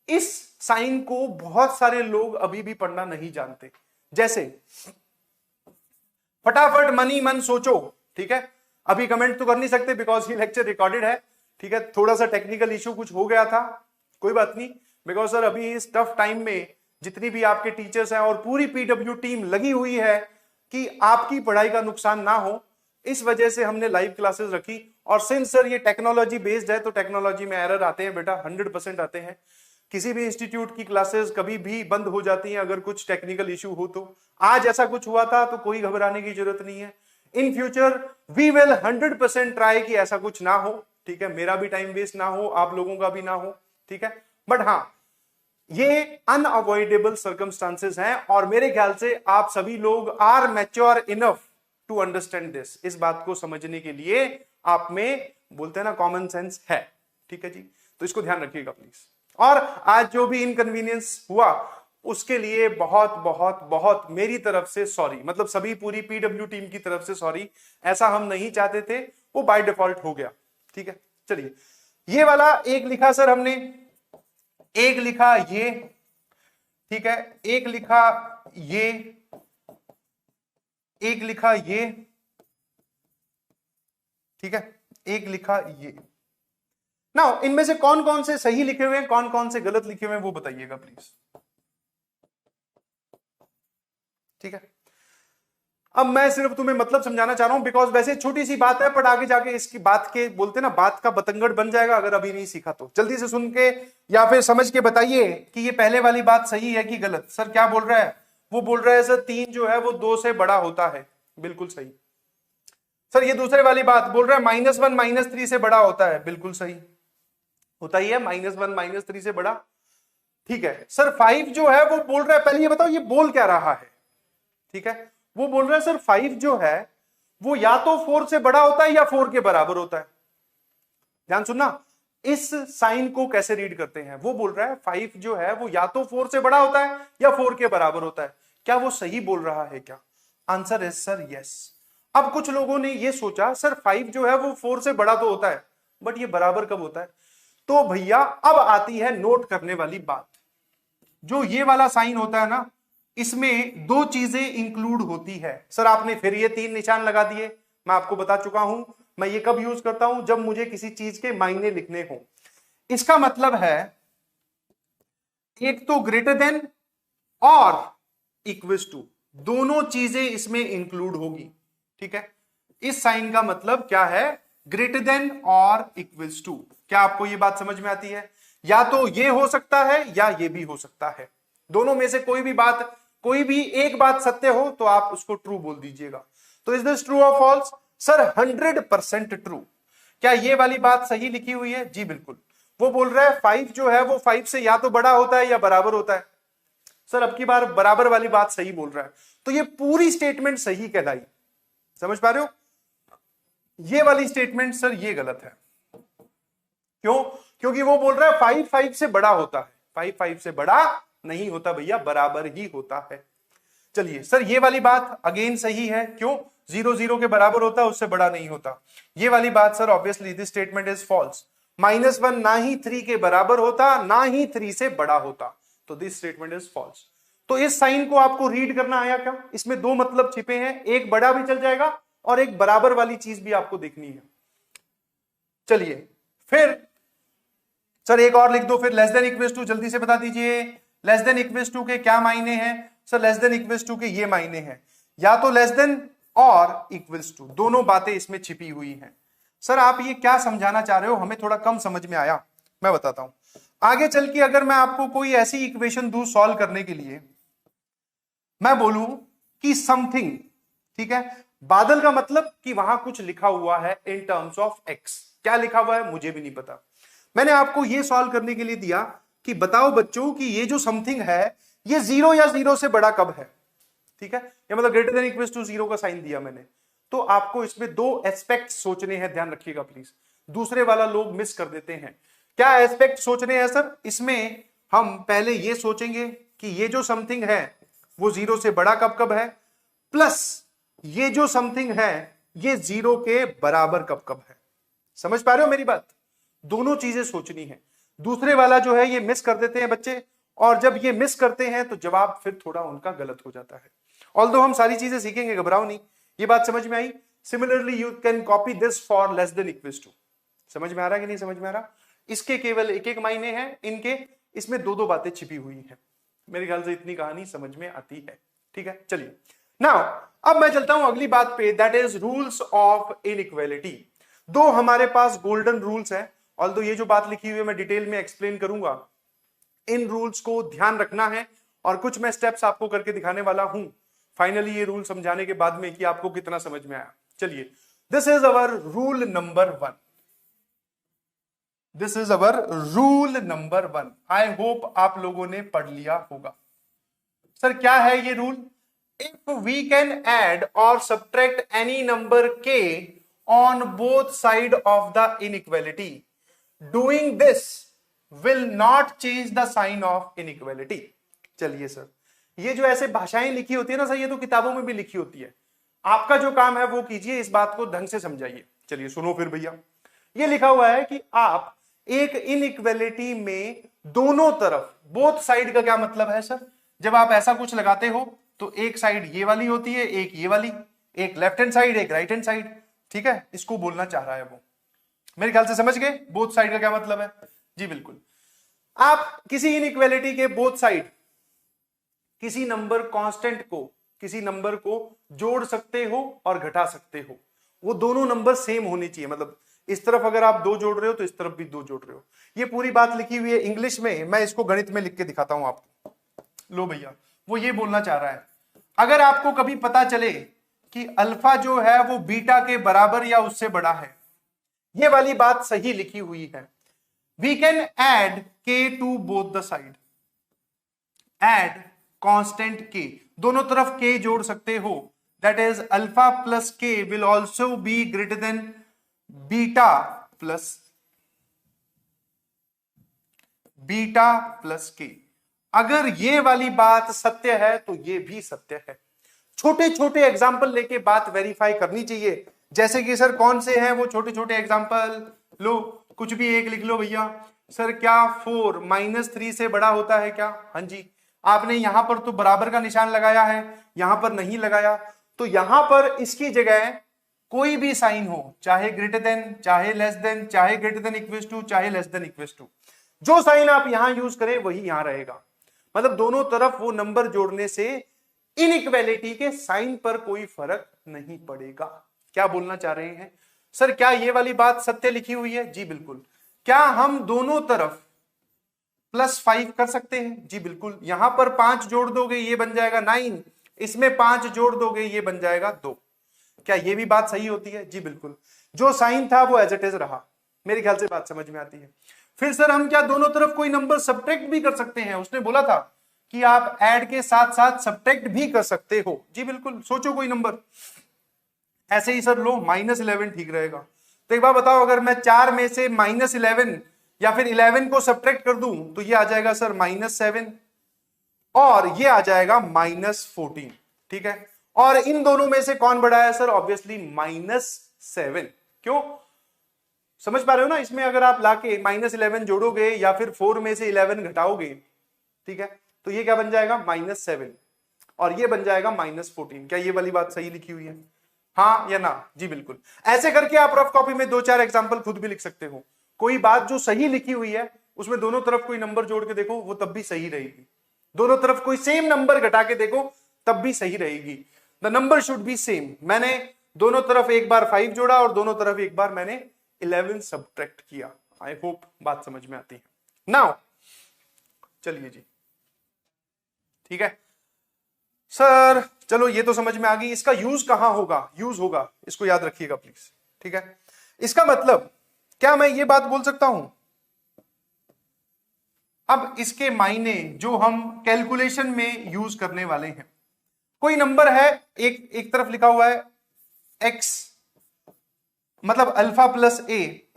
इस साइन को बहुत सारे लोग अभी भी पढ़ना नहीं जानते। जैसे फटाफट मनी मन सोचो। ठीक है, अभी कमेंट तो कर नहीं सकते बिकॉज ये लेक्चर रिकॉर्डेड है। ठीक है, थोड़ा सा टेक्निकल इशू कुछ हो गया था, कोई बात नहीं, बिकॉज सर अभी इस टफ टाइम में जितनी भी आपके टीचर्स हैं और पूरी पीडब्ल्यू टीम लगी हुई है कि आपकी पढ़ाई का नुकसान ना हो, इस वजह से हमने लाइव क्लासेस रखी। और सिंस सर ये टेक्नोलॉजी बेस्ड है, तो टेक्नोलॉजी में एरर आते हैं बेटा, 100% आते हैं। किसी भी इंस्टीट्यूट की क्लासेस कभी भी बंद हो जाती हैं अगर कुछ टेक्निकल इशू हो तो। आज ऐसा कुछ हुआ था तो कोई घबराने की जरूरत नहीं है। In future we will 100% try कि ऐसा कुछ ना हो। ठीक है, मेरा भी टाइम वेस्ट ना हो, आप लोगों का भी ना हो। ठीक है, बट हाँ ये अनअवॉइडेबल सर्कमस्टांसेस हैं, और मेरे ख्याल से आप सभी लोग are mature enough to understand this. इस बात को समझने के लिए आप में बोलते हैं ना कॉमन सेंस है। ठीक है जी, तो इसको ध्यान रखिएगा प्लीज। और आज जो भी इनकन्वीनियंस हुआ उसके लिए बहुत बहुत बहुत मेरी तरफ से सॉरी, मतलब सभी पूरी पीडब्ल्यू टीम की तरफ से सॉरी। ऐसा हम नहीं चाहते थे, वो बाय डिफॉल्ट हो गया। ठीक है, चलिए ये वाला एक लिखा सर हमने, एक लिखा ये, ठीक है, एक लिखा ये, एक लिखा ये, ठीक है, एक लिखा ये। नाउ इनमें से कौन कौन से सही लिखे हुए हैं, कौन कौन से गलत लिखे हुए हैं वो बताइएगा प्लीज। ठीक है, अब मैं सिर्फ तुम्हें मतलब समझाना चाह रहा हूं, बिकॉज वैसे छोटी सी बात है, पर आगे जाके इसकी बात के बोलते ना बात का बतंगड़ बन जाएगा अगर अभी नहीं सीखा तो। जल्दी से सुन के या फिर समझ के बताइए कि ये पहले वाली बात सही है कि गलत। सर क्या बोल रहा है? वो बोल रहा है सर 3 जो है वो 2 से बड़ा होता है। बिल्कुल सही। सर ये दूसरे वाली बात बोल रहा है -1 -3 से बड़ा होता है। बिल्कुल सही, होता ही है, -1 -3 से बड़ा। ठीक है सर 5 जो है वो बोल रहा है, पहले ये बताओ ये बोल क्या रहा है? ठीक है, वो बोल रहा है सर 5 जो है वो या तो 4 से बड़ा होता है या 4 के बराबर होता है। ध्यान सुनना, इस साइन को कैसे रीड करते हैं। वो बोल रहा है 5 जो है वो या तो 4 से बड़ा होता है या 4 के बराबर होता है। क्या वो सही बोल रहा है क्या? Answer is sir yes. अब कुछ लोगों ने ये सोचा सर 5 जो है वो 4 से बड़ा तो होता है, बट ये बराबर कब होता है? तो भैया अब आती है नोट करने वाली बात। जो ये वाला साइन होता है ना, इसमें 2 चीजें इंक्लूड होती है। सर आपने फिर ये 3 निशान लगा दिए, मैं आपको बता चुका हूं मैं ये कब यूज करता हूं, जब मुझे किसी चीज के मायने लिखने हो। इसका मतलब है एक तो ग्रेटर देन और इक्वल्स टू, दोनों चीजें इसमें इंक्लूड होगी। ठीक है, इस साइन का मतलब क्या है? ग्रेटर देन और इक्वल्स टू। क्या आपको ये बात समझ में आती है? या तो ये हो सकता है या ये भी हो सकता है, दोनों में से कोई भी बात, कोई भी एक बात सत्य हो तो आप उसको ट्रू बोल दीजिएगा। तो इज दिस ट्रू और फॉल्स? Sir 100% true. क्या ये वाली बात सही लिखी हुई है? जी बिल्कुल। वो बोल रहा है 5 जो है वो 5 से या तो बड़ा होता है या बराबर होता है। सर अब की बार बराबर वाली बात सही बोल रहा है, तो ये पूरी स्टेटमेंट सही कहलाई। समझ पा रहे हो? ये वाली स्टेटमेंट सर ये गलत है। क्यों? क्योंकि वो बोल रहा है 5 5 से बड़ा होता है। 5 5 से बड़ा नहीं होता भैया, बराबर ही होता है। चलिए सर, ये वाली बात अगेन सही है। क्यों? 0 0 के बराबर होता है, उससे बड़ा नहीं होता। ये वाली बात sir obviously this statement is false. -1 ना ही 3 के बराबर होता, ना ही 3 से बड़ा होता, तो दिस स्टेटमेंट इज फॉल्स। तो इस साइन को आपको रीड करना आया क्या? इसमें दो मतलब छिपे हैं, एक बड़ा भी चल जाएगा और एक बराबर वाली चीज भी आपको देखनी है। चलिए फिर सर एक और लिख दो, फिर लेस देन इक्वल्स टू जल्दी से बता दीजिए। लेस देन इक्वल्स टू के क्या मायने हैं? Sir less than equals to के ये मायने हैं, या तो लेस देन और इक्वल्स टू, दोनों बातें इसमें छिपी हुई हैं। सर आप ये क्या समझाना चाह रहे हो? हमें थोड़ा कम समझ में आया, मैं बताता हूं। आगे चल के अगर मैं आपको कोई ऐसी इक्वेशन दूं सॉल्व करने के लिए, मैं बोलूं कि समथिंग, ठीक है, बादल का मतलब कि वहां कुछ लिखा हुआ है इन टर्म्स ऑफ एक्स। क्या लिखा हुआ है मुझे भी नहीं पता। मैंने आपको यह सॉल्व करने के लिए दिया कि बताओ बच्चों कि ये जो समथिंग है ये 0 या 0 से बड़ा कब है। ठीक है, ये मतलब ग्रेटर देन इक्वल्स टू 0 का साइन दिया मैंने। तो आपको इसमें दो एस्पेक्ट सोचने हैं, ध्यान रखिएगा प्लीज, दूसरे वाला लोग मिस कर देते हैं। क्या एस्पेक्ट सोचने हैं सर? इसमें हम पहले ये सोचेंगे कि ये जो समथिंग है वो 0 से बड़ा कब कब है, प्लस ये जो समथिंग है ये 0 के बराबर कब कब है। समझ पा रहे हो मेरी बात? दोनों चीजें सोचनी है। दूसरे वाला जो है ये मिस कर देते हैं बच्चे, और जब ये मिस करते हैं तो जवाब फिर थोड़ा उनका गलत हो जाता है। ऑल्दो हम सारी चीजें सीखेंगे, घबराओ नहीं। ये बात समझ में आई? Similarly you can copy this for less than equals to. समझ में आ रहा है कि नहीं समझ में आ रहा? इसके केवल एक एक मायने हैं, इनके इसमें दो दो बातें छिपी हुई हैं। मेरे ख्याल से इतनी कहानी समझ में आती है। ठीक है, चलिए नाउ अब मैं चलता हूं अगली बात पे, that is rules of inequality. दो हमारे पास गोल्डन रूल्स हैं, ऑल्दो ये जो बात लिखी हुई है मैं डिटेल में एक्सप्लेन करूंगा। इन रूल्स को ध्यान रखना है और कुछ मैं स्टेप्स आपको करके दिखाने वाला हूं फाइनली ये रूल समझाने के बाद में कि आपको कितना समझ में आया। चलिए, this is our rule number 1। This is our rule number 1। I hope आप लोगों ने पढ़ लिया होगा। सर क्या है ये rule? If we can add और subtract any number k on both side of the inequality, doing this will not change the sign of inequality. चलिए सर, ये जो ऐसे भाषाएं लिखी होती है ना सर, ये तो किताबों में भी लिखी होती है। आपका जो काम है वो कीजिए, इस बात को ढंग से समझाइए। चलिए सुनो फिर भैया, ये लिखा हुआ है कि आप एक इनइक्वालिटी में दोनों तरफ, बोथ साइड का क्या मतलब है सर? जब आप ऐसा कुछ लगाते हो तो एक साइड ये वाली होती है, एक ये वाली, एक लेफ्ट हैंड साइड, एक राइट हैंड साइड। ठीक है, इसको बोलना चाह रहा है वो। मेरे ख्याल से समझ गए बोथ साइड का क्या मतलब है? जी बिल्कुल। आप किसी इनइक्वालिटी के बोथ साइड किसी नंबर कांस्टेंट को, किसी नंबर को जोड़ सकते हो और घटा सकते हो। वो दोनों नंबर सेम होने चाहिए, मतलब इस तरफ अगर आप 2 जोड़ रहे हो तो इस तरफ भी 2 जोड़ रहे हो। ये पूरी बात लिखी हुई है इंग्लिश में, मैं इसको गणित में लिख के दिखाता हूं आपको। लो भैया, वो ये बोलना चाह रहा है, अगर आपको कभी पता चले कि अल्फा जो है वो बीटा के बराबर या उससे बड़ा है, ये वाली बात सही लिखी हुई है। We can add k to both the side, add constant k, दोनों तरफ के जोड़ सकते हो, that is alpha plus k will also be greater than beta plus k. अगर ये वाली बात सत्य है तो ये भी सत्य है। छोटे छोटे एग्जाम्पल लेके बात वेरीफाई करनी चाहिए, जैसे कि सर कौन से हैं वो छोटे छोटे एग्जाम्पल? लो कुछ भी एक लिख लो भैया। सर क्या 4 -3 से बड़ा होता है क्या? हाँ जी। आपने यहां पर तो बराबर का निशान लगाया है, यहां पर नहीं लगाया, तो यहां पर इसकी जगह कोई भी साइन हो, चाहे ग्रेटर देन, चाहे लेस देन, चाहे ग्रेटर देन इक्वल्स टू, चाहे लेस देन इक्वल्स टू, जो साइन आप यहां यूज करें वही यहां रहेगा। मतलब दोनों तरफ वो नंबर जोड़ने से इनइक्वालिटी के साइन पर कोई फर्क नहीं पड़ेगा। क्या बोलना चाह रहे हैं सर? क्या ये वाली बात सत्य लिखी हुई है? जी बिल्कुल। क्या हम दोनों तरफ +5 कर सकते हैं? जी बिल्कुल। यहां पर 5 जोड़ दोगे ये बन जाएगा 9, इसमें 5 जोड़ दोगे ये बन जाएगा 2। क्या ये भी बात सही होती है? जी बिल्कुल। जो साइन था वो एज इट इज रहा। मेरे ख्याल से बात समझ में आती है। फिर सर हम क्या दोनों तरफ कोई नंबर सब्ट्रैक्ट भी कर सकते हैं? उसने बोला था कि आप ऐड के साथ साथ सब्ट्रैक्ट भी कर सकते हो। जी बिल्कुल। सोचो कोई नंबर, ऐसे ही सर लो -11 ठीक रहेगा। तो एक बार बताओ, अगर मैं 4 में से -11 या फिर 11 को सब्ट्रैक्ट कर दूं तो ये आ जाएगा सर -7 और ये आ जाएगा -14। ठीक है, और इन दोनों में से कौन बड़ा है सर? ऑब्वियसली -7। क्यों? समझ पा रहे हो ना? इसमें अगर आप लाके -11 जोड़ोगे या फिर 4 में से 11 घटाओगे, ठीक है, तो ये क्या बन जाएगा? -7 और ये बन जाएगा -14। क्या ये वाली बात सही लिखी हुई है? हाँ या ना? जी बिल्कुल। ऐसे करके आप रफ कॉपी में 2-4 एग्जांपल खुद भी लिख सकते हो। कोई बात जो सही लिखी हुई है उसमें दोनों तरफ कोई नंबर जोड़ के देखो, वो तब भी सही रहेगी। दोनों तरफ कोई सेम नंबर घटा के देखो, तब भी सही रहेगी। The number should be same. मैंने दोनों तरफ एक बार 5 जोड़ा और दोनों तरफ एक बार मैंने 11 सब्ट्रैक्ट किया। आई होप बात समझ में आती है। नाउ चलिए जी, ठीक है सर, चलो ये तो समझ में आ गई। इसका यूज कहां होगा? यूज होगा, इसको याद रखिएगा प्लीज। ठीक है, इसका मतलब क्या मैं ये बात बोल सकता हूं? अब इसके मायने जो हम कैलकुलेशन में यूज करने वाले हैं, कोई नंबर है, एक तरफ लिखा हुआ है x मतलब अल्फा प्लस ए,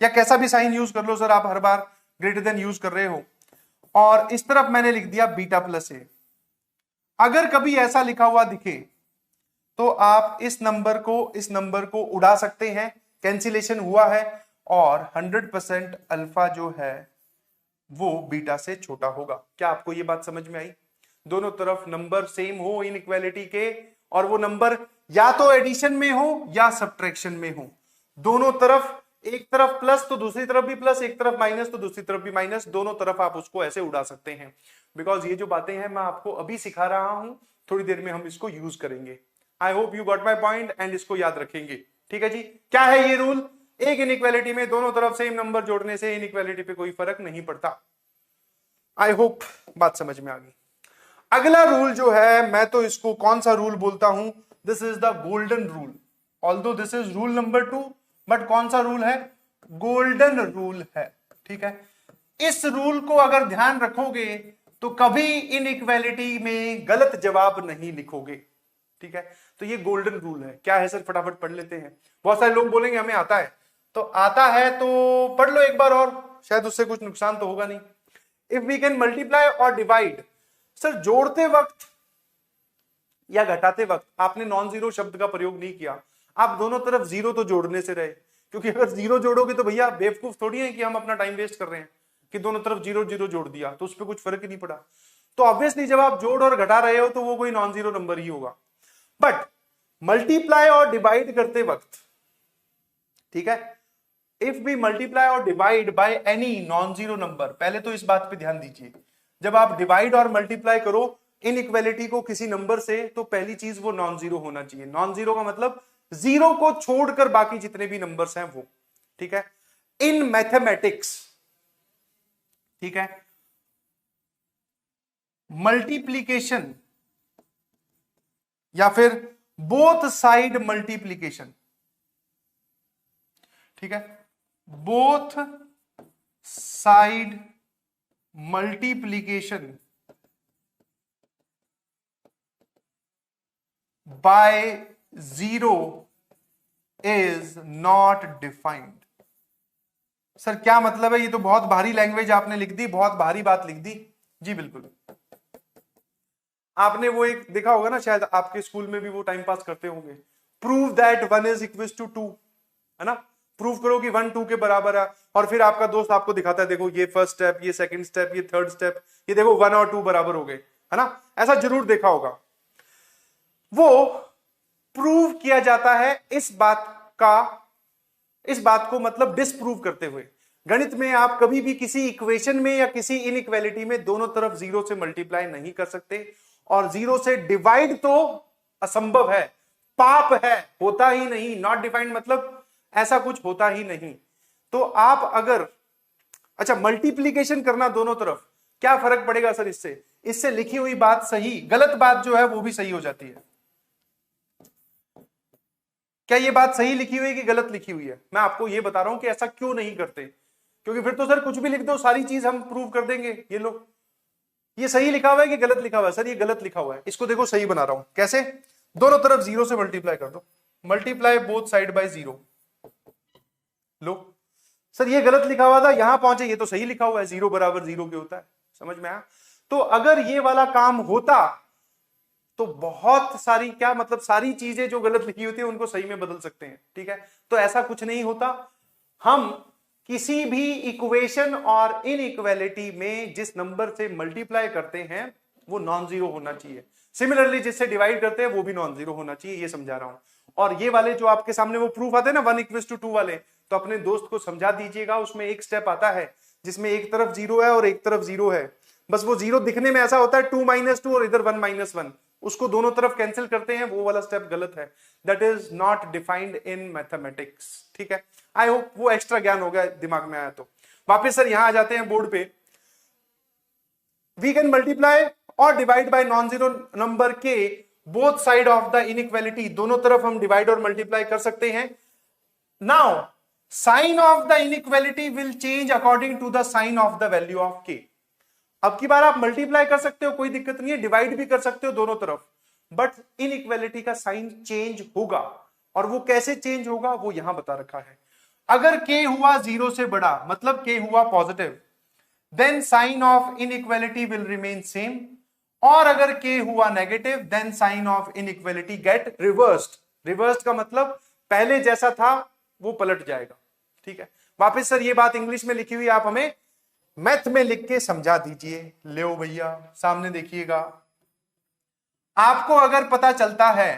या कैसा भी साइन यूज कर लो सर आप, हर बार ग्रेटर देन यूज कर रहे हो, और इस तरफ मैंने लिख दिया बीटा प्लस ए। अगर कभी ऐसा लिखा हुआ दिखे तो आप इस नंबर को उड़ा सकते हैं, कैंसिलेशन हुआ है, और 100% अल्फा जो है वो बीटा से छोटा होगा। क्या आपको ये बात समझ में आई? दोनों तरफ नंबर सेम हो इनइक्वालिटी के, और वो नंबर या तो एडिशन में हो या सब्ट्रैक्शन में हो, दोनों तरफ, एक तरफ प्लस तो दूसरी तरफ भी प्लस, एक तरफ माइनस तो दूसरी तरफ भी माइनस, दोनों तरफ आप उसको ऐसे उड़ा सकते हैं। बिकॉज ये जो बातें हैं मैं आपको अभी सिखा रहा हूं, थोड़ी देर में हम इसको यूज करेंगे। आई hope you got my point and इसको याद रखेंगे। ठीक है जी, क्या है ये रूल? एक इनइक्वालिटी में दोनों तरफ सेम नंबर जोड़ने से इनइक्वालिटी पे कोई फर्क नहीं पड़ता। आई होप बात समझ में आ गई। अगला रूल जो है, मैं तो इसको कौन सा रूल बोलता हूं? This is the golden rule. Although this is rule number 2, but कौन सा रूल है? गोल्डन रूल है। ठीक है, इस रूल को अगर ध्यान रखोगे तो कभी इनइक्वालिटी में गलत जवाब नहीं लिखोगे। ठीक है, तो ये गोल्डन रूल है। क्या है सर? फटाफट पढ़ लेते हैं। बहुत सारे लोग बोलेंगे हमें आता है, तो आता है तो पढ़ लो एक बार और, शायद उससे कुछ नुकसान तो होगा नहीं। इफ वी कैन मल्टीप्लाई और डिवाइड, सर जोड़ते वक्त या घटाते वक्त आपने नॉन जीरो शब्द का प्रयोग नहीं किया, आप दोनों तरफ जीरो तो जोड़ने से रहे, क्योंकि अगर जीरो जोड़ोगे तो भैया बेवकूफ थोड़ी है कि हम अपना टाइम वेस्ट कर रहे हैं कि दोनों तरफ जीरो जीरो जोड़ दिया तो उस पर कुछ फर्क ही नहीं पड़ा। तो ऑब्वियसली जब आप जोड़ और घटा रहे हो तो वो कोई नॉन जीरो नंबर ही होगा। बट मल्टीप्लाई और डिवाइड करते वक्त, ठीक है, इफ वी मल्टीप्लाई और divide by any non zero number, पहले तो इस बात पे ध्यान दीजिए, जब आप डिवाइड और मल्टीप्लाई करो इनइक्वालिटी को किसी नंबर से, तो पहली चीज वो नॉन जीरो होना चाहिए। नॉन जीरो का मतलब जीरो को छोड़कर बाकी जितने भी नंबर्स हैं वो। ठीक है, इन मैथमेटिक्स, ठीक है, मल्टीप्लीकेशन या फिर बोथ साइड मल्टीप्लीकेशन, ठीक है, both side multiplication by zero is not defined. Sir क्या मतलब है? ये तो बहुत भारी लैंग्वेज आपने लिख दी, बहुत भारी बात लिख दी। जी बिल्कुल, आपने वो एक देखा होगा ना, शायद आपके स्कूल में भी वो टाइम पास करते होंगे, prove that 1 is equal to 2, है ना? प्रूव करो कि 1 2 के बराबर है, और फिर आपका दोस्त आपको दिखाता है, देखो ये फर्स्ट स्टेप, ये सेकंड स्टेप, ये थर्ड स्टेप, ये देखो 1 और 2 बराबर हो गए, है ना? ऐसा जरूर देखा होगा। वो प्रूव किया जाता है इस बात को मतलब डिसप्रूव करते हुए। गणित में आप कभी भी किसी इक्वेशन में या किसी इनइक्वालिटी में दोनों तरफ जीरो से मल्टीप्लाई नहीं कर सकते, और जीरो से डिवाइड तो असंभव है, पाप है, होता ही नहीं। नॉट डिफाइंड मतलब ऐसा कुछ होता ही नहीं। तो आप अगर, अच्छा, मल्टीप्लीकेशन करना दोनों तरफ, क्या फर्क पड़ेगा सर इससे? इससे लिखी हुई बात सही, गलत बात जो है वो भी सही हो जाती है। क्या ये बात सही लिखी हुई है कि गलत लिखी हुई है? मैं आपको ये बता रहा हूं कि ऐसा क्यों नहीं करते, क्योंकि फिर तो सर कुछ भी लिख दो, सारी चीज हम प्रूव कर देंगे। ये लो, ये सही लिखा हुआ है कि गलत लिखा हुआ है? सर ये गलत लिखा हुआ है। इसको देखो सही बना रहा हूं। कैसे? दोनों तरफ जीरो से मल्टीप्लाई कर दो, multiply both side by zero. Low, sir ये गलत लिखा हुआ था, यहां पहुंचे ये तो सही लिखा हुआ है, 0 बराबर 0 के होता है। समझ में आया? तो अगर ये वाला काम होता तो बहुत सारी, क्या मतलब, सारी चीजें जो गलत लिखी होती है उनको सही में बदल सकते हैं। ठीक है, तो ऐसा कुछ नहीं होता। हम किसी भी इक्वेशन और इनइक्वालिटी में जिस नंबर से मल्टीप्लाई करते हैं वो नॉन जीरो होना चाहिए। सिमिलरली जिससे डिवाइड करते हैं वो भी नॉन जीरो होना चाहिए, ये समझा रहा हूं। और ये वाले जो आपके सामने वो प्रूफ आते हैं ना 1:2 वाले, तो अपने दोस्त को समझा दीजिएगा। उसमें एक स्टेप आता है जिसमें एक तरफ जीरो है और एक तरफ जीरो है, बस वो जीरो दिखने में ऐसा होता है 2 - 2 और इधर 1 - 1, उसको दोनों तरफ कैंसिल करते हैं, वो वाला स्टेप गलत है। That is not defined in mathematics. ठीक है, आई होप वो एक्स्ट्रा ज्ञान हो गया, दिमाग में आया तो। वापस सर यहां आ जाते हैं बोर्ड पे। वी कैन मल्टीप्लाई और divide by non zero number के both side of the inequality, दोनों तरफ हम डिवाइड और मल्टीप्लाई कर सकते हैं। Now sign of the inequality will change according to the sign of the value of K. अब की बार आप मल्टीप्लाई कर सकते हो, कोई दिक्कत नहीं है, डिवाइड भी कर सकते हो दोनों तरफ, बट इनइक्वालिटी का साइन चेंज होगा। और वो कैसे चेंज होगा वो यहां बता रखा है। अगर k हुआ 0 से बड़ा, मतलब k हुआ positive, then sign of inequality will remain same. और अगर k हुआ negative, then sign of inequality get reversed. Reversed का मतलब पहले जैसा था वो पलट जाएगा। ठीक है, वापस सर ये बात इंग्लिश में लिखी हुई, आप हमें मैथ में लिख के समझा दीजिए। ले भैया सामने देखिएगा। आपको अगर पता चलता है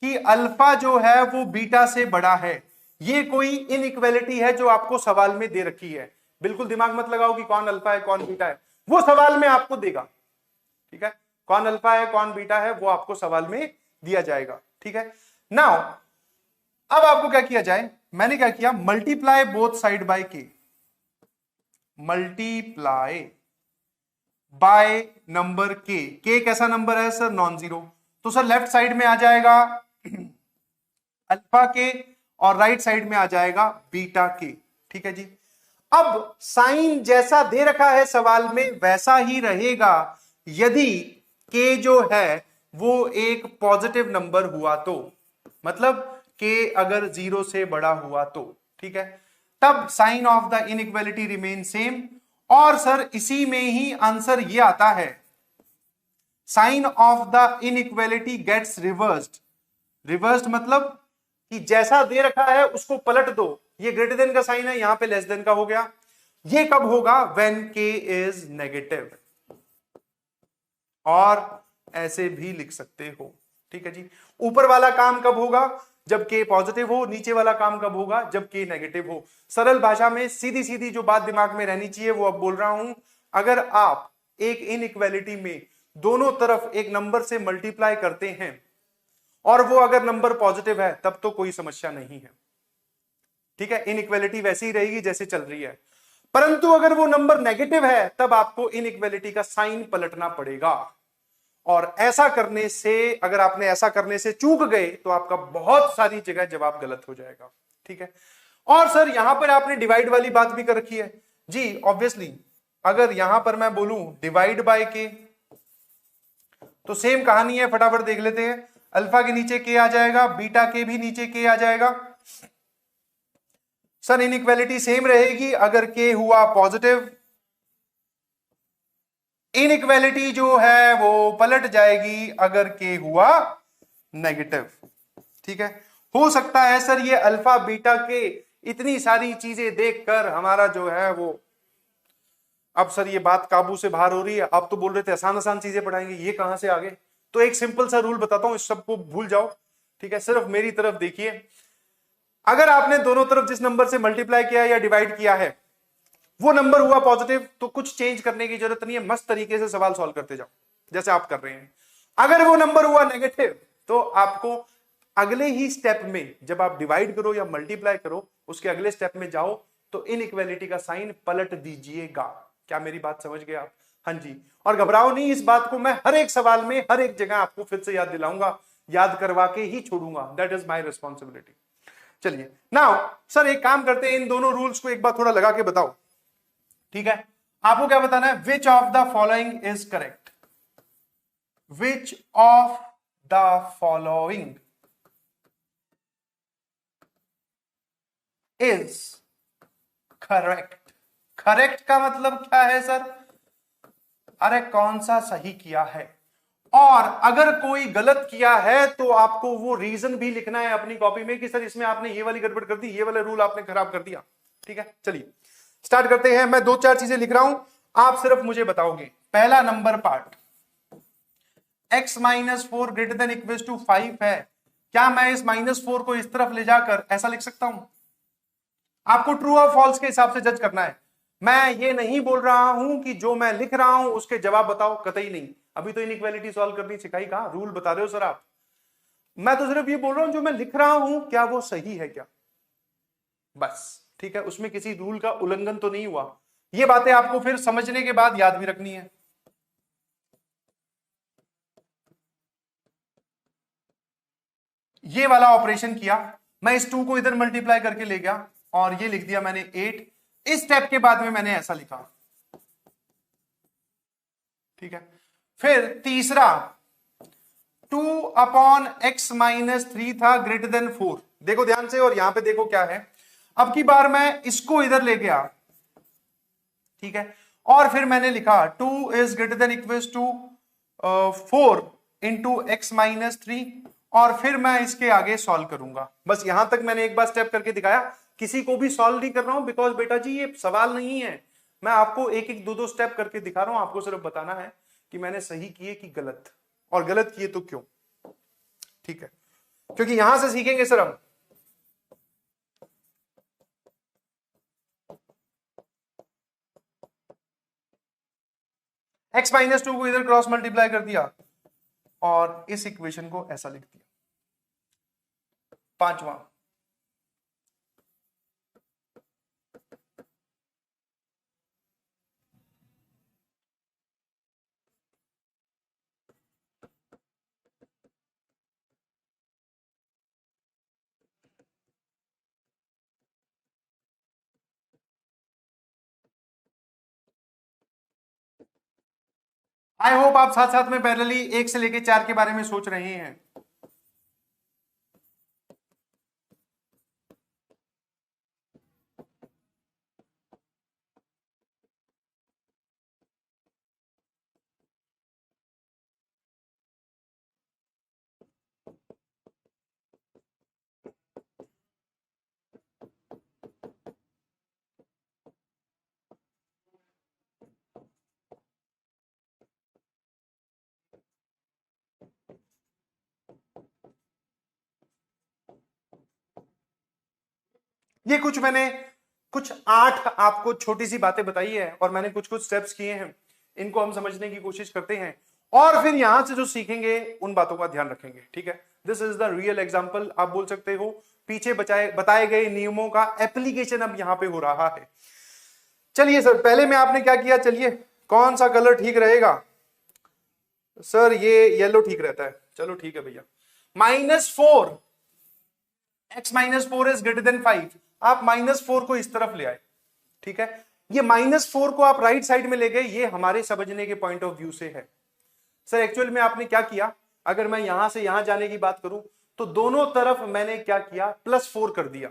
कि अल्फा जो है वो बीटा से बड़ा है, ये कोई इनइक्वालिटी है जो आपको सवाल में दे रखी है, बिल्कुल दिमाग मत लगाओ कि कौन अल्फा है कौन बीटा है, वो सवाल में आपको देगा। ठीक है, कौन अल्फा है कौन बीटा है वो आपको सवाल में दिया जाएगा। ठीक है, नाउ अब आपको क्या किया जाए, मैंने क्या किया, मल्टीप्लाई बोथ साइड बाय के, मल्टीप्लाई बाय नंबर के कैसा नंबर है सर, नॉन जीरो। तो सर लेफ्ट साइड में आ जाएगा अल्फा के और राइट साइड में आ जाएगा बीटा के। ठीक है जी, अब साइन जैसा दे रखा है सवाल में वैसा ही रहेगा यदि के जो है वो एक पॉजिटिव नंबर हुआ तो, मतलब के अगर 0 से बड़ा हुआ तो। ठीक है, तब sign of the inequality remain same. और सर इसी में ही आंसर ये आता है, sign of the inequality gets reversed. Reversed मतलब कि जैसा दे रखा है उसको पलट दो। ये ग्रेटर देन का साइन है, यहां पे लेस देन का हो गया। ये कब होगा, व्हेन के इज नेगेटिव। और ऐसे भी लिख सकते हो। ठीक है जी, ऊपर वाला काम कब होगा, जब के पॉजिटिव हो, नीचे वाला काम कब होगा, जब के नेगेटिव हो। सरल भाषा में सीधी सीधी जो बात दिमाग में रहनी चाहिए वो अब बोल रहा हूं। अगर आप एक इनइक्वालिटी में दोनों तरफ एक नंबर से मल्टीप्लाई करते हैं और वो अगर नंबर पॉजिटिव है तब तो कोई समस्या नहीं है। ठीक है, इनइक्वालिटी वैसी ही रहेगी जैसे चल रही है। परंतु अगर वो नंबर नेगेटिव है तब आपको इनइक्वालिटी का साइन पलटना पड़ेगा। और ऐसा करने से, अगर आपने ऐसा करने से चूक गए तो आपका बहुत सारी जगह जवाब गलत हो जाएगा। ठीक है, और सर यहां पर आपने डिवाइड वाली बात भी कर रखी है जी। ऑब्वियसली अगर यहां पर मैं बोलूं डिवाइड बाय के तो सेम कहानी है, फटाफट देख लेते हैं। अल्फा के नीचे के आ जाएगा, बीटा के भी नीचे के आ जाएगा। सर इनइक्वालिटी सेम रहेगी अगर के हुआ पॉजिटिव, इनइक्वालिटी जो है वो पलट जाएगी अगर के हुआ नेगेटिव। ठीक है, हो सकता है सर ये अल्फा बीटा के इतनी सारी चीजें देखकर हमारा जो है वो, अब सर ये बात काबू से बाहर हो रही है। आप तो बोल रहे थे आसान आसान चीजें पढ़ाएंगे, ये कहां से आगे। तो एक सिंपल सा रूल बताता हूं, इस सबको भूल जाओ। ठीक है, सिर्फ मेरी तरफ देखिए। अगर आपने दोनों तरफ जिस नंबर से मल्टीप्लाई किया या डिवाइड किया है वो नंबर हुआ पॉजिटिव, तो कुछ चेंज करने की जरूरत नहीं है, मस्त तरीके से सवाल सॉल्व करते जाओ जैसे आप कर रहे हैं। अगर वो नंबर हुआ नेगेटिव तो आपको अगले ही स्टेप में, जब आप डिवाइड करो या मल्टीप्लाई करो, उसके अगले स्टेप में जाओ तो इनइक्वालिटी का साइन पलट दीजिएगा। क्या मेरी बात समझ गए आप? हाँ जी, और घबराओ नहीं, इस बात को मैं हर एक सवाल में हर एक जगह आपको फिर से याद दिलाऊंगा, याद करवा के ही छोड़ूंगा। That is my responsibility. चलिए नाउ सर एक काम करते हैं, इन दोनों रूल्स को एक बार थोड़ा लगा के बताओ। ठीक है, आपको क्या बताना है, which of the following is correct, which of the following is correct. Correct का मतलब क्या है सर? अरे कौन सा सही किया है, और अगर कोई गलत किया है तो आपको वो रीजन भी लिखना है अपनी कॉपी में कि सर इसमें आपने ये वाली गड़बड़ कर दी, ये वाला रूल आपने खराब कर दिया। ठीक है, चलिए स्टार्ट करते हैं। मैं 2-4 चीजें लिख रहा हूं, आप सिर्फ मुझे बताओगे। पहला number part, x-4 greater than equal to 5 है, क्या मैं इस -4 को इस तरफ ले जाकर ऐसा लिख सकता हूं? आपको ट्रू और फॉल्स के हिसाब से जज करना है। मैं ये नहीं बोल रहा हूं कि जो मैं लिख रहा हूं उसके जवाब बताओ, कतई नहीं। अभी तो इनइक्वालिटी सॉल्व करनी सिखाई, कहां रूल बता रहे हो सर आप? मैं तो सिर्फ ये बोल रहा हूं जो मैं लिख रहा हूं क्या वो सही है क्या, बस। ठीक है, उसमें किसी रूल का उल्लंघन तो नहीं हुआ। ये बातें आपको फिर समझने के बाद याद भी रखनी है। ये वाला ऑपरेशन किया, मैं इस 2 को इधर मल्टीप्लाई करके ले गया और ये लिख दिया मैंने 8। इस स्टेप के बाद में मैंने ऐसा लिखा। ठीक है, फिर तीसरा 2/x-3 था ग्रेटर देन 4। देखो ध्यान से, और यहां पे देखो क्या है। अब की बार मैं इसको इधर ले गया, ठीक है, और फिर मैंने लिखा 2 is greater than equal to 4 into x-3, और फिर मैं इसके आगे सॉल्व करूंगा। बस यहां तक मैंने एक बार स्टेप करके दिखाया, किसी को भी सॉल्व नहीं कर रहा हूं, बिकॉज बेटा जी ये सवाल नहीं है, मैं आपको एक एक 2-2 स्टेप करके दिखा रहा हूं। आपको सिर्फ बताना है कि मैंने सही किए कि गलत, और गलत किए तो क्यों। ठीक है, क्योंकि यहां से सीखेंगे सर हम। x-2 को इधर क्रॉस मल्टीप्लाई कर दिया और इस इक्वेशन को ऐसा लिख दिया। पांचवा, आई होप आप साथ साथ में पैरेलली 1 से लेके 4 के बारे में सोच रहे हैं। ये कुछ 8 आपको छोटी सी बातें बताई है, और मैंने कुछ कुछ स्टेप्स किए हैं, इनको हम समझने की कोशिश करते हैं, और फिर यहां से जो सीखेंगे उन बातों का ध्यान रखेंगे। ठीक है, this is the real example, आप बोल सकते हो पीछे बताए गए नियमों का एप्लीकेशन अब यहां पे हो रहा है। चलिए सर, पहले में आपने क्या किया, चलिए कौन सा कलर ठीक रहेगा? सर ये येलो ठीक रहता है, चलो ठीक है भैया। -4, x-4 इज ग्रेटर देन 5, आप -4 को इस तरफ ले आए। ठीक है, ये -4 को आप राइट साइड में ले गए, ये हमारे समझने के पॉइंट ऑफ व्यू से है। सर एक्चुअल में आपने क्या किया, अगर मैं यहां से यहां जाने की बात करूं तो दोनों तरफ मैंने क्या किया, +4 कर दिया।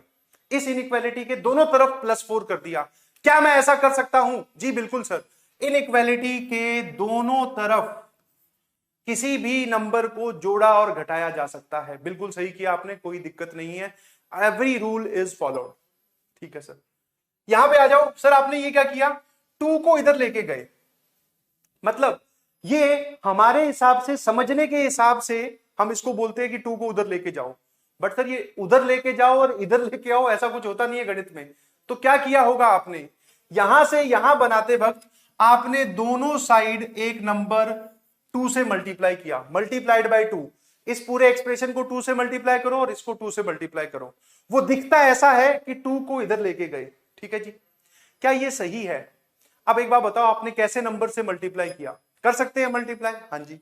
इस इनइक्वालिटी के दोनों तरफ +4 कर दिया। क्या मैं ऐसा कर सकता हूं? जी बिल्कुल सर, इनइक्वालिटी के दोनों तरफ किसी भी नंबर को जोड़ा और घटाया जा सकता है। बिल्कुल सही किया आपने, कोई दिक्कत नहीं है, एवरी रूल इज फॉलोड। ठीक है सर, यहां पे आ जाओ। सर आपने ये क्या किया, 2 को इधर लेके गए, मतलब ये हमारे हिसाब से, समझने के हिसाब से हम इसको बोलते हैं कि 2 को उधर लेके जाओ, बट सर ये उधर लेके जाओ और इधर लेके आओ ऐसा कुछ होता नहीं है गणित में। तो क्या किया होगा आपने, यहां से यहां बनाते वक्त आपने दोनों साइड एक नंबर 2 से मल्टीप्लाई किया, मल्टीप्लाइड बाय 2। इस पूरे एक्सप्रेशन को 2 से मल्टीप्लाई करो और इसको 2 से मल्टीप्लाई करो, वो दिखता ऐसा है कि 2 को इधर लेके गए। ठीक है जी, क्या ये सही है? अब एक बात बताओ, आपने कैसे नंबर से मल्टीप्लाई किया? कर सकते हैं मल्टीप्लाई, हाँ जी।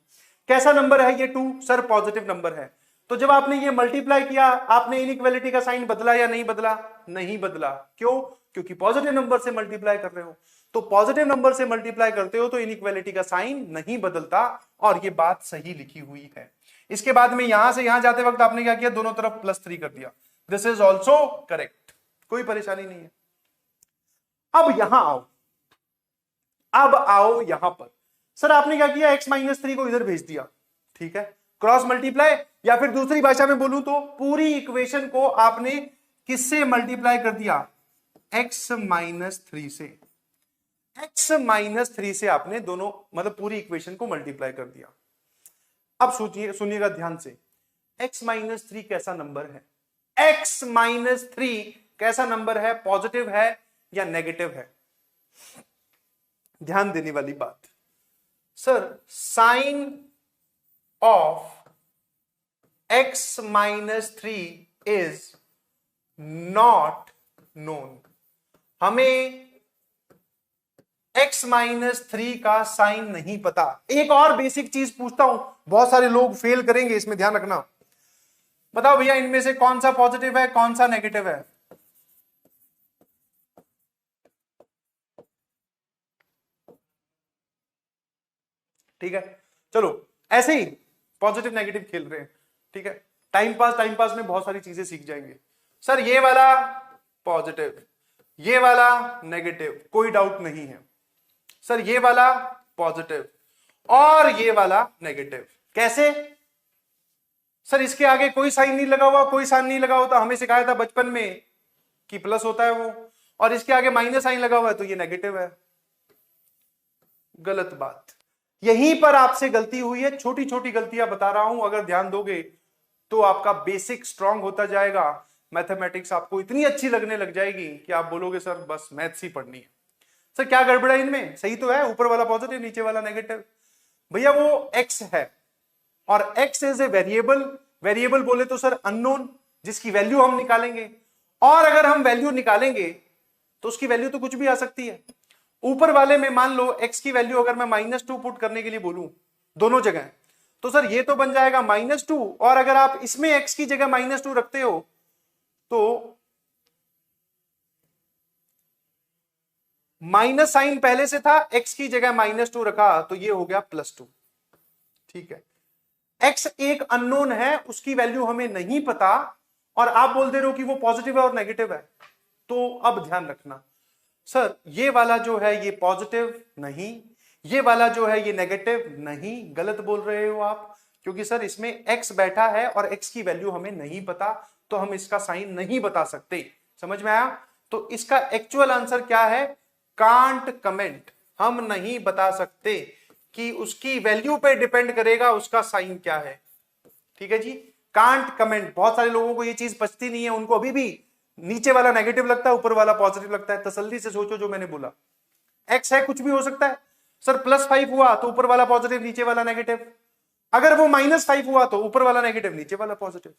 कैसा नंबर है ये 2? सर पॉजिटिव नंबर है। तो जब आपने ये मल्टीप्लाई किया, आपने इनइक्वालिटी का साइन बदला या नहीं बदला? नहीं बदला। क्यों? क्योंकि पॉजिटिव नंबर से मल्टीप्लाई कर रहे हो। तो पॉजिटिव नंबर से मल्टीप्लाई करते हो तो इनइक्वालिटी का साइन नहीं बदलता, और ये बात सही लिखी हुई है। इसके बाद में यहां से यहां जाते वक्त आपने क्या किया, दोनों तरफ +3 कर दिया। दिस इज ऑल्सो करेक्ट, कोई परेशानी नहीं है। अब यहां आओ, अब आओ यहां पर। सर आपने क्या किया, x-3 को इधर भेज दिया, ठीक है, क्रॉस मल्टीप्लाई, या फिर दूसरी भाषा में बोलूं तो पूरी इक्वेशन को आपने किससे मल्टीप्लाई कर दिया, x-3 से। x-3 से आपने दोनों मतलब पूरी इक्वेशन को मल्टीप्लाई कर दिया। अब सोचिए, सुनिएगा ध्यान से, x-3 कैसा नंबर है, x-3 कैसा नंबर है, पॉजिटिव है या नेगेटिव है? ध्यान देने वाली बात, sir sign of x-3 is not known. हमें x-3 का साइन नहीं पता। एक और बेसिक चीज पूछता हूं, बहुत सारे लोग फेल करेंगे, इसमें ध्यान रखना। बताओ भैया इनमें से कौन सा पॉजिटिव है, कौन सा नेगेटिव है? ठीक है, चलो ऐसे ही पॉजिटिव नेगेटिव खेल रहे हैं, ठीक है, टाइम पास में बहुत सारी चीजें सीख जाएंगे। सर ये वाला पॉजिटिव, ये वाला नेगेटिव, कोई डाउट नहीं है। सर ये वाला पॉजिटिव और ये वाला नेगेटिव, कैसे? सर इसके आगे कोई साइन नहीं लगा हुआ, कोई साइन नहीं लगा होता, हमें सिखाया था बचपन में कि प्लस होता है वो, और इसके आगे माइनस साइन लगा हुआ है तो ये नेगेटिव है। गलत बात, यहीं पर आपसे गलती हुई है। छोटी छोटी गलतियां बता रहा हूं, अगर ध्यान दोगे तो आपका बेसिक स्ट्रांग होता जाएगा। मैथमेटिक्स आपको इतनी अच्छी लगने लग जाएगी कि आप बोलोगे सर बस मैथ्स ही पढ़नी है। सर क्या गड़बड़ है इनमें? सही तो है, ऊपर वाला पॉजिटिव नीचे वाला नेगेटिव। भैया वो x है और x is a variable, variable बोले तो सर अननोन, जिसकी वैल्यू हम निकालेंगे, और अगर हम वैल्यू निकालेंगे तो उसकी वैल्यू तो कुछ भी आ सकती है। ऊपर वाले में मान लो x की वैल्यू अगर मैं -2 पुट करने के लिए बोलूं दोनों जगह, तो सर ये तो बन जाएगा -2, और अगर आप इसमें x की जगह -2 रखते हो तो माइनस साइन पहले से था, x की जगह -2 रखा तो ये हो गया +2। ठीक है, x एक अननोन है, उसकी वैल्यू हमें नहीं पता, और आप बोल दे रहे हो कि वो पॉजिटिव है और नेगेटिव है। तो अब ध्यान रखना, सर ये वाला जो है ये पॉजिटिव नहीं, ये वाला जो है ये नेगेटिव नहीं, गलत बोल रहे हो आप, क्योंकि सर इसमें x बैठा है और x की वैल्यू हमें नहीं पता, तो हम इसका साइन नहीं बता सकते। समझ में आया? तो इसका एक्चुअल आंसर क्या है? कांट कमेंट, हम नहीं बता सकते कि उसकी वैल्यू पे डिपेंड करेगा उसका साइन क्या है। ठीक है जी, कांट कमेंट। बहुत सारे लोगों को ये चीज पचती नहीं है, उनको अभी भी नीचे वाला नेगेटिव लगता है, ऊपर वाला पॉजिटिव लगता है। तसल्ली से सोचो जो मैंने बोला, x है, कुछ भी हो सकता है। सर +5 हुआ तो ऊपर वाला पॉजिटिव नीचे वाला नेगेटिव, अगर वो -5 हुआ तो ऊपर वाला नेगेटिव नीचे वाला पॉजिटिव।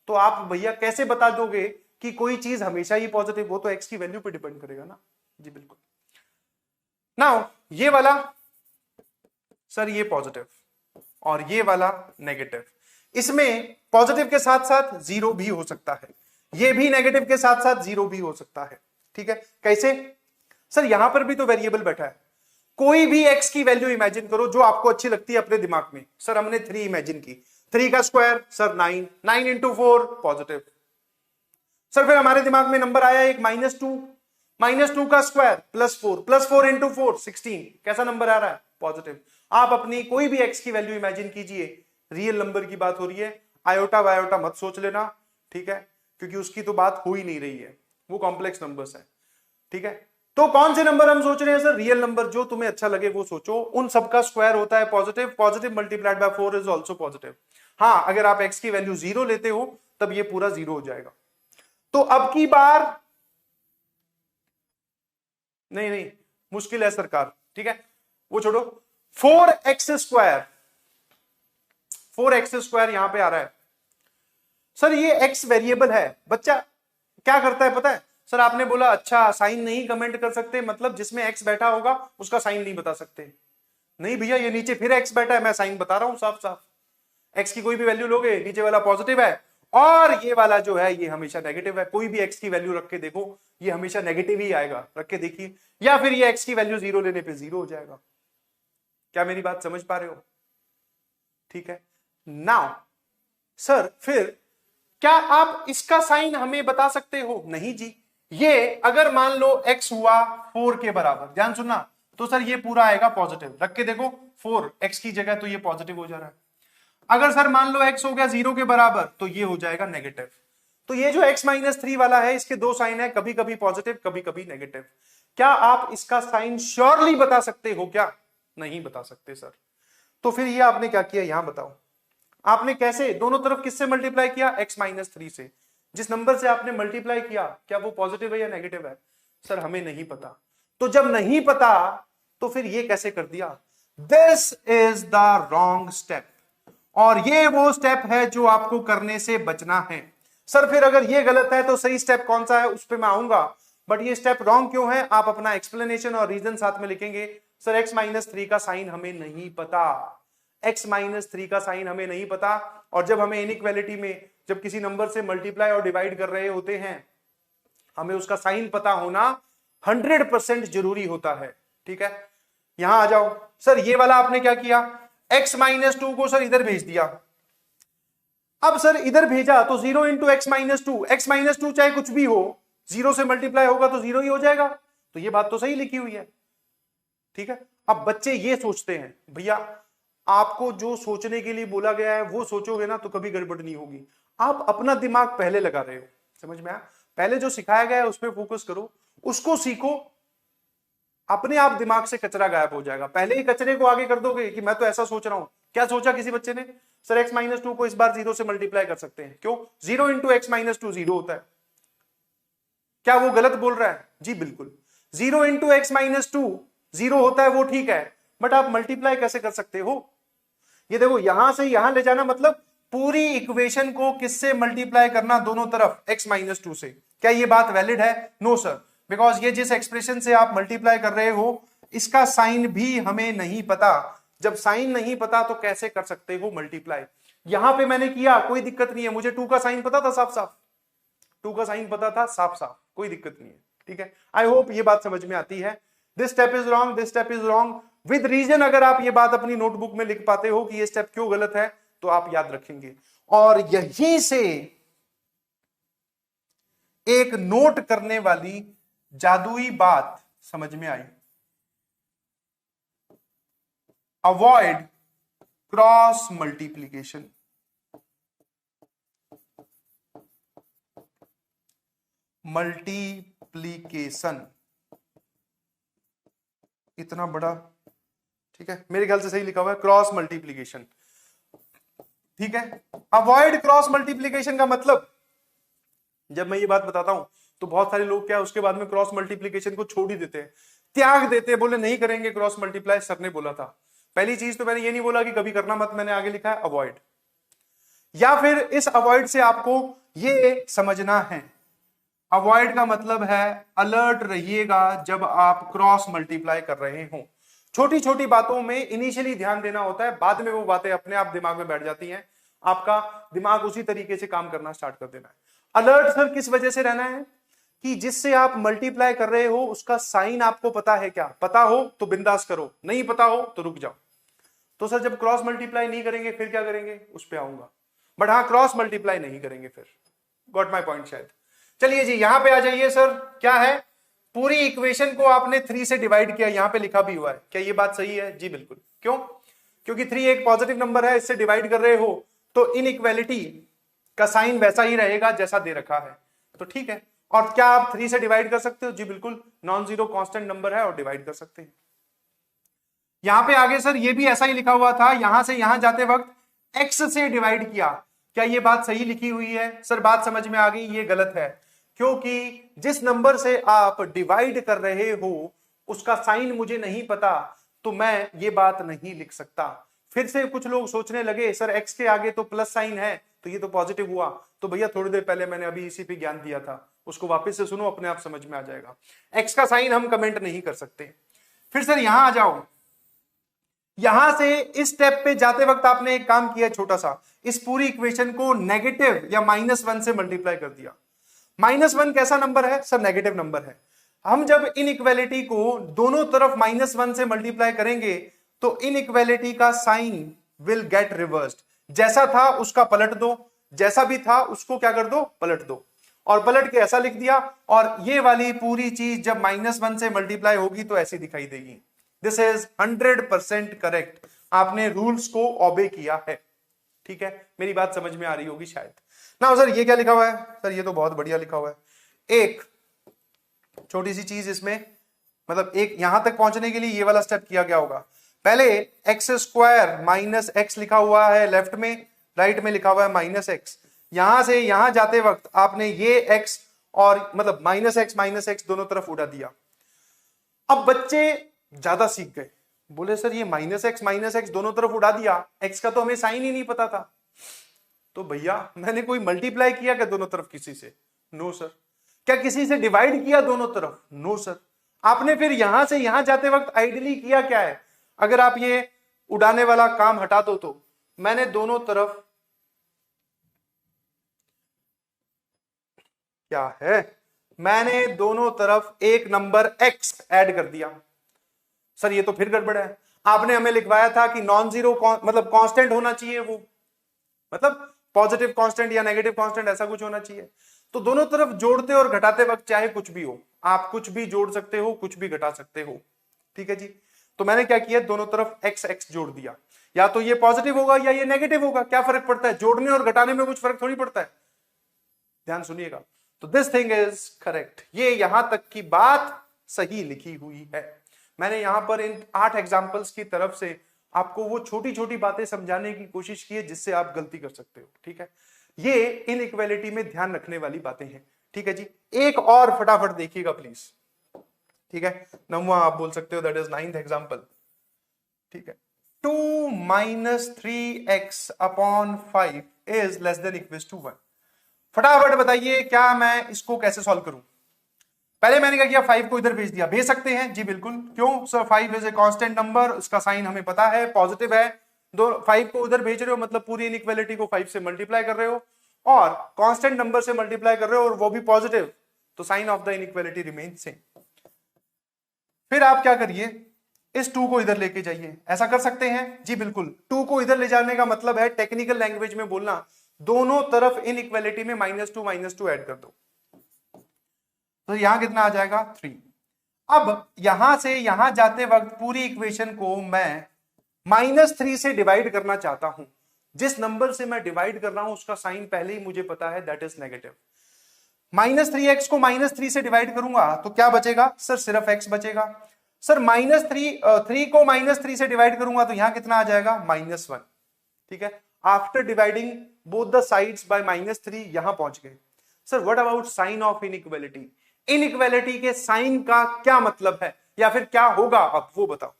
तो आप भैया कैसे बता दोगे कि कोई चीज हमेशा ही पॉजिटिव? वो तो x की वैल्यू पे डिपेंड करेगा ना। जी बिल्कुल। नाउ ये वाला, सर ये पॉजिटिव और ये वाला नेगेटिव, इसमें पॉजिटिव के साथ साथ 0 भी हो सकता है, ये भी नेगेटिव के साथ साथ 0 भी हो सकता है। ठीक है, कैसे? सर यहां पर भी तो वेरिएबल बैठा है, कोई भी x की वैल्यू इमेजिन करो जो आपको अच्छी लगती है अपने दिमाग में। सर हमने 3 इमेजिन की, 3 का square sir 9, 9 into 4 positive. Sir फिर हमारे दिमाग में नंबर आया एक -2, -2 का स्क्वायर +4, +4 इंटू 4 16, कैसा नंबर आ रहा है? पॉजिटिव। आप अपनी कोई भी x की वैल्यू इमेजिन कीजिए, रियल नंबर की बात हो रही है, आयोटा वायोटा मत सोच लेना, ठीक है, क्योंकि उसकी तो बात हो ही नहीं रही है, वो कॉम्प्लेक्स नंबर्स है। ठीक है, तो कौन से नंबर हम सोच रहे हैं? सर रियल नंबर, जो तुम्हें अच्छा लगे वो सोचो। उन सबका स्क्वायर होता है positive, positive multiplied by 4 is also positive. हाँ, अगर आप x की वैल्यू 0 लेते हो तब ये पूरा 0 हो जाएगा। तो अब की बार नहीं, मुश्किल है सरकार, ठीक है, वो छोड़ो। 4x स्क्वायर, 4x स्क्वायर यहां पे आ रहा है। सर ये x वेरिएबल है, बच्चा क्या करता है पता है? सर आपने बोला अच्छा साइन नहीं कमेंट कर सकते, मतलब जिसमें x बैठा होगा उसका साइन नहीं बता सकते। नहीं भैया, ये नीचे फिर x बैठा है, मैं साइन बता रहा हूं साफ साफ। x की कोई भी वैल्यू लोगे, नीचे वाला पॉजिटिव है और ये वाला जो है ये हमेशा नेगेटिव है। कोई भी x की वैल्यू रख के देखो, ये हमेशा नेगेटिव ही आएगा, रख के देखिए, या फिर ये x की वैल्यू 0 लेने पे 0 हो जाएगा। क्या मेरी बात समझ पा रहे हो? ठीक है, नाउ सर फिर क्या आप इसका साइन हमें बता सकते हो? नहीं जी, ये अगर मान लो x हुआ 4 के बराबर, ध्यान सुनना, तो सर ये पूरा आएगा पॉजिटिव, रख के देखो 4 x की जगह, तो ये पॉजिटिव हो जा रहा है। अगर सर मान लो x हो गया 0 के बराबर, तो ये हो जाएगा नेगेटिव। तो ये जो x-3 वाला है, इसके दो साइन है, कभी कभी पॉजिटिव कभी कभी नेगेटिव। क्या आप इसका साइन श्योरली बता सकते हो क्या? नहीं बता सकते सर। तो फिर ये आपने क्या किया, यहां बताओ, आपने कैसे दोनों तरफ किससे मल्टीप्लाई किया? x-3 से। जिस नंबर से आपने मल्टीप्लाई किया, क्या वो पॉजिटिव है या नेगेटिव है? सर हमें नहीं पता। तो जब नहीं पता तो फिर ये कैसे कर दिया? This is the wrong step, और ये वो स्टेप है जो आपको करने से बचना है। सर फिर अगर ये गलत है तो सही स्टेप कौन सा है, उस पर मैं आऊंगा, बट ये स्टेप रॉन्ग क्यों है, आप अपना एक्सप्लेनेशन और रीजन साथ में लिखेंगे। सर x-3 का साइन हमें नहीं पता, x-3 का साइन हमें नहीं पता। और जब हमें इनइक्वालिटी में, जब किसी नंबर से मल्टीप्लाई और डिवाइड कर रहे होते हैं, हमें उसका साइन पता होना 100% जरूरी होता है। ठीक है, यहां आ जाओ। सर ये वाला आपने क्या किया, x-2 को सर इधर भेज दिया। अब सर इधर भेजा तो 0 इंटू x-2, x-2 चाहे कुछ भी हो, 0 से मल्टीप्लाई होगा तो 0 ही हो जाएगा। तो ये बात तो सही लिखी हुई है। ठीक है, अब बच्चे ये सोचते हैं, भैया आपको जो सोचने के लिए बोला गया है वो सोचोगे ना तो कभी गड़बड़ नहीं होगी। आप अपना दिमाग पहले लगा रहे हो, समझ में आया? पहले जो सिखाया गया है उस पर फोकस करो, उसको सीखो, अपने आप दिमाग से कचरा गायब हो जाएगा। पहले ही कचरे को आगे कर दोगे कि मैं तो ऐसा सोच रहा हूं। क्या सोचा किसी बच्चे ने? सर x-2 को इस बार 0 से मल्टीप्लाई कर सकते हैं, क्यों? 0 इंटू x-2 0 होता है। क्या वो गलत बोल रहा है? जी बिल्कुल। 0 इंटू x-2 0 होता है, वो ठीक है, बट आप मल्टीप्लाई कैसे कर सकते हो? ये देखो, यहां से यहां ले जाना मतलब पूरी इक्वेशन को किससे मल्टीप्लाई करना? दोनों तरफ x-2 से। क्या ये बात वैलिड है? नो सर, बिकॉज ये जिस एक्सप्रेशन से आप मल्टीप्लाई कर रहे हो, इसका साइन भी हमें नहीं पता। जब साइन नहीं पता तो कैसे कर सकते हो मल्टीप्लाई? यहां पे मैंने किया, कोई दिक्कत नहीं है, मुझे 2 का साइन पता था साफ साफ, 2 का साइन पता था साफ साफ, कोई दिक्कत नहीं है। ठीक है, आई होप ये बात समझ में आती है। This step is wrong, this step is wrong, with reason. अगर आप ये बात अपनी नोटबुक में लिख पाते हो कि ये स्टेप क्यों गलत है, तो आप याद रखेंगे। और यहीं से एक नोट करने वाली जादुई बात समझ में आई, अवॉइड क्रॉस मल्टीप्लीकेशन। मल्टीप्लीकेशन इतना बड़ा, ठीक है, मेरे ख्याल से सही लिखा हुआ है, क्रॉस मल्टीप्लीकेशन। ठीक है, अवॉइड क्रॉस मल्टीप्लीकेशन का मतलब, जब मैं ये बात बताता हूं तो बहुत सारे लोग क्या उसके बाद में क्रॉस मल्टीप्लीकेशन को छोड़ ही देते हैं, त्याग देते हैं, बोले नहीं करेंगे क्रॉस मल्टीप्लाई, सर ने बोला था। पहली चीज तो मैंने ये नहीं बोला कि कभी करना मत, मैंने आगे लिखा है अवॉइड। या फिर इस अवॉइड से आपको ये समझना है, अवॉइड का मतलब है अलर्ट रहिएगा जब आप क्रॉस मल्टीप्लाई कर रहे हो। छोटी छोटी बातों में इनिशियली ध्यान देना होता है, बाद में वो बातें अपने आप दिमाग में बैठ जाती हैं, आपका दिमाग उसी तरीके से काम करना स्टार्ट कर देना है। अलर्ट सर किस वजह से रहना है? कि जिससे आप मल्टीप्लाई कर रहे हो उसका साइन आपको पता है क्या? पता हो तो बिंदास करो, नहीं पता हो तो रुक जाओ। तो सर जब क्रॉस मल्टीप्लाई नहीं करेंगे फिर क्या करेंगे, उस पर आऊंगा, बट हाँ क्रॉस मल्टीप्लाई नहीं करेंगे फिर। गॉट माई पॉइंट शायद। चलिए जी यहां पे आ जाइए। सर क्या है, पूरी इक्वेशन को आपने 3 से डिवाइड किया, यहां पे लिखा भी हुआ है, क्या ये बात सही है? जी बिल्कुल। क्यों? क्योंकि 3 एक पॉजिटिव नंबर है, इससे डिवाइड कर रहे हो तो इनइक्वालिटी का साइन वैसा ही रहेगा जैसा दे रखा है, तो ठीक है। और क्या आप 3 से डिवाइड कर सकते हो? जी बिल्कुल, नॉन जीरो कांस्टेंट नंबर है और डिवाइड कर सकते हैं। यहां पे आगे सर ये भी ऐसा ही लिखा हुआ था, यहां से यहां जाते वक्त x से डिवाइड किया, क्या ये बात सही लिखी हुई है? सर बात समझ में आ गई, ये गलत है, क्योंकि जिस नंबर से आप डिवाइड कर रहे हो उसका साइन मुझे नहीं पता, तो मैं ये बात नहीं लिख सकता। फिर से कुछ लोग सोचने लगे सर x के आगे तो प्लस साइन है तो ये तो पॉजिटिव हुआ, तो भैया थोड़ी देर पहले मैंने अभी इसी पे ज्ञान दिया था, उसको वापस से सुनो, अपने आप समझ में आ जाएगा। x का साइन हम कमेंट नहीं कर सकते। फिर सर यहां आ जाओ, यहां से इस स्टेप पे जाते वक्त आपने एक काम किया छोटा सा, इस पूरी इक्वेशन को नेगेटिव या -1 से मल्टीप्लाई कर दिया। -1 कैसा नंबर है? सर नेगेटिव नंबर है। हम जब इनइक्वालिटी को दोनों तरफ -1 से मल्टीप्लाई करेंगे तो इनइक्वालिटी का साइन विल गेट रिवर्स्ड, जैसा था उसका पलट दो, जैसा भी था उसको क्या कर दो, पलट दो। और पलट के ऐसा लिख दिया, और ये वाली पूरी चीज जब -1 से मल्टीप्लाई होगी तो ऐसी दिखाई देगी। दिस इज 100% करेक्ट, आपने रूल्स को ओबे किया है। ठीक है, मेरी बात समझ में आ रही होगी शायद ना। सर ये क्या लिखा हुआ है? सर ये तो बहुत बढ़िया लिखा हुआ है। एक छोटी सी चीज इसमें, मतलब एक यहां तक पहुंचने के लिए ये वाला स्टेप किया गया होगा। पहले x² माइनस एक्स लिखा हुआ है लेफ्ट में, राइट में लिखा हुआ है -x। यहां से यहां जाते वक्त आपने ये x और मतलब -x दोनों तरफ उड़ा दिया। अब बच्चे ज्यादा सीख गए, बोले सर ये -x दोनों तरफ उड़ा दिया, x का तो हमें साइन ही नहीं पता था। तो भैया मैंने कोई मल्टीप्लाई किया क्या दोनों तरफ किसी से? No sir. क्या किसी से डिवाइड किया दोनों तरफ? No sir. आपने फिर यहां से यहां जाते वक्त आइडियली किया क्या है? अगर आप ये उड़ाने वाला काम हटा दो तो मैंने दोनों तरफ क्या है, मैंने दोनों तरफ एक नंबर x ऐड कर दिया। सर ये तो फिर गड़बड़ है, आपने हमें लिखवाया था कि नॉन जीरो मतलब कांस्टेंट होना चाहिए, वो मतलब पॉजिटिव कांस्टेंट या नेगेटिव कांस्टेंट ऐसा कुछ होना चाहिए। तो दोनों तरफ जोड़ते और घटाते वक्त चाहे कुछ भी हो, आप कुछ भी जोड़ सकते हो, कुछ भी घटा सकते हो। ठीक है जी। तो मैंने क्या किया, दोनों तरफ x जोड़ दिया। या तो ये पॉजिटिव होगा या ये नेगेटिव होगा, क्या फर्क पड़ता है? जोड़ने और घटाने में कुछ फर्क थोड़ी पड़ता है। ध्यान सुनिएगा। तो दिस थिंग इज करेक्ट, ये यहां तक की बात सही लिखी हुई है। मैंने यहां पर इन 8 एग्जांपल्स की तरफ से आपको वो छोटी छोटी बातें समझाने की कोशिश की है जिससे आप गलती कर सकते हो। ठीक है, ये इनइक्वालिटी में ध्यान रखने वाली बातें हैं। ठीक है जी, एक और फटाफट देखिएगा प्लीज। ठीक है, 9वां आप बोल सकते हो, दैट इज 9th एग्जांपल। ठीक है, 2 - 3x upon 5 is less than equal to 1। फटाफट बताइए क्या मैं इसको कैसे सॉल्व करूं? पहले मैंने क्या किया, 5 को इधर भेज दिया। भेज सकते हैं जी, बिल्कुल। क्यों sir? 5 is a constant number, उसका साइन हमें पता है, पॉजिटिव है। 5 को उधर भेज रहे हो मतलब पूरी इनइक्वालिटी को 5 से मल्टीप्लाई कर रहे हो, और कांस्टेंट नंबर से मल्टीप्लाई कर रहे हो और वो भी पॉजिटिव, तो sign of the inequality remain same. फिर आप क्या करिए, इस 2 को इधर लेके जाइए। ऐसा कर सकते हैं जी, बिल्कुल। 2 को इधर ले जाने का मतलब है टेक्निकल लैंग्वेज में बोलना, दोनों तरफ इनइक्वालिटी में -2 ऐड कर दो। तो यहां कितना आ जाएगा? 3। अब यहां से यहां जाते वक्त पूरी इक्वेशन को मैं -3 से डिवाइड करना चाहता हूं। जिस नंबर से मैं डिवाइड कर रहा हूं उसका साइन पहले ही मुझे पता है, दैट इज नेगेटिव। -3x को -3 से डिवाइड करूंगा तो क्या बचेगा? सर सिर्फ x बचेगा। सर -3 को -3 से डिवाइड करूंगा तो यहां कितना आ जाएगा? -1। ठीक है, after dividing both the sides by -3 यहां पहुंच गए। Sir what about sign of inequality? Inequality के साइन का क्या मतलब है, या फिर क्या होगा, अब वो बताओ।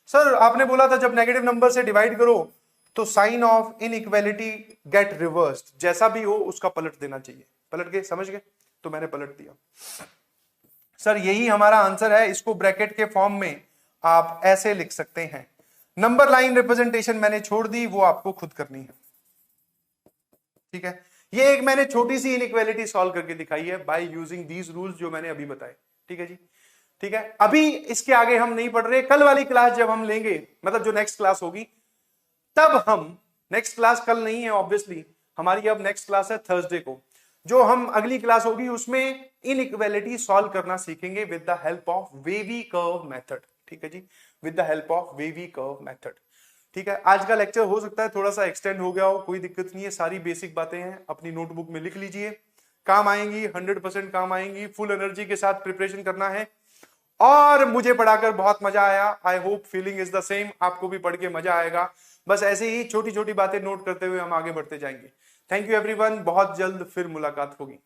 सर आपने बोला था जब नेगेटिव नंबर से डिवाइड करो तो sign of inequality get reversed, जैसा भी हो उसका पलट देना चाहिए। पलट गए, समझ गए? तो मैंने पलट दिया। सर यही हमारा आंसर है, इसको ब्रैकेट के फॉर्म में आप ऐसे लिख सकते हैं। नंबर लाइन रिप्रेजेंटेशन मैंने छोड़ दी, वो आपको खुद करनी है। ठीक है, ये एक मैंने छोटी सी इनइक्वालिटी सॉल्व करके दिखाई है बाय यूजिंग दीज रूल्स जो मैंने अभी बताए। ठीक है जी, ठीक है। अभी इसके आगे हम नहीं पढ़ रहे, कल वाली क्लास जब हम लेंगे, मतलब जो नेक्स्ट क्लास होगी, तब हम, नेक्स्ट क्लास कल नहीं है ऑब्वियसली, हमारी अब नेक्स्ट क्लास है थर्सडे को, जो हम अगली क्लास होगी उसमें इनइक्वालिटी सॉल्व करना सीखेंगे with the help of wavy curve method. ठीक है जी, with the help of wavy curve method. ठीक है, आज का लेक्चर हो सकता है थोड़ा सा एक्सटेंड हो गया हो, कोई दिक्कत नहीं है, सारी बेसिक बातें हैं, अपनी नोटबुक में लिख लीजिए, काम आएंगी, 100% काम आएंगी। फुल एनर्जी के साथ प्रिपरेशन करना है। और मुझे पढ़ाकर बहुत मजा आया, I hope feeling is the same, आपको भी पढ़ के मजा आएगा। बस ऐसे ही छोटी छोटी बातें नोट करते हुए हम आगे बढ़ते जाएंगे। थैंक यू एवरीवन, बहुत जल्द फिर मुलाकात होगी।